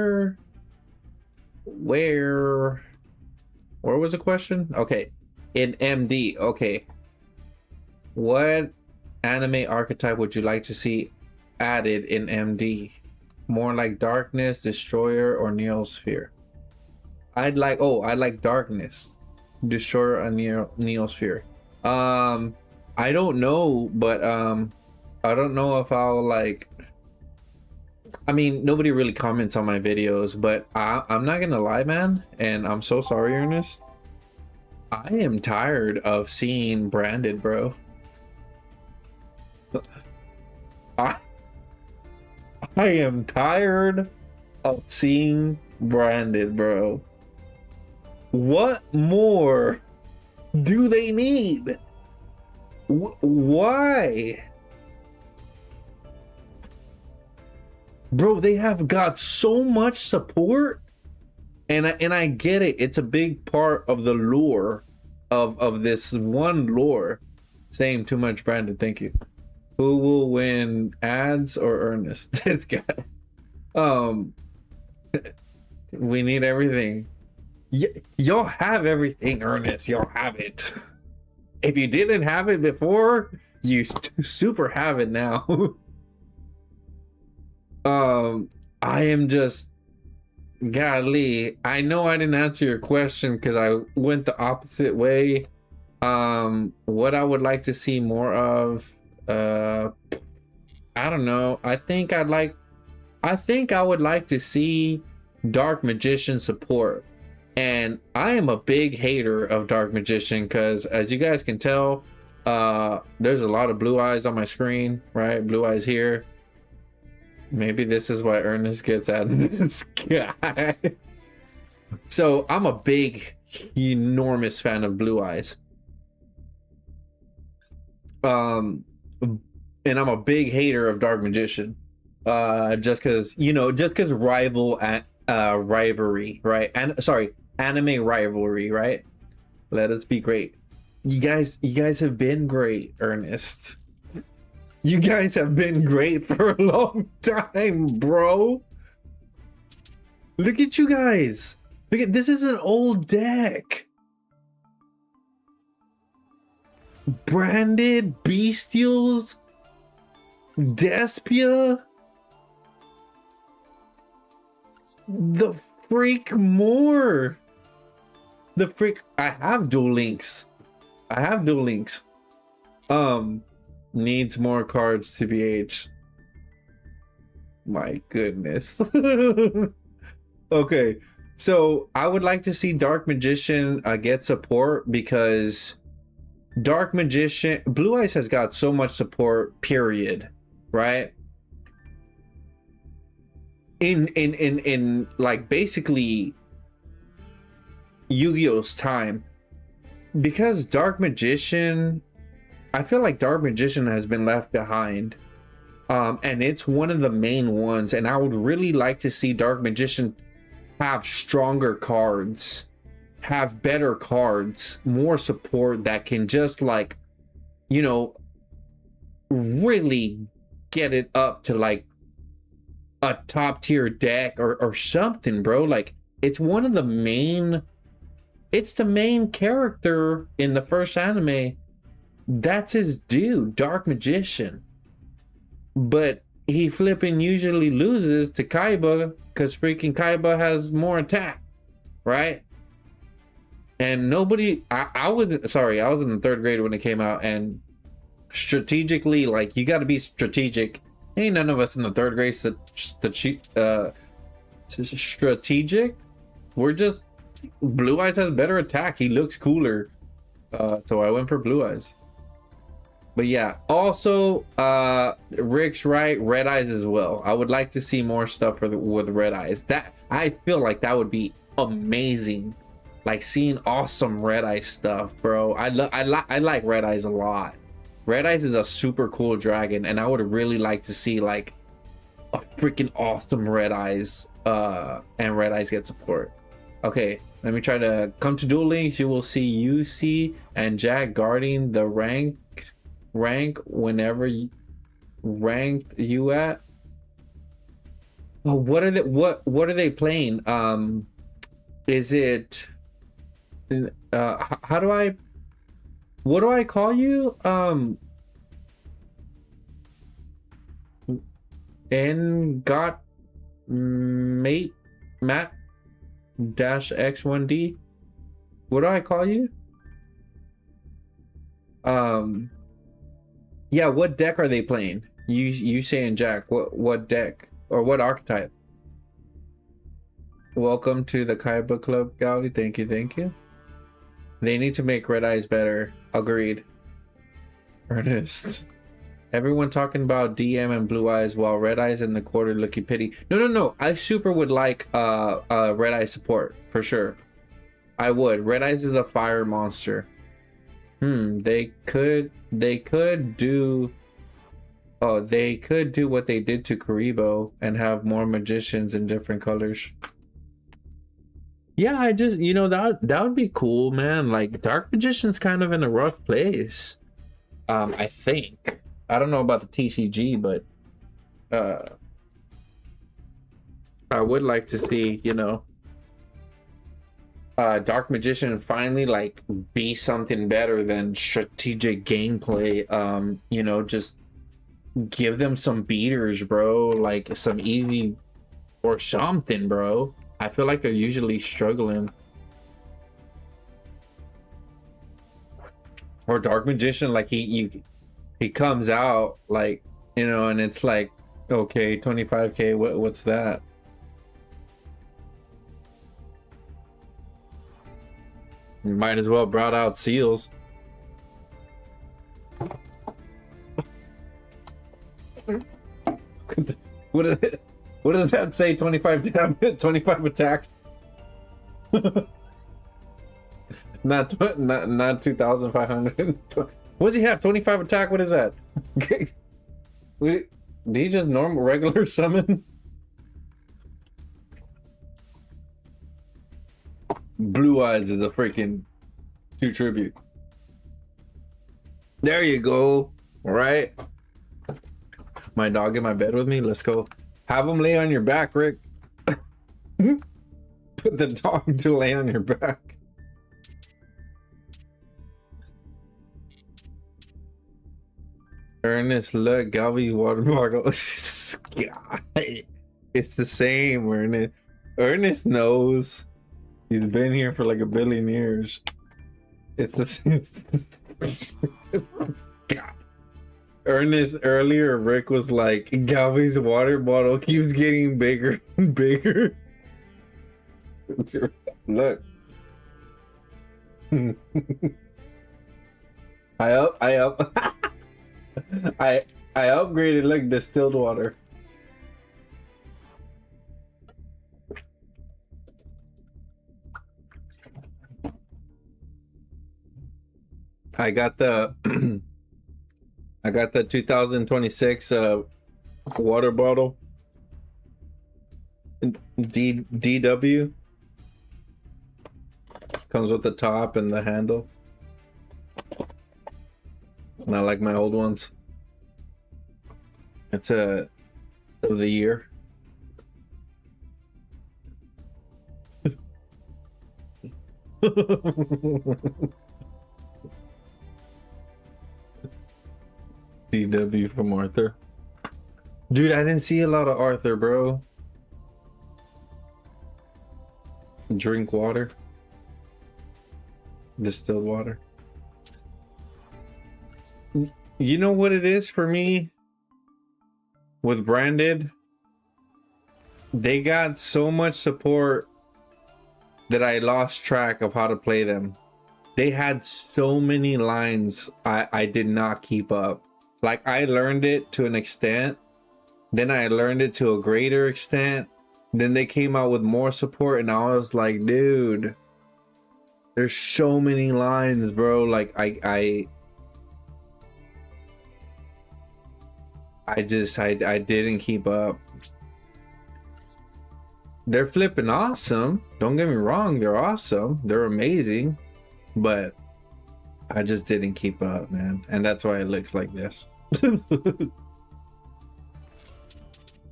was the question? Okay, in MD. Okay, what anime archetype would you like to see added in MD? More like Darkness, Destroyer, or Neosphere? I like Darkness, Destroyer, and Neosphere. I don't know, but I don't know if I'll like. I mean, nobody really comments on my videos, but I'm not gonna lie, man, and I'm so sorry, Ernest. I am tired of seeing branded, bro. I am tired of seeing branded, bro. What more do they need? Why? Bro, they have got so much support, and I get it. It's a big part of the lore of this one lore. Same, too much, Brandon. Thank you. Who will win, ads or Ernest? This guy. We need everything. Y'all have everything, Ernest. Y'all have it. If you didn't have it before, you super have it now. I am just, golly, I know I didn't answer your question because I went the opposite way. What I would like to see more of, I don't know. I think I would like to see Dark Magician support. And I am a big hater of Dark Magician because, as you guys can tell, there's a lot of blue eyes on my screen, right? Blue eyes here. Maybe this is why Ernest gets at this guy. So I'm a big, enormous fan of blue eyes. And I'm a big hater of Dark Magician. Just because, you know, rivalry, right? And sorry, anime rivalry, right? Let us be great. You guys have been great, Ernest. You guys have been great for a long time, bro. Look at you guys. Look at this, is an old deck. Branded, Bestials, Despia. The freak more. The freak. I have Duel Links. Needs more cards to BH. My goodness. Okay, so I would like to see Dark Magician get support because Dark Magician, Blue Eyes has got so much support, period, right? In like basically Yu-Gi-Oh's time, because Dark Magician, I feel like Dark Magician has been left behind, and it's one of the main ones, and I would really like to see Dark Magician have stronger cards, have better cards, more support that can just, like, you know, really get it up to like a top tier deck or something, bro. Like, it's one of the main, it's the main character in the first anime. That's his dude, Dark Magician. But he flipping usually loses to Kaiba because freaking Kaiba has more attack, right? And nobody, I was in the 3rd grade when it came out, and strategically, like, you got to be strategic. Ain't none of us in the 3rd grade strategic. We're just, Blue Eyes has better attack. He looks cooler. So I went for Blue Eyes. But yeah, also, Rick's right, Red Eyes as well. I would like to see more stuff with Red Eyes. That, I feel like that would be amazing. Like, seeing awesome Red Eyes stuff, bro. I like Red Eyes a lot. Red Eyes is a super cool dragon, and I would really like to see like a freaking awesome Red Eyes, and Red Eyes get support. Okay, let me try to come to Duel Links. You will see UC and Jack guarding the rank whenever you ranked you at. Oh, what are they playing? Is it what do I call you? And got mate Matt dash X1D. What do I call you? Yeah, what deck are they playing? You saying, Jack, what deck or what archetype? Welcome to the Kaiba Club, Gavi. Thank you. They need to make Red Eyes better. Agreed. Ernest. Everyone talking about DM and Blue Eyes while Red Eyes in the corner looking pity. No. I super would like Red Eyes support for sure. I would. Red Eyes is a fire monster. They could do Oh, they could do what they did to Karibo and have more magicians in different colors. Yeah, I just, you know, that would be cool, man. Like Dark Magician's kind of in a rough place. I think. I don't know about the TCG, but I would like to see, you know, Dark Magician finally like be something better than strategic gameplay. You know, just give them some beaters, bro, like some easy or something, bro. I feel like they're usually struggling. Or Dark Magician, like he comes out like, you know, and it's like, okay, 25k, what's that? You might as well brought out seals. What does that say? 25 damage, 25 attack. not 2,500. What does he have? 25 attack. What is that? Did he just normal regular summon? Blue Eyes is a freaking 2 tribute. There you go. All right. My dog in my bed with me. Let's go. Have him lay on your back, Rick. Put the dog to lay on your back. Ernest, look, Galvi water bottle. It's the same, Ernest. Ernest knows. He's been here for like 1 billion years. It's the same. God. Ernest, earlier, Rick was like, Galvi's water bottle keeps getting bigger and bigger. Look. I upgraded like distilled water. I got the I got the 2026 water bottle. DW comes with the top and the handle. And I like my old ones. It's of the year. DW from Arthur. Dude, I didn't see a lot of Arthur, bro. Drink water. Distilled water. You know what it is for me? With Branded, they got so much support that I lost track of how to play them. They had so many lines I did not keep up. Like, I learned it to an extent, then I learned it to a greater extent, then they came out with more support, and I was like, dude, there's so many lines, bro. Like, I didn't keep up. They're flipping awesome. Don't get me wrong, they're awesome. They're amazing. But I just didn't keep up, man. And that's why it looks like this.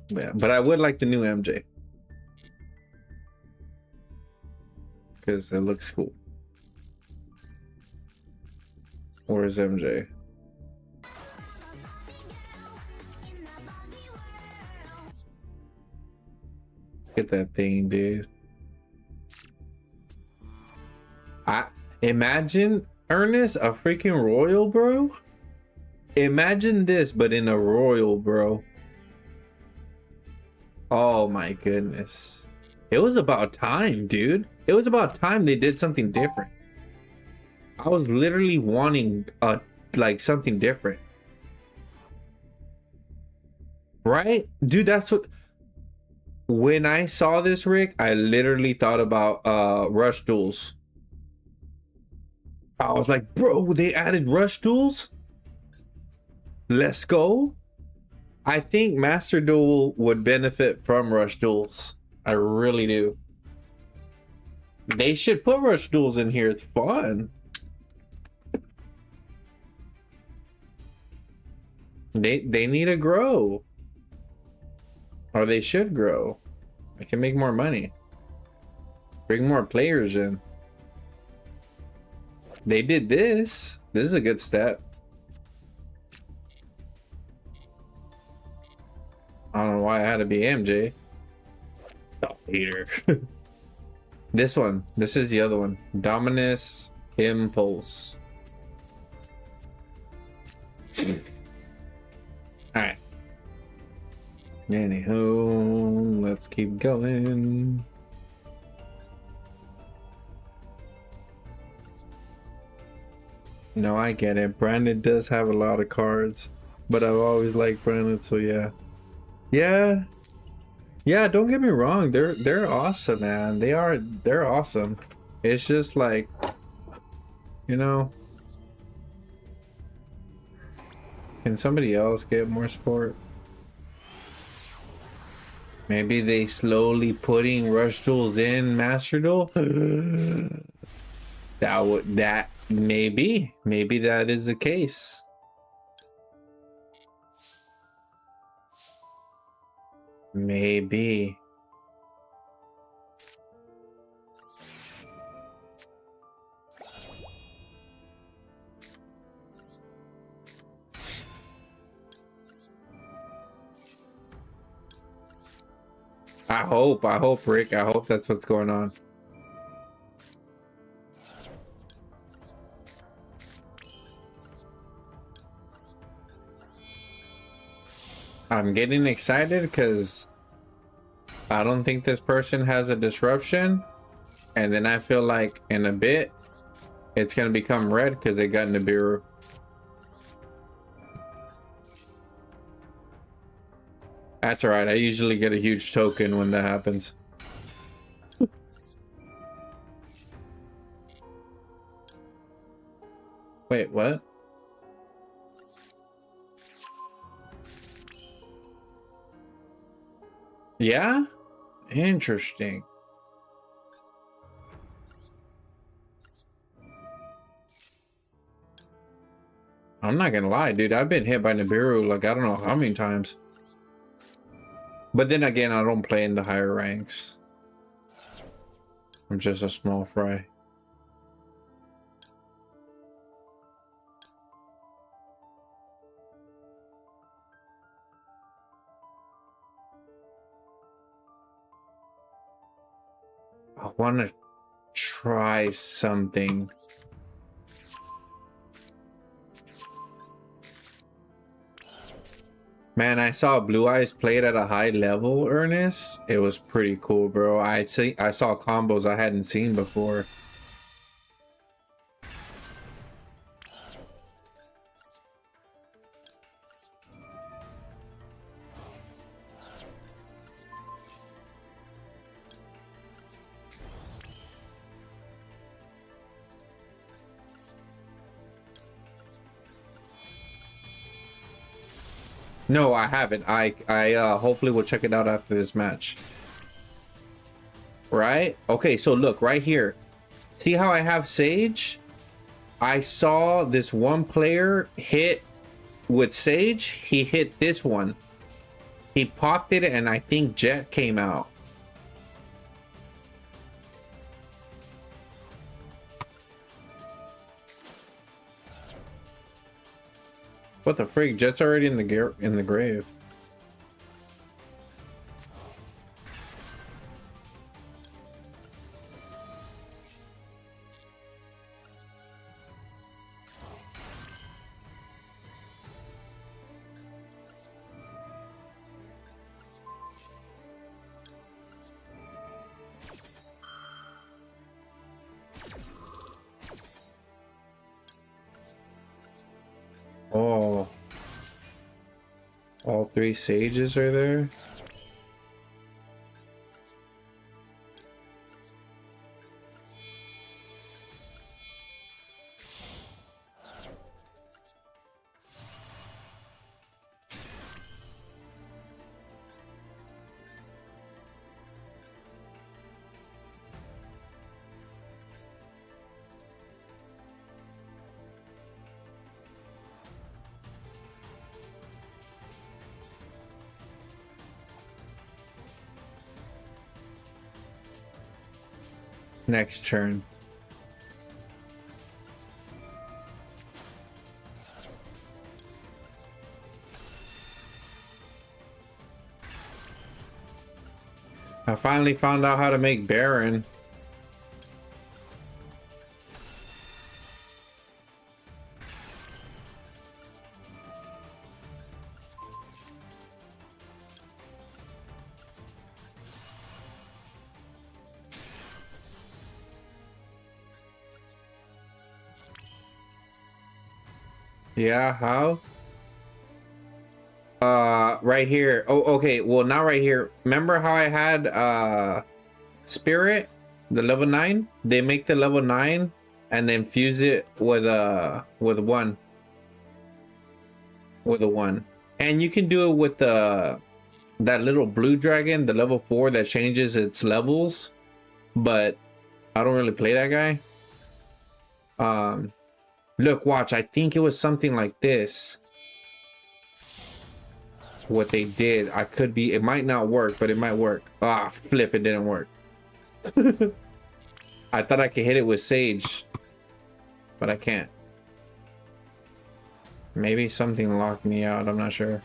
Yeah, but I would like the new MJ. Because it looks cool. Where's MJ? Get that thing, dude. I imagine Ernest a freaking royal, bro. Imagine this, but in a royal, bro. Oh my goodness. It was about time, dude. It was about time they did something different. I was literally wanting like something different. Right? Dude, that's what... When I saw this, Rick, I literally thought about Rush Duels. I was like, bro, they added Rush Duels? Let's go. I think Master Duel would benefit from Rush Duels. I really do. They should put Rush Duels in here. It's fun. They need to grow. Or they should grow. They can make more money. Bring more players in. They did this. This is a good step. I don't know why it had to be MJ. Oh, Peter. This one. This is the other one. Dominus Impulse. Alright. Anywho, let's keep going. No, I get it. Brandon does have a lot of cards, but I've always liked Brandon, so yeah. Yeah, don't get me wrong. They're awesome, man. They're awesome. It's just like, you know, can somebody else get more support? Maybe they slowly putting Rush Duels in Master Duel. that maybe that is the case. Maybe. I hope, Rick. I hope that's what's going on. I'm getting excited because I don't think this person has a disruption, and then I feel like in a bit it's gonna become red because they got Nibiru. That's all right. I usually get a huge token when that happens. Wait, what? Yeah? Interesting. I'm not gonna lie, dude. I've been hit by Nibiru like I don't know how many times. But then again, I don't play in the higher ranks. I'm just a small fry. I want to try something. Man, I saw Blue Eyes play it at a high level, Ernest. It was pretty cool, bro. I saw combos I hadn't seen before. No, I haven't. I hopefully will check it out after this match. Right? Okay, so look right here. See how I have Sage? I saw this one player hit with Sage. He hit this one. He popped it and I think Jet came out. What the freak? Jet's already in the grave. Oh. All three sages are there. next turn. I finally found out how to make Baron. Yeah, how? Right here. Oh, okay. Well, not right here. Remember how I had Spirit, the level 9? They make the level 9 and then fuse it with a 1. With a 1. And you can do it with the that little blue dragon, the level 4 that changes its levels, but I don't really play that guy. Look, watch, I think it was something like this. What they did, I could be, it might not work, but it might work. Ah, flip, it didn't work. I thought I could hit it with Sage, but I can't. Maybe something locked me out, I'm not sure.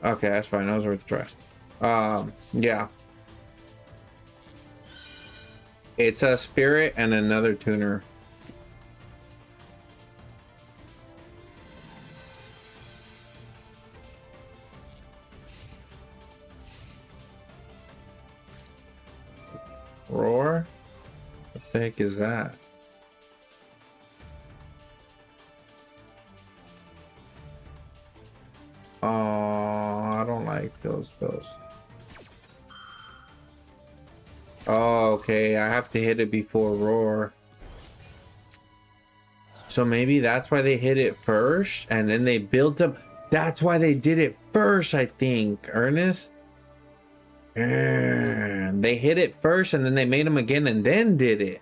Okay, that's fine, that was worth a try. Yeah. It's a Spirit and another tuner. Roar? What the heck is that? Oh, I don't like those spells. Oh, okay, I have to hit it before Roar. So maybe that's why they hit it first and then they built up. That's why they did it first, I think, Ernest. They hit it first and then they made them again and then did it.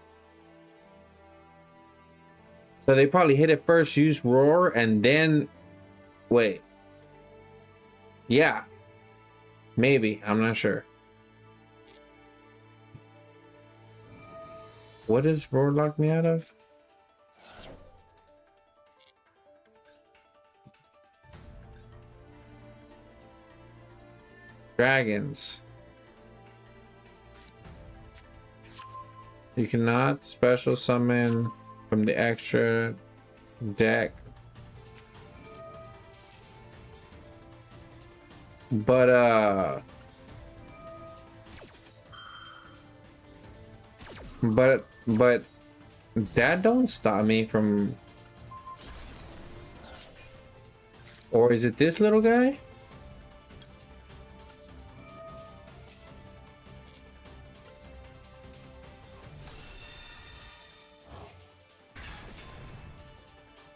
So they probably hit it first, used Roar, and then wait. Yeah. Maybe. I'm not sure. What does Roar lock me out of? Dragons. You cannot special summon from the extra deck. But that don't stop me from. Or is it this little guy?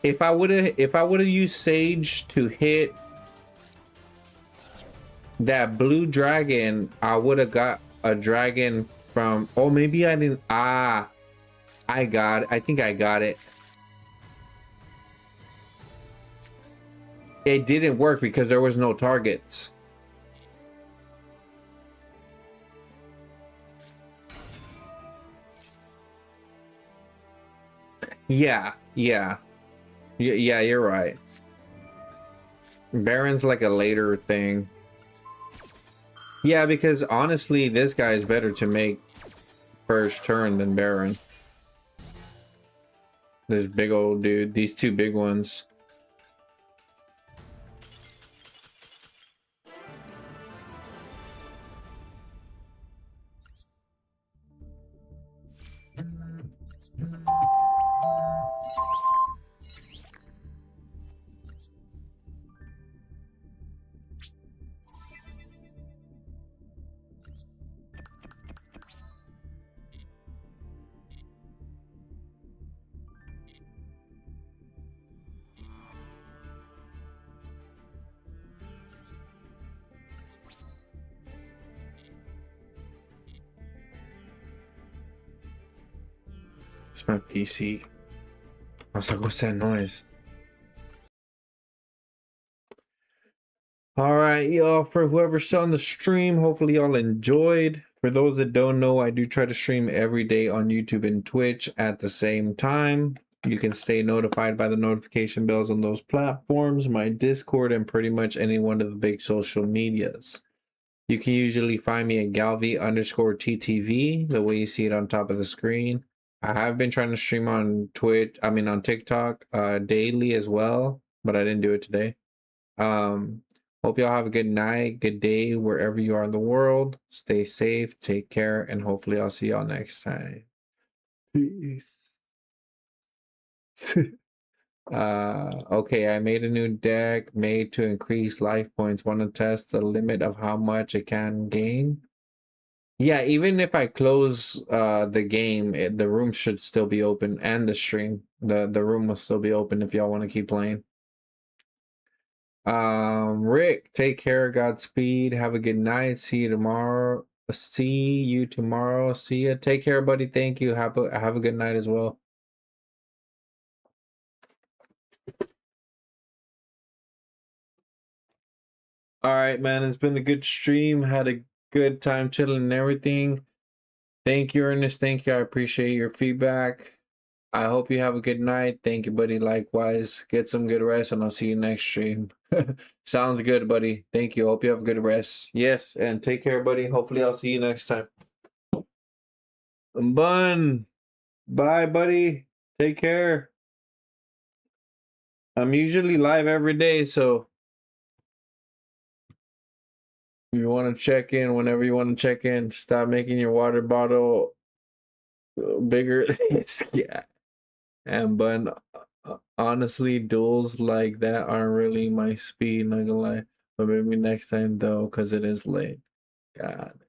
If I would have used Sage to hit that blue dragon, I would have got a dragon from. Oh, maybe I didn't. Ah, I got it. I think I got it. It didn't work because there was no targets. Yeah, yeah. Yeah, you're right. Baron's like a later thing. Yeah, because honestly, this guy is better to make first turn than Baron. This big old dude, these two big ones. It's my PC. I was like, what's that noise? All right, y'all, for whoever's on the stream, hopefully y'all enjoyed. For those that don't know, I do try to stream every day on YouTube and Twitch at the same time. You can stay notified by the notification bells on those platforms, my Discord, and pretty much any one of the big social medias. You can usually find me at Galvi_TTV, the way you see it on top of the screen. I have been trying to stream on on TikTok daily as well, but I didn't do it today. Hope y'all have a good night, good day, wherever you are in the world. Stay safe, take care, and hopefully I'll see y'all next time. Peace. Okay, I made a new deck made to increase life points. Want to test the limit of how much it can gain? Yeah, even if I close the game, the room should still be open, and the stream. The room will still be open if y'all want to keep playing. Rick, take care, Godspeed, have a good night, see you tomorrow. See ya. Take care, buddy. Thank you. Have a good night as well. All right, man, it's been a good stream. Had a good time chilling and everything. Thank you, Ernest. Thank you. I appreciate your feedback. I hope you have a good night. Thank you, buddy. Likewise. Get some good rest, and I'll see you next stream. Sounds good, buddy. Thank you. Hope you have a good rest. Yes, and take care, buddy. Hopefully, I'll see you next time. Bun. Bye, buddy. Take care. I'm usually live every day, so if you want to check in whenever you want to check in, stop making your water bottle bigger. Yeah. And but honestly, duels like that aren't really my speed, not gonna lie. But maybe next time though, because it is late. God.